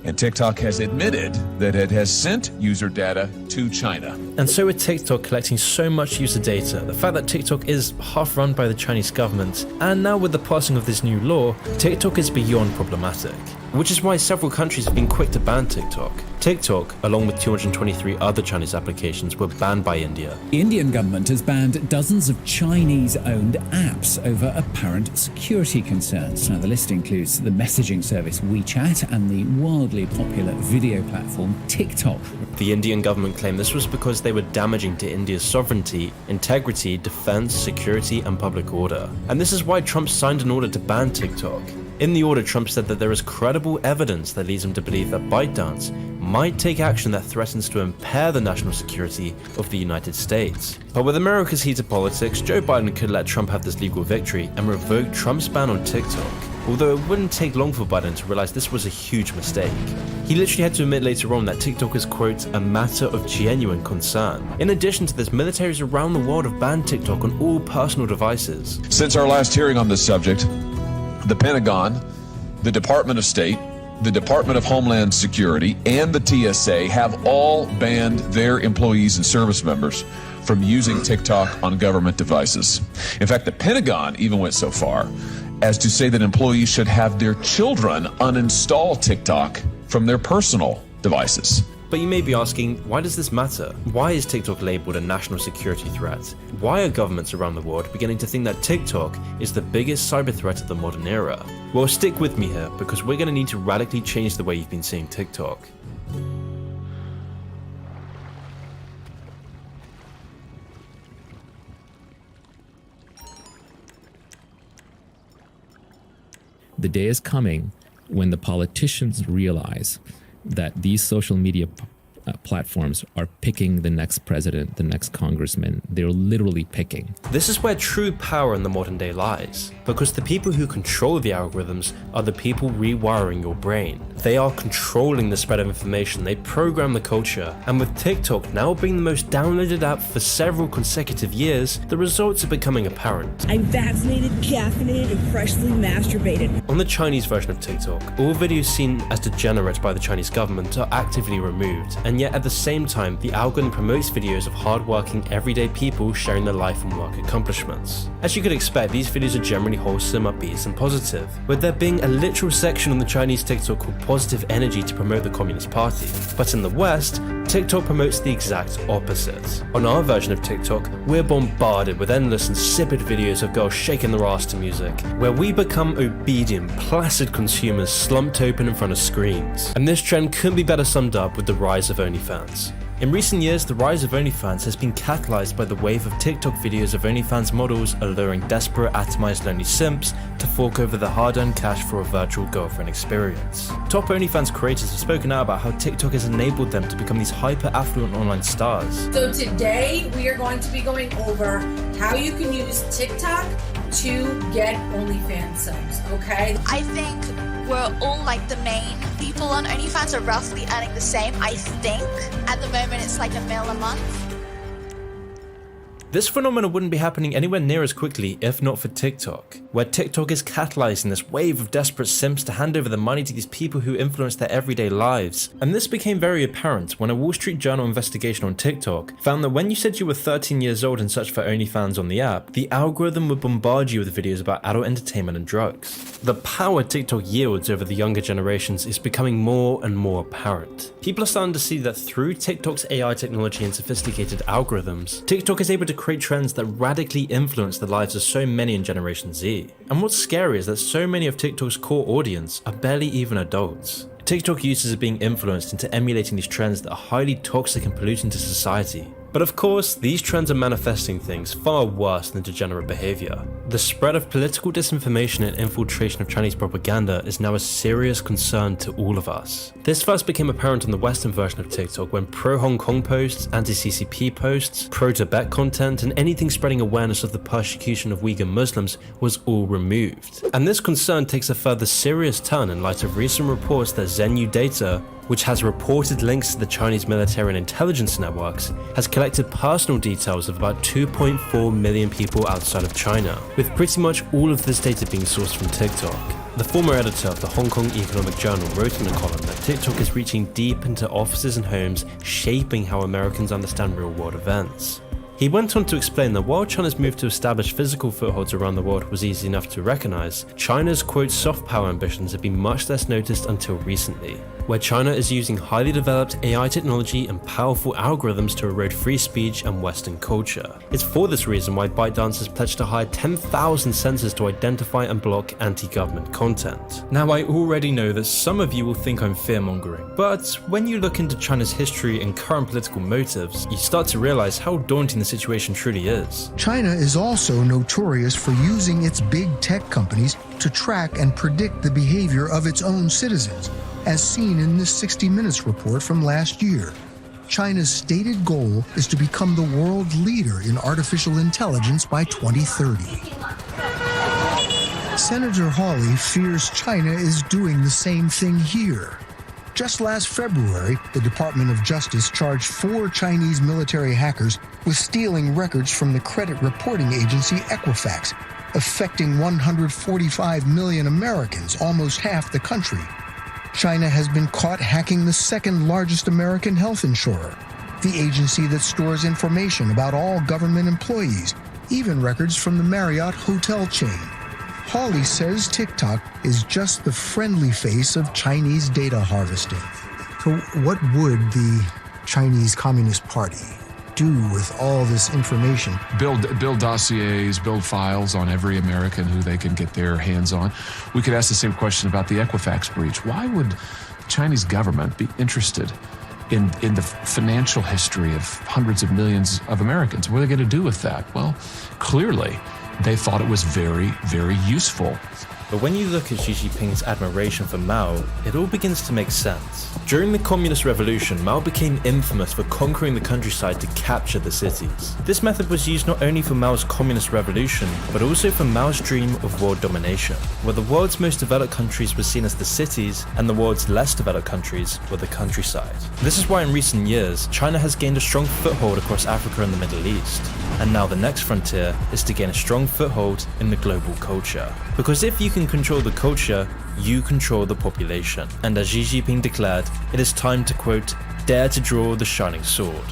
And TikTok has admitted that it has sent user data to China. And so with TikTok collecting so much user data, the fact that TikTok is half run by the Chinese government, and now with the passing of this new law, TikTok is beyond problematic. Which is why several countries have been quick to ban TikTok. TikTok, along with 223 other Chinese applications, were banned by India. The Indian government has banned dozens of Chinese-owned apps over apparent security concerns. Now, the list includes the messaging service WeChat and the wildly popular video platform TikTok. The Indian government claimed this was because they were damaging to India's sovereignty, integrity, defense, security, and public order. And this is why Trump signed an order to ban TikTok. In the order, Trump said that there is credible evidence that leads him to believe that ByteDance might take action that threatens to impair the national security of the United States. But with America's heated politics, Joe Biden could let Trump have this legal victory and revoke Trump's ban on TikTok. Although it wouldn't take long for Biden to realize this was a huge mistake. He literally had to admit later on that TikTok is, quote, a matter of genuine concern. In addition to this, militaries around the world have banned TikTok on all personal devices. Since our last hearing on this subject, the Pentagon, the Department of State, the Department of Homeland Security, and the TSA have all banned their employees and service members from using TikTok on government devices. In fact, the Pentagon even went so far as to say that employees should have their children uninstall TikTok from their personal devices. But you may be asking, why does this matter? Why is TikTok labeled a national security threat? Why are governments around the world beginning to think that TikTok is the biggest cyber threat of the modern era? Well, stick with me here, because we're going to need to radically change the way you've been seeing TikTok. The day is coming when the politicians realize that these social media platforms are picking the next president, the next congressman. They're literally picking. This is where true power in the modern day lies, because the people who control the algorithms are the people rewiring your brain. They are controlling the spread of information, they program the culture, and with TikTok now being the most downloaded app for several consecutive years, the results are becoming apparent. I'm vaccinated, caffeinated, and freshly masturbated. On the Chinese version of TikTok, all videos seen as degenerate by the Chinese government are actively removed, and yet at the same time, the algorithm promotes videos of hardworking, everyday people sharing their life and work accomplishments. As you could expect, these videos are generally wholesome, upbeat, and positive, with there being a literal section on the Chinese TikTok called Positive Energy to promote the Communist Party. But in the West, TikTok promotes the exact opposite. On our version of TikTok, we're bombarded with endless insipid videos of girls shaking their ass to music, where we become obedient, placid consumers slumped open in front of screens. And this trend couldn't be better summed up with the rise of OnlyFans. In recent years, the rise of OnlyFans has been catalyzed by the wave of TikTok videos of OnlyFans models alluring desperate, atomized, lonely simps to fork over their hard-earned cash for a virtual girlfriend experience. Top OnlyFans creators have spoken out about how TikTok has enabled them to become these hyper-affluent online stars. So today, we are going to be going over how you can use TikTok to get OnlyFans subs, okay? I think we're all like the main people on OnlyFans are roughly earning the same, I think. At the moment, it's like $1 million a month. This phenomenon wouldn't be happening anywhere near as quickly if not for TikTok, where TikTok is catalyzing this wave of desperate simps to hand over the money to these people who influence their everyday lives. And this became very apparent when a Wall Street Journal investigation on TikTok found that when you said you were 13 years old and searched for OnlyFans on the app, the algorithm would bombard you with videos about adult entertainment and drugs. The power TikTok yields over the younger generations is becoming more and more apparent. People are starting to see that through TikTok's AI technology and sophisticated algorithms, TikTok is able to create trends that radically influence the lives of so many in Generation Z. And what's scary is that so many of TikTok's core audience are barely even adults. TikTok users are being influenced into emulating these trends that are highly toxic and polluting to society. But of course, these trends are manifesting things far worse than degenerate behavior. The spread of political disinformation and infiltration of Chinese propaganda is now a serious concern to all of us. This first became apparent on the Western version of TikTok when pro-Hong Kong posts, anti-CCP posts, pro-Tibet content, and anything spreading awareness of the persecution of Uyghur Muslims was all removed. And this concern takes a further serious turn in light of recent reports that Zhenyu Data, which has reported links to the Chinese military and intelligence networks, has collected personal details of about 2.4 million people outside of China, with pretty much all of this data being sourced from TikTok. The former editor of the Hong Kong Economic Journal wrote in a column that TikTok is reaching deep into offices and homes, shaping how Americans understand real-world events. He went on to explain that while China's move to establish physical footholds around the world was easy enough to recognize, China's quote soft power ambitions have been much less noticed until recently, where China is using highly developed AI technology and powerful algorithms to erode free speech and Western culture. It's for this reason why ByteDance has pledged to hire 10,000 sensors to identify and block anti-government content. Now, I already know that some of you will think I'm fear-mongering, but when you look into China's history and current political motives, you start to realize how daunting the situation truly is. China is also notorious for using its big tech companies to track and predict the behavior of its own citizens, as seen in this 60 Minutes report from last year. China's stated goal is to become the world leader in artificial intelligence by 2030. Senator Hawley fears China is doing the same thing here. Just last February, the Department of Justice charged 4 Chinese military hackers with stealing records from the credit reporting agency Equifax, affecting 145 million Americans, almost half the country. China has been caught hacking the second largest American health insurer, the agency that stores information about all government employees, even records from the Marriott hotel chain. Hawley says TikTok is just the friendly face of Chinese data harvesting. So what would the Chinese Communist Party do with all this information? Build dossiers, build files on every American who they can get their hands on. We could ask the same question about the Equifax breach. Why would the Chinese government be interested in the financial history of hundreds of millions of Americans? What are they going to do with that? Well, clearly, they thought it was very, very useful. But when you look at Xi Jinping's admiration for Mao, it all begins to make sense. During the Communist Revolution, Mao became infamous for conquering the countryside to capture the cities. This method was used not only for Mao's Communist Revolution, but also for Mao's dream of world domination, where the world's most developed countries were seen as the cities, and the world's less developed countries were the countryside. This is why in recent years, China has gained a strong foothold across Africa and the Middle East. And now the next frontier is to gain a strong foothold in the global culture. Because if you can control the culture, you control the population. And as Xi Jinping declared, it is time to, quote, dare to draw the shining sword.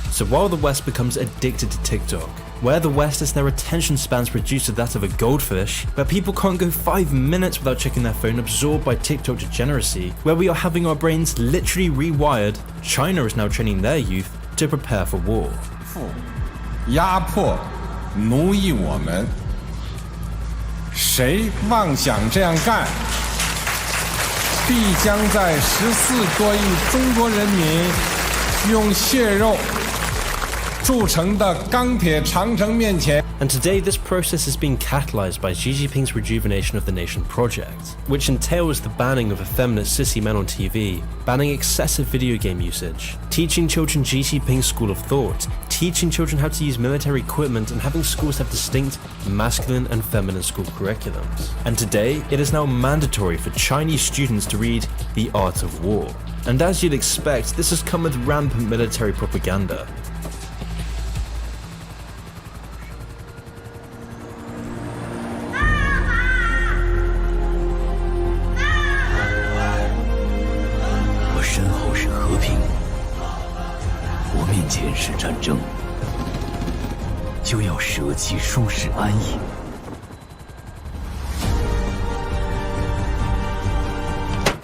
So while the West becomes addicted to TikTok, where the West has their attention spans reduced to that of a goldfish, where people can't go 5 minutes without checking their phone absorbed by TikTok degeneracy, where we are having our brains literally rewired, China is now training their youth to prepare for war. 压迫奴役我们，谁妄想这样干，必将在14多亿中国人民用血肉铸成的钢铁长城面前。 And today this process is being catalyzed by Xi Jinping's Rejuvenation of the Nation project, which entails the banning of effeminate sissy men on TV, banning excessive video game usage, teaching children Xi Jinping's school of thought, teaching children how to use military equipment, and having schools have distinct masculine and feminine school curriculums. And today, it is now mandatory for Chinese students to read The Art of War. And as you'd expect, this has come with rampant military propaganda.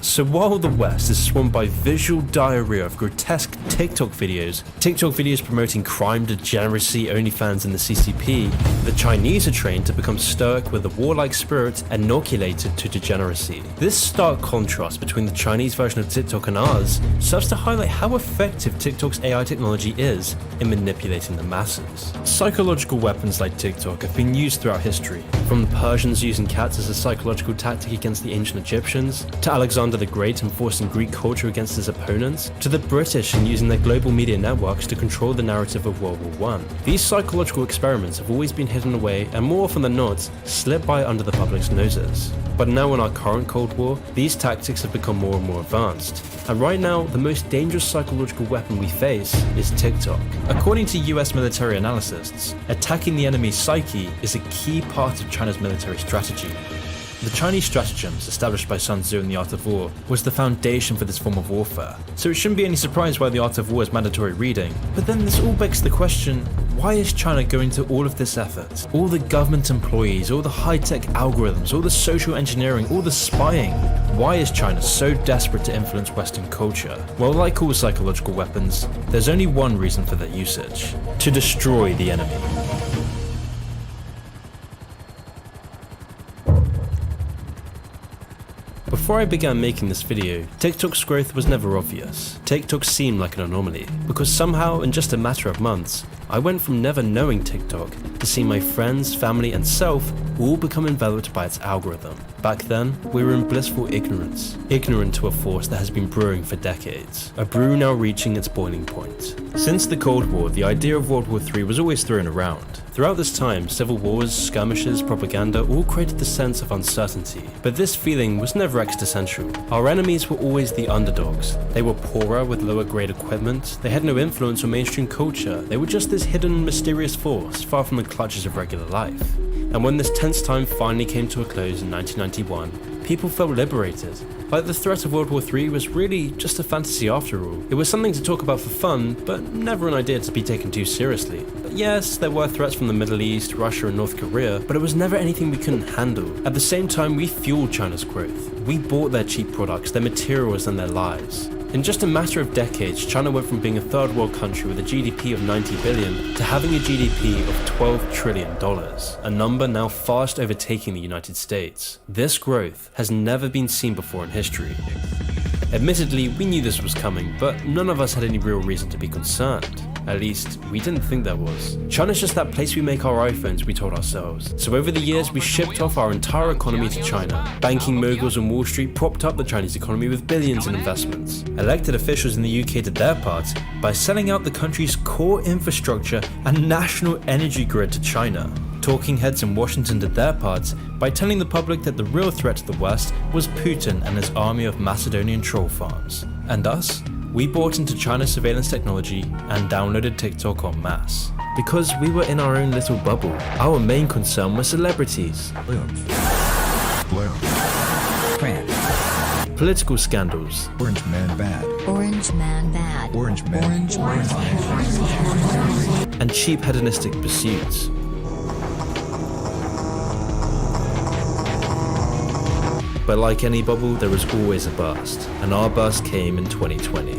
So while the West is swamped by visual diarrhea of grotesque TikTok videos promoting crime, degeneracy, OnlyFans and the CCP, the Chinese are trained to become stoic with a warlike spirit inoculated to degeneracy. This stark contrast between the Chinese version of TikTok and ours serves to highlight how effective TikTok's AI technology is in manipulating the masses. Psychological weapons like TikTok have been used throughout history, from the Persians using cats as a psychological tactic against the ancient Egyptians, to Alexander the Great enforcing Greek culture against his opponents, to the British in using their global media networks to control the narrative of World War I. These psychological experiments have always been hidden away and more often than not, slip by under the public's noses. But now in our current Cold War, these tactics have become more and more advanced. And right now, the most dangerous psychological weapon we face is TikTok. According to US military analysts, attacking the enemy's psyche is a key part of China's military strategy. The Chinese stratagems established by Sun Tzu in The Art of War was the foundation for this form of warfare, so it shouldn't be any surprise why The Art of War is mandatory reading. But then this all begs the question, why is China going to all of this effort? All the government employees, all the high-tech algorithms, all the social engineering, all the spying. Why is China so desperate to influence Western culture? Well, like all psychological weapons, there's only one reason for their usage: to destroy the enemy. Before I began making this video, TikTok's growth was never obvious. TikTok seemed like an anomaly, because somehow, in just a matter of months, I went from never knowing TikTok to seeing my friends, family, and self all become enveloped by its algorithm. Back then, we were in blissful ignorance to a force that has been brewing for decades, a brew now reaching its boiling point. Since the Cold War, the idea of World War III was always thrown around. Throughout this time, civil wars, skirmishes, propaganda all created the sense of uncertainty. But this feeling was never existential. Our enemies were always the underdogs. They were poorer with lower grade equipment, they had no influence on mainstream culture, they were just this hidden, mysterious force, far from the clutches of regular life. And when this tense time finally came to a close in 1991, people felt liberated. Like the threat of World War III was really just a fantasy after all. It was something to talk about for fun, but never an idea to be taken too seriously. But yes, there were threats from the Middle East, Russia and North Korea, but it was never anything we couldn't handle. At the same time, we fueled China's growth. We bought their cheap products, their materials and their lives. In just a matter of decades, China went from being a third world country with a GDP of 90 billion to having a GDP of $12 trillion, a number now fast overtaking the United States. This growth has never been seen before in history. Admittedly, we knew this was coming, but none of us had any real reason to be concerned. At least, we didn't think there was. China's just that place we make our iPhones, we told ourselves. So over the years, we shipped off our entire economy to China. Banking moguls on Wall Street propped up the Chinese economy with billions in investments. Elected officials in the UK did their part by selling out the country's core infrastructure and national energy grid to China. Talking heads in Washington did their part by telling the public that the real threat to the West was Putin and his army of Macedonian troll farms. And us? We bought into China's surveillance technology and downloaded TikTok en masse. Because we were in our own little bubble. Our main concern was celebrities. Political scandals. Orange man bad. Orange man bad. Orange man. Orange man. And cheap hedonistic pursuits. But like any bubble, there was always a burst, and our burst came in 2020.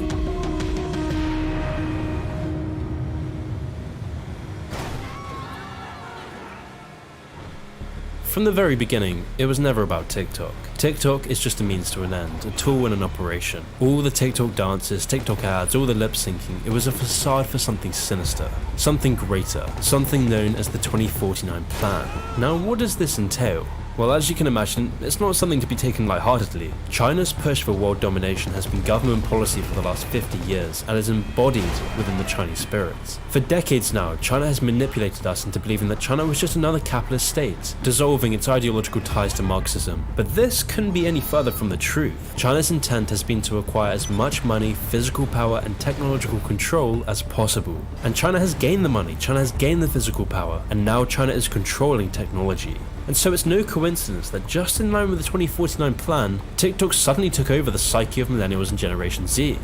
From the very beginning, it was never about TikTok. TikTok is just a means to an end, a tool and an operation. All the TikTok dances, TikTok ads, all the lip syncing, it was a facade for something sinister, something greater, something known as the 2049 plan. Now, what does this entail? Well, as you can imagine, it's not something to be taken lightheartedly. China's push for world domination has been government policy for the last 50 years and is embodied within the Chinese spirit. For decades now, China has manipulated us into believing that China was just another capitalist state, dissolving its ideological ties to Marxism. But this couldn't be any further from the truth. China's intent has been to acquire as much money, physical power, and technological control as possible. And China has gained the money, China has gained the physical power, and now China is controlling technology. And so it's no coincidence that just in line with the 2049 plan, TikTok suddenly took over the psyche of millennials and Generation Z.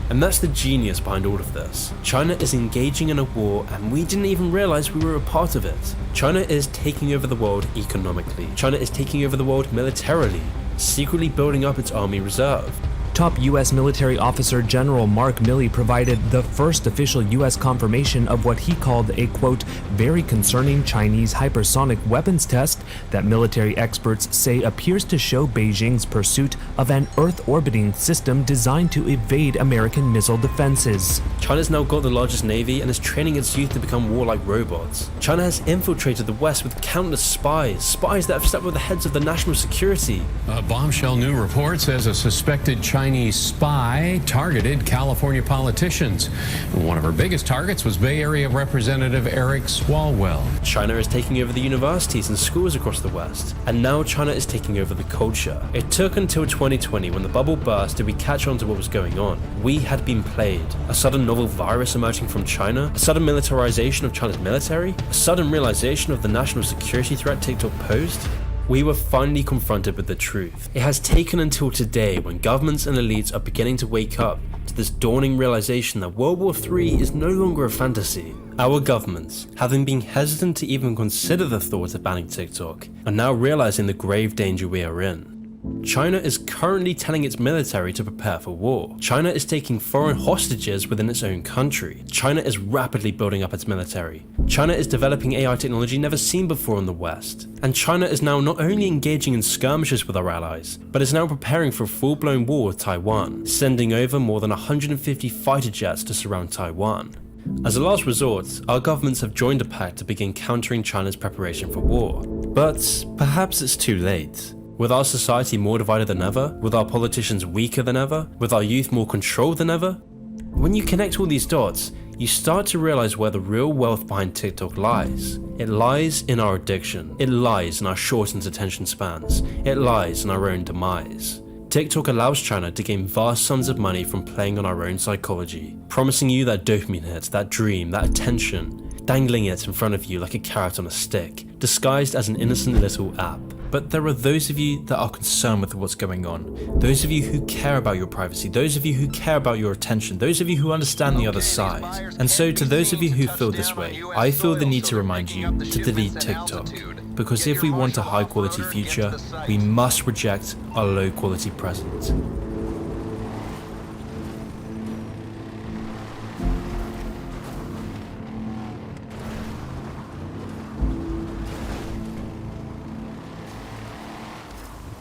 And that's the genius behind all of this. China is engaging in a war and we didn't even realize we were a part of it. China is taking over the world economically. China is taking over the world militarily, secretly building up its army reserve. Top U.S. military officer General Mark Milley provided the first official U.S. confirmation of what he called a, quote, very concerning Chinese hypersonic weapons test that military experts say appears to show Beijing's pursuit of an Earth-orbiting system designed to evade American missile defenses. China's now got the largest navy and is training its youth to become warlike robots. China has infiltrated the West with countless spies that have slept with the heads of the national security. A bombshell new report says a suspected Chinese spy targeted California politicians. One of her biggest targets was Bay Area Representative Eric Swalwell. China is taking over the universities and schools across the West, and now China is taking over the culture. It took until 2020 when the bubble burst did we catch on to what was going on. We had been played. A sudden novel virus emerging from China, a sudden militarization of China's military, a sudden realization of the national security threat TikTok posed. We were finally confronted with the truth. It has taken until today when governments and elites are beginning to wake up to this dawning realization that World War III is no longer a fantasy. Our governments, having been hesitant to even consider the thought of banning TikTok, are now realizing the grave danger we are in. China is currently telling its military to prepare for war. China is taking foreign hostages within its own country. China is rapidly building up its military. China is developing AI technology never seen before in the West. And China is now not only engaging in skirmishes with our allies, but is now preparing for a full-blown war with Taiwan, sending over more than 150 fighter jets to surround Taiwan. As a last resort, our governments have joined a pact to begin countering China's preparation for war. But perhaps it's too late. With our society more divided than ever, with our politicians weaker than ever, with our youth more controlled than ever, when you connect all these dots, you start to realize where the real wealth behind TikTok lies. It lies in our addiction. It lies in our shortened attention spans. It lies in our own demise. TikTok allows China to gain vast sums of money from playing on our own psychology, promising you that dopamine hit, that dream, that attention, dangling it in front of you like a carrot on a stick, disguised as an innocent little app. But there are those of you that are concerned with what's going on, those of you who care about your privacy, those of you who care about your attention, those of you who understand the other side. And so to those of you who feel this way, I feel the need to remind you to delete TikTok. Because if we want a high quality future, we must reject our low quality present.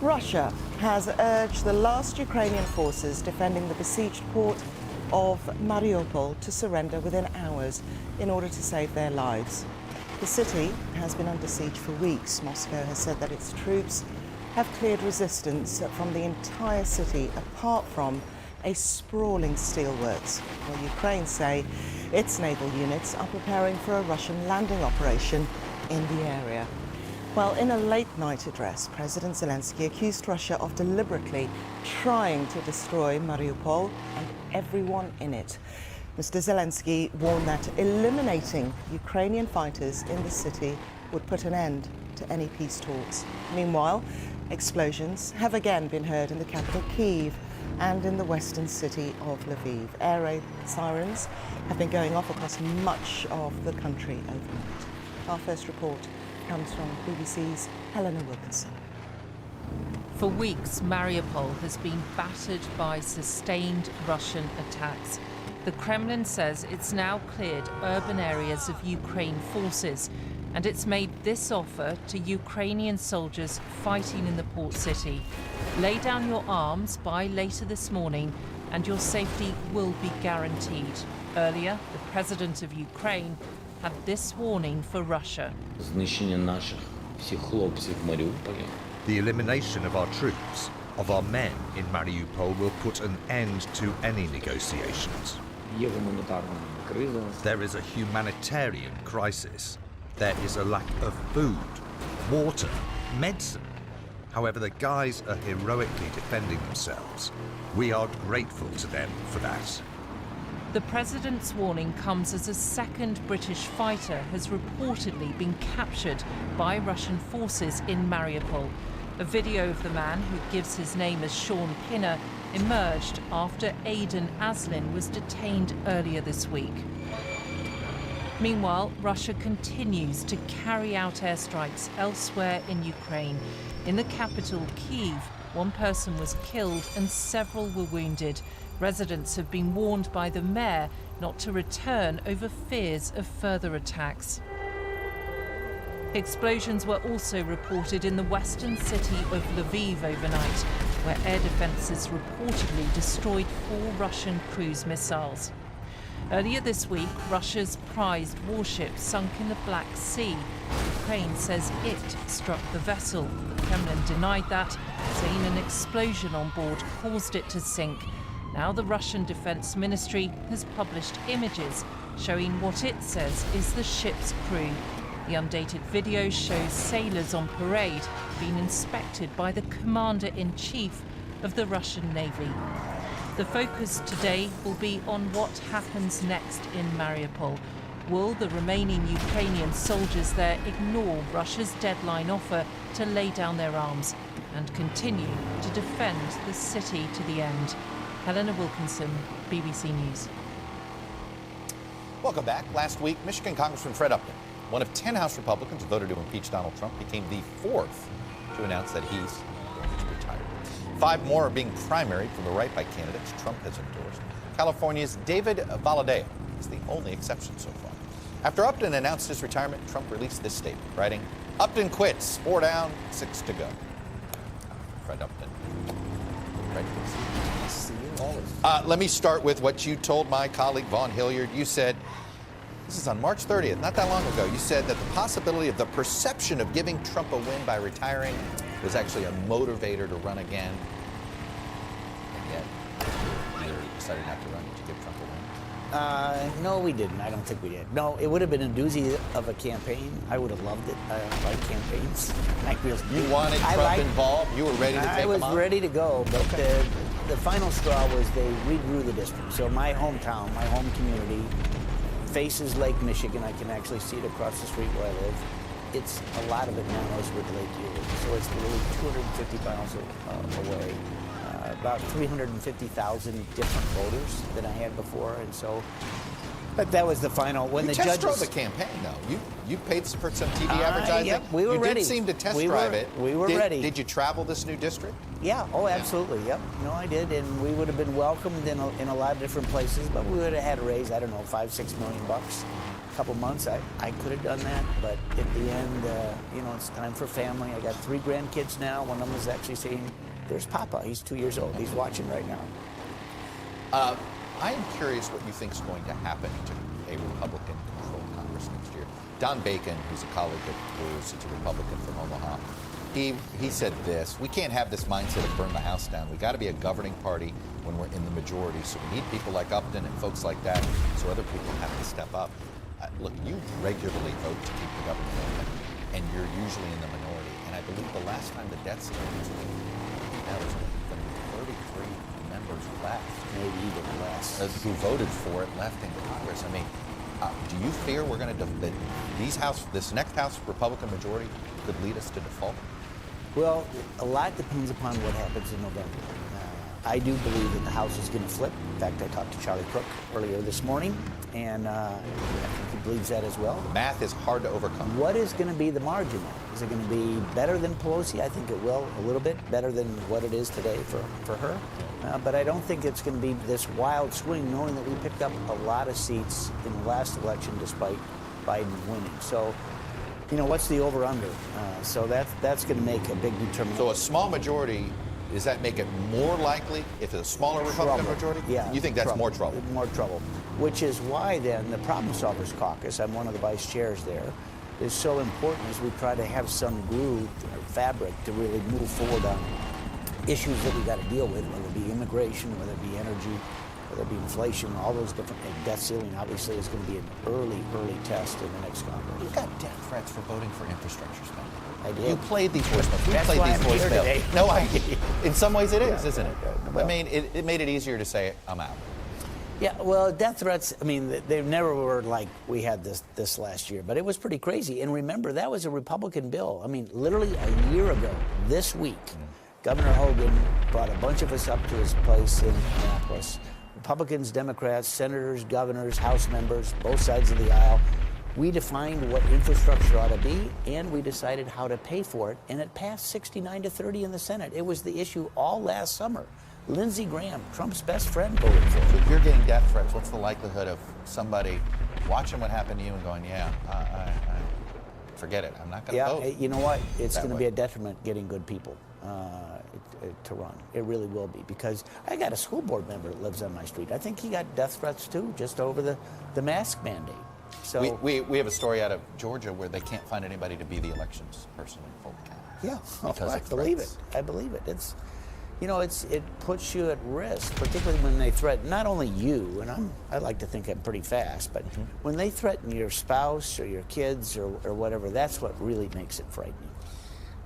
Russia has urged the last Ukrainian forces defending the besieged port of Mariupol to surrender within hours in order to save their lives. The city has been under siege for weeks. Moscow has said that its troops have cleared resistance from the entire city, apart from a sprawling steelworks, while Ukraine say its naval units are preparing for a Russian landing operation in the area. Well, in a late-night address, President Zelensky accused Russia of deliberately trying to destroy Mariupol and everyone in it. Mr. Zelensky warned that eliminating Ukrainian fighters in the city would put an end to any peace talks. Meanwhile, explosions have again been heard in the capital Kyiv and in the western city of Lviv. Air raid sirens have been going off across much of the country overnight. Our first report comes from BBC's Helena Wilkinson. For weeks, Mariupol has been battered by sustained Russian attacks. The Kremlin says it's now cleared urban areas of Ukraine forces, and it's made this offer to Ukrainian soldiers fighting in the port city. Lay down your arms by later this morning, and your safety will be guaranteed. Earlier, the president of Ukraine had this warning for Russia. The elimination of our troops, of our men in Mariupol, will put an end to any negotiations. There is a humanitarian crisis. There is a lack of food, water, medicine. However, the guys are heroically defending themselves. We are grateful to them for that. The president's warning comes as a second British fighter has reportedly been captured by Russian forces in Mariupol. A video of the man, who gives his name as Sean Pinner, emerged after Aidan Aslin was detained earlier this week. Meanwhile, Russia continues to carry out airstrikes elsewhere in Ukraine. In the capital, Kyiv, one person was killed and several were wounded. Residents have been warned by the mayor not to return over fears of further attacks. Explosions were also reported in the western city of Lviv overnight, where air defences reportedly destroyed 4 Russian cruise missiles. Earlier this week, Russia's prized warship sunk in the Black Sea. Ukraine says it struck the vessel. The Kremlin denied that, saying an explosion on board caused it to sink. Now the Russian Defense Ministry has published images showing what it says is the ship's crew. The undated video shows sailors on parade being inspected by the Commander-in-Chief of the Russian Navy. The focus today will be on what happens next in Mariupol. Will the remaining Ukrainian soldiers there ignore Russia's deadline offer to lay down their arms and continue to defend the city to the end? Helena Wilkinson, BBC News. Welcome back. Last week, Michigan Congressman Fred Upton, one of 10 House Republicans who voted to impeach Donald Trump, became the 4th to announce that he's going to retire. 5 more are being primaried from the right by candidates Trump has endorsed. California's David Valadao is the only exception so far. After Upton announced his retirement, Trump released this statement, writing, "Upton quits, 4 down, 6 to go." Fred Upton. Let me start with what you told my colleague Vaughn Hilliard. You said, this is on March 30th, not that long ago, you said that the possibility of the perception of giving Trump a win by retiring was actually a motivator to run again. And yet, you decided not to run to give Trump a win. No, we didn't. I don't think we did. No, it would have been a doozy of a campaign. I would have loved it. I like campaigns. You wanted Trump involved? You were ready to take him on? I was ready to go, but the final straw was they redrew the district. So my hometown, my home community, faces Lake Michigan. I can actually see it across the street where I live. It's a lot of it now is with Lake Erie. So it's really 250 miles away. About 350,000 different voters than I had before, and so. But that was the final. When you the test judges. drove the campaign, though. You paid for some TV advertising. Yep, we were ready. You did seem to test drive it. We were ready. Did you travel this new district? Yeah. Oh, absolutely. Yep. No, I did, and we would have been welcomed in a lot of different places. But we would have had to raise, I don't know, $5-6 million bucks. A couple months, I could have done that, but at the end, it's time for family. I got 3 grandkids now. One of them is actually saying, "There's Papa. He's 2 years old. He's watching right now." I am curious what you think is going to happen to a Republican-controlled Congress next year. Don Bacon, who's a colleague of Bruce, he's a Republican from Omaha, he said this: we can't have this mindset of burn the house down. We got to be a governing party when we're in the majority. So we need people like Upton and folks like that, so other people have to step up. Look, you regularly vote to keep the government open, and you're usually in the minority. And I believe the last time the debt ceiling was made, that was when 33 members left, maybe even less, who voted for it left in Congress. I mean, do you fear we're going to that this next House Republican majority could lead us to default? Well, a lot depends upon what happens in November. I do believe that the House is going to flip. In fact, I talked to Charlie Crook earlier this morning, and I think he believes that as well. The math is hard to overcome. What is going to be the margin? Is it going to be better than Pelosi? I think it will, a little bit better than what it is today for her. But I don't think it's going to be this wild swing, knowing that we picked up a lot of seats in the last election despite Biden winning. So, you know, what's the over-under? So that's going to make a big determinant. So a small majority, does that make it more likely if it's a smaller Republican majority? Yeah. You think that's more trouble? More trouble. Which is why then the Problem Solvers Caucus, I'm one of the vice chairs there, is so important as we try to have some glue or fabric to really move forward on issues that we got to deal with, whether it be immigration, whether it be energy, whether it be inflation, all those different things. Debt ceiling obviously is going to be an early test in the next Congress. You got death threats for voting for infrastructure spending. I did. You played these voicemails. We That's played why these I'm here today. voicemails. No, in some ways it is, isn't it? I mean, it made it easier to say, I'm out. Yeah, well, death threats, I mean, they never were like we had this last year, but it was pretty crazy. And remember, that was a Republican bill. I mean, literally a year ago, this week, Governor Hogan brought a bunch of us up to his place in Annapolis. Republicans, Democrats, senators, governors, House members, both sides of the aisle. We defined what infrastructure ought to be, and we decided how to pay for it, and it passed 69-30 in the Senate. It was the issue all last summer. Lindsey Graham, Trump's best friend, voted for it. So if you're getting death threats, what's the likelihood of somebody watching what happened to you and going, yeah, I forget it, I'm not going to vote? Yeah, you know what? It's going to be a detriment getting good people to run. It really will be, because I got a school board member that lives on my street. I think he got death threats too, just over the mask mandate. So we have a story out of Georgia where they can't find anybody to be the elections person in Fulton County. Yeah, I believe it. I believe it. It's, you know, it puts you at risk, particularly when they threaten not only you, and I like to think I'm pretty fast, but when they threaten your spouse or your kids or whatever, that's what really makes it frightening.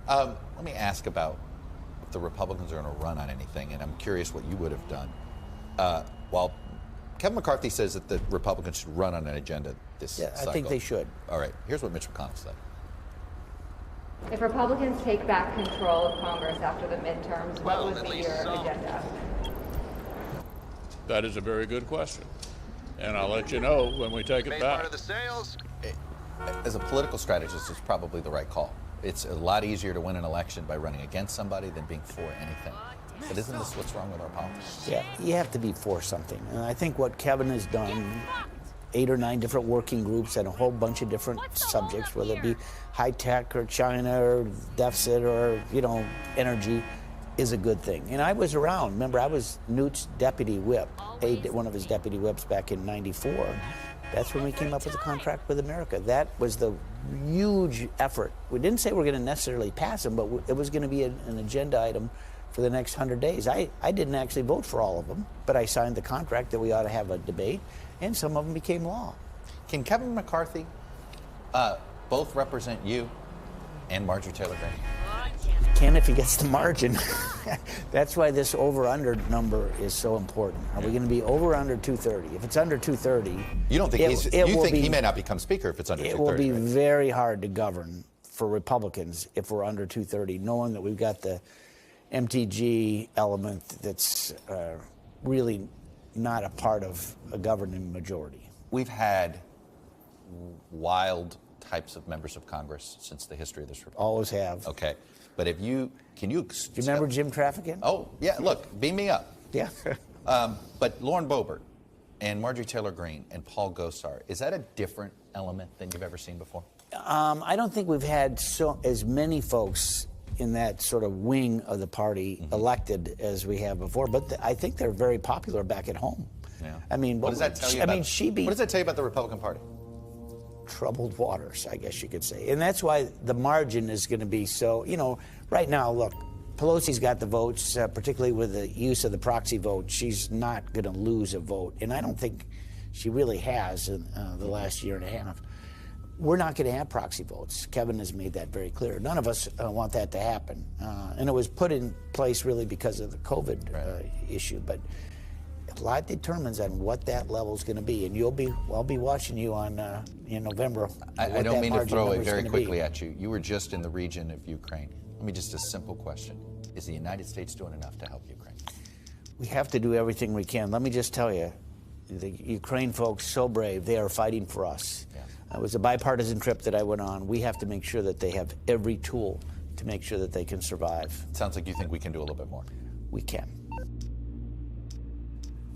Let me ask about if the Republicans are going to run on anything, and I'm curious what you would have done. While Kevin McCarthy says that the Republicans should run on an agenda this cycle. I think they should. All right, here's what Mitch McConnell said. If Republicans take back control of Congress after the midterms, what would be your agenda? That is a very good question, and I'll let you know when we take it back. Part of the sales. As a political strategist, it's probably the right call. It's a lot easier to win an election by running against somebody than being for anything. But isn't this what's wrong with our politics? Yeah, you have to be for something. And I think what Kevin has done, 8 or 9 different working groups and a whole bunch of different subjects, whether it be high tech or China or deficit or, you know, energy, is a good thing. And I was around. Remember, I was Newt's deputy whip, one of his deputy whips back in '94. That's when we came up with the contract with America. That was the huge effort. We didn't say we're going to necessarily pass them, but it was going to be an agenda item for the next 100 days. I didn't actually vote for all of them, but I signed the contract that we ought to have a debate, and some of them became law. Can Kevin McCarthy both represent you and Marjorie Taylor Greene? Can if he gets the margin. That's why this over-under number is so important. Are we going to be over or under 230? If it's under 230, you don't think he may not become speaker if it's under 230? It will be very hard to govern for Republicans if we're under 230, knowing that we've got the MTG element that's really not a part of a governing majority. We've had wild types of members of Congress since the history of this republic. Always have. Okay, but do you remember Jim Trafficant? Oh yeah, look, beam me up. Yeah. But Lauren Boebert and Marjorie Taylor Greene and Paul Gosar, is that a different element than you've ever seen before? I don't think we've had as many folks in that sort of wing of the party elected as we have before, but I think they're very popular back at home. Yeah. I mean, what does that tell you? What does that tell you about the Republican Party? Troubled waters, I guess you could say. And that's why the margin is going to be so, right now, look, Pelosi's got the votes, particularly with the use of the proxy vote. She's not going to lose a vote. And I don't think she really has in the last year and a half. We're not going to have proxy votes. Kevin has made that very clear. None of us want that to happen. And it was put in place really because of the COVID issue. But a lot determines on what that level is going to be. And I'll be watching you on in November. I don't mean to throw it very quickly at you. You were just in the region of Ukraine. Let me just a simple question. Is the United States doing enough to help Ukraine? We have to do everything we can. Let me just tell you, the Ukraine folks, so brave. They are fighting for us. Yeah. It was a bipartisan trip that I went on. We have to make sure that they have every tool to make sure that they can survive. It sounds like you think we can do a little bit more. We can.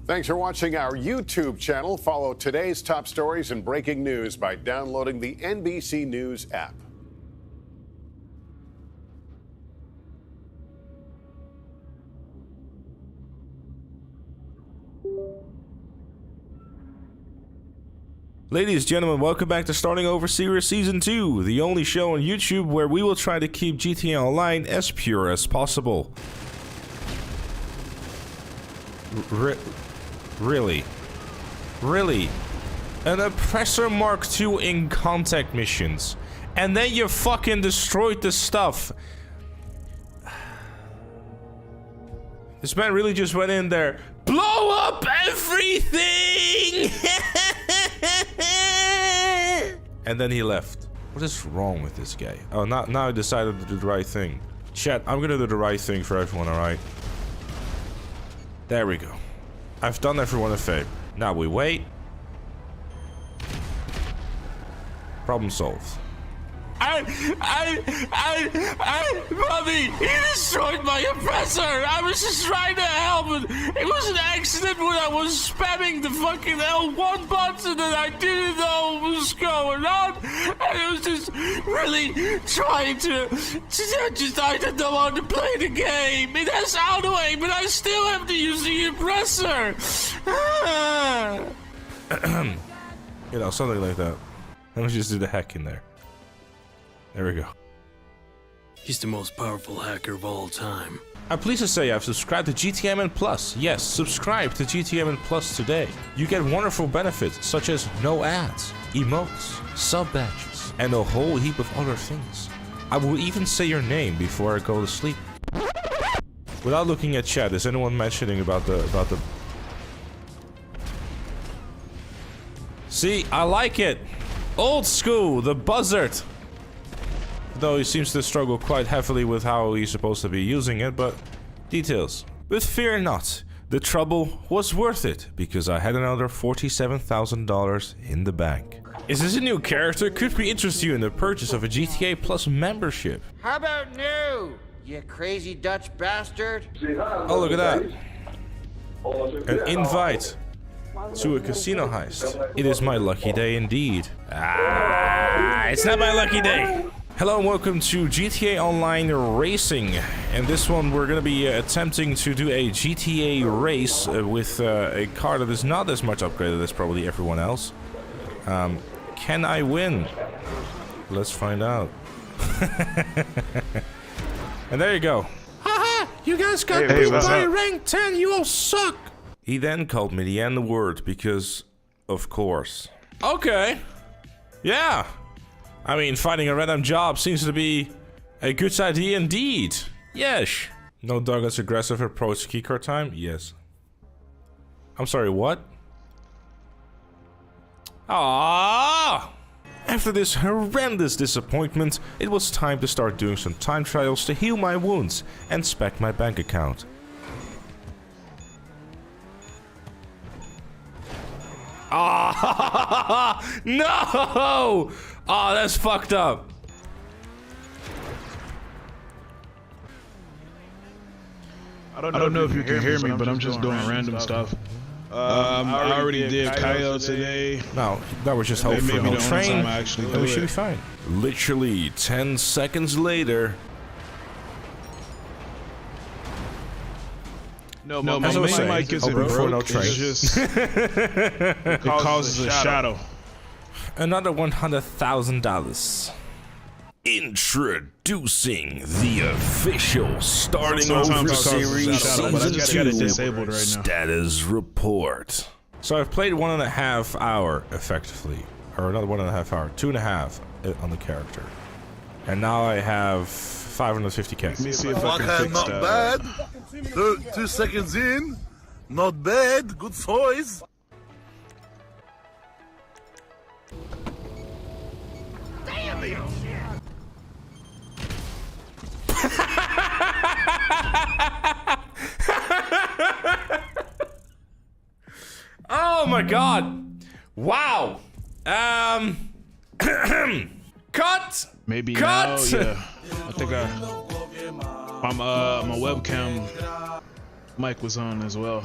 Thanks for watching our YouTube channel. Follow today's top stories and breaking news by downloading the NBC News app. Ladies and gentlemen, welcome back to Starting Over Series Season 2, the only show on YouTube where we will try to keep GTA Online as pure as possible. Really? Really? An Oppressor Mark II in contact missions. And then you fucking destroyed the stuff. This man really just went in there. Blow up everything! And then he left. What is wrong with this guy? Oh, now I decided to do the right thing. Chat, I'm gonna do the right thing for everyone, alright? There we go. I've done everyone a favor. Now we wait. Problem solved. Mommy, he destroyed my oppressor. I was just trying to help, and it was an accident when I was spamming the fucking L1 button, and I didn't know what was going on, and it was just really trying to I didn't know how to play the game. It has auto aim, but I still have to use the oppressor. You know, something like that. Let me just do the hack in there. There we go. He's the most powerful hacker of all time. I'm pleased to say I've subscribed to GTMN Plus. Yes, subscribe to GTMN Plus today. You get wonderful benefits such as no ads, emotes, sub badges, and a whole heap of other things. I will even say your name before I go to sleep. Without looking at chat, is anyone mentioning about the... See, I like it. Old school, the buzzard. Though he seems to struggle quite heavily with how he's supposed to be using it, but details. But fear not, the trouble was worth it, because I had another $47,000 in the bank. Is this a new character? Could we interest you in the purchase of a GTA Plus membership? How about new, you crazy Dutch bastard? Oh, look at that. An invite to a casino heist. It is my lucky day indeed. It's not my lucky day. Hello and welcome to GTA Online Racing. And this one we're gonna be attempting to do a GTA race with a car that is not as much upgraded as probably everyone else. Can I win? Let's find out. And there you go. Haha! You guys got beat by rank 10, you all suck! He then called me the N-word because, of course. Okay. Yeah. I mean, finding a random job seems to be a good idea indeed. Yes. No Douglas aggressive approach to keycard time? Yes. I'm sorry, what? Ah! After this horrendous disappointment, it was time to start doing some time trials to heal my wounds and spec my bank account. Ah! No! Oh, that's fucked up. I don't know if you can hear me, but I'm just doing random stuff. I already did Cayo today. No, that was just hope for no train. And we should be fine. Literally 10 seconds later. No, my main mic isn't broke. It's just it causes a shadow. Another $100,000. Introducing the official starting over series season 2 status report. So I've played 1.5 hour effectively, or another 1.5 hour, 2.5 on the character, and now I have 550k. Let me see if I can fix not that. bad. 2 seconds in, not bad. Good choice. Damn it! Oh my god! Wow! Cut! Maybe Cut! now, yeah. I think my webcam mic was on as well.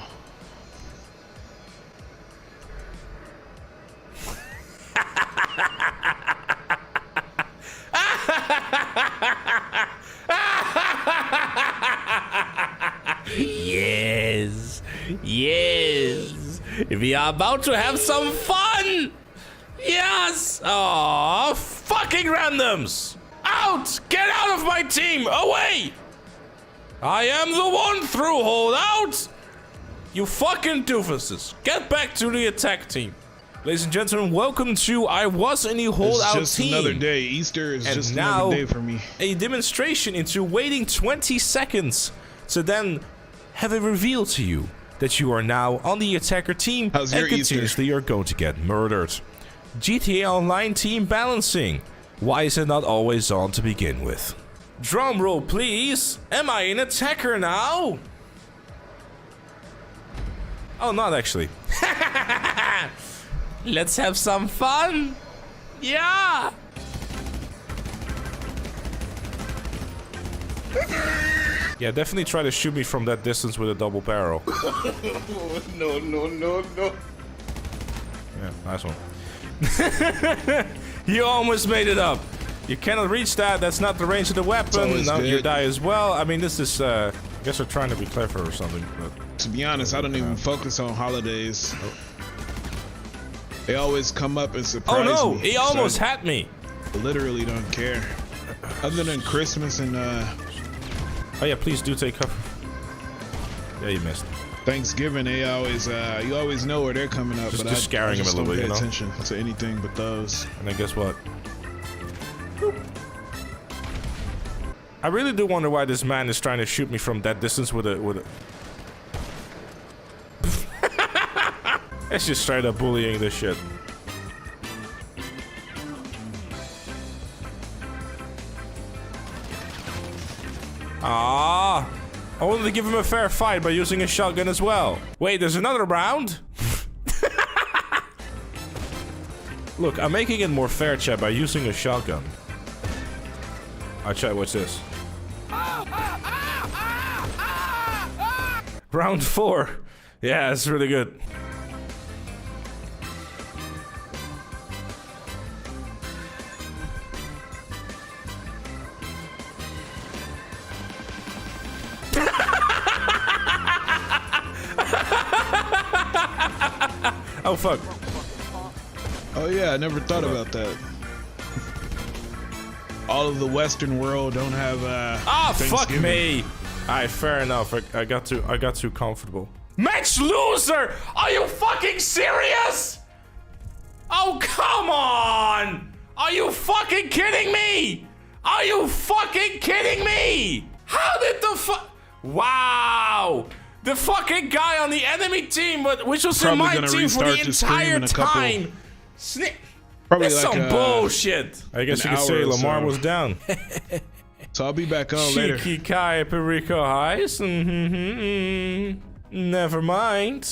Yes, yes, we are about to have some fun. Yes. Oh, fucking randoms! Out! Get out of my team! Away! I am the one through holdout. You fucking doofuses! Get back to the attack team. Ladies and gentlemen, welcome to I Was in the Holdout It's just Team. another day. Easter is And just now, another day for me. A demonstration into waiting 20 seconds to then have it revealed to you that you are now on the attacker team. How's your and continuously you're going to get murdered. GTA Online team balancing. Why is it not always on to begin with? Drum roll, please. Am I an attacker now? Oh, not actually. Let's have some fun. Yeah. Yeah, definitely try to shoot me from that distance with a double barrel. No. Yeah, nice one. You almost made it up. You cannot reach that. That's not the range of the weapon. No, you die as well. I mean, this is, I guess they're trying to be clever or something. But to be honest, I don't even focus on holidays. They always come up and surprise me. Oh no, he almost had me. Literally don't care. Other than Christmas and oh yeah, please do take cover. Yeah, you missed. Thanksgiving, they always you always know where they're coming up. Just but scaring I him a little don't bit, pay you know? attention to anything but those. And then guess what? Boop. I really do wonder why this man is trying to shoot me from that distance with a It's just straight up bullying this shit. Ah, I wanted to give him a fair fight by using a shotgun as well. Wait, there's another round? Look, I'm making it more fair, chat, by using a shotgun. Alright, chat, what's this? Round 4. Yeah, it's really good. Oh fuck. Oh yeah, I never thought about that. All of the Western world don't have fuck me! Alright, fair enough. I got too comfortable. Match loser! Are you fucking serious? Oh come on! Are you fucking kidding me? Are you fucking kidding me? How did the fuck? Wow! The fucking guy on the enemy team, which was in my team for the entire time. That's some bullshit. I guess you could say Lamar was down. So I'll be back on later. Cheeky Cayo Heist. Never mind.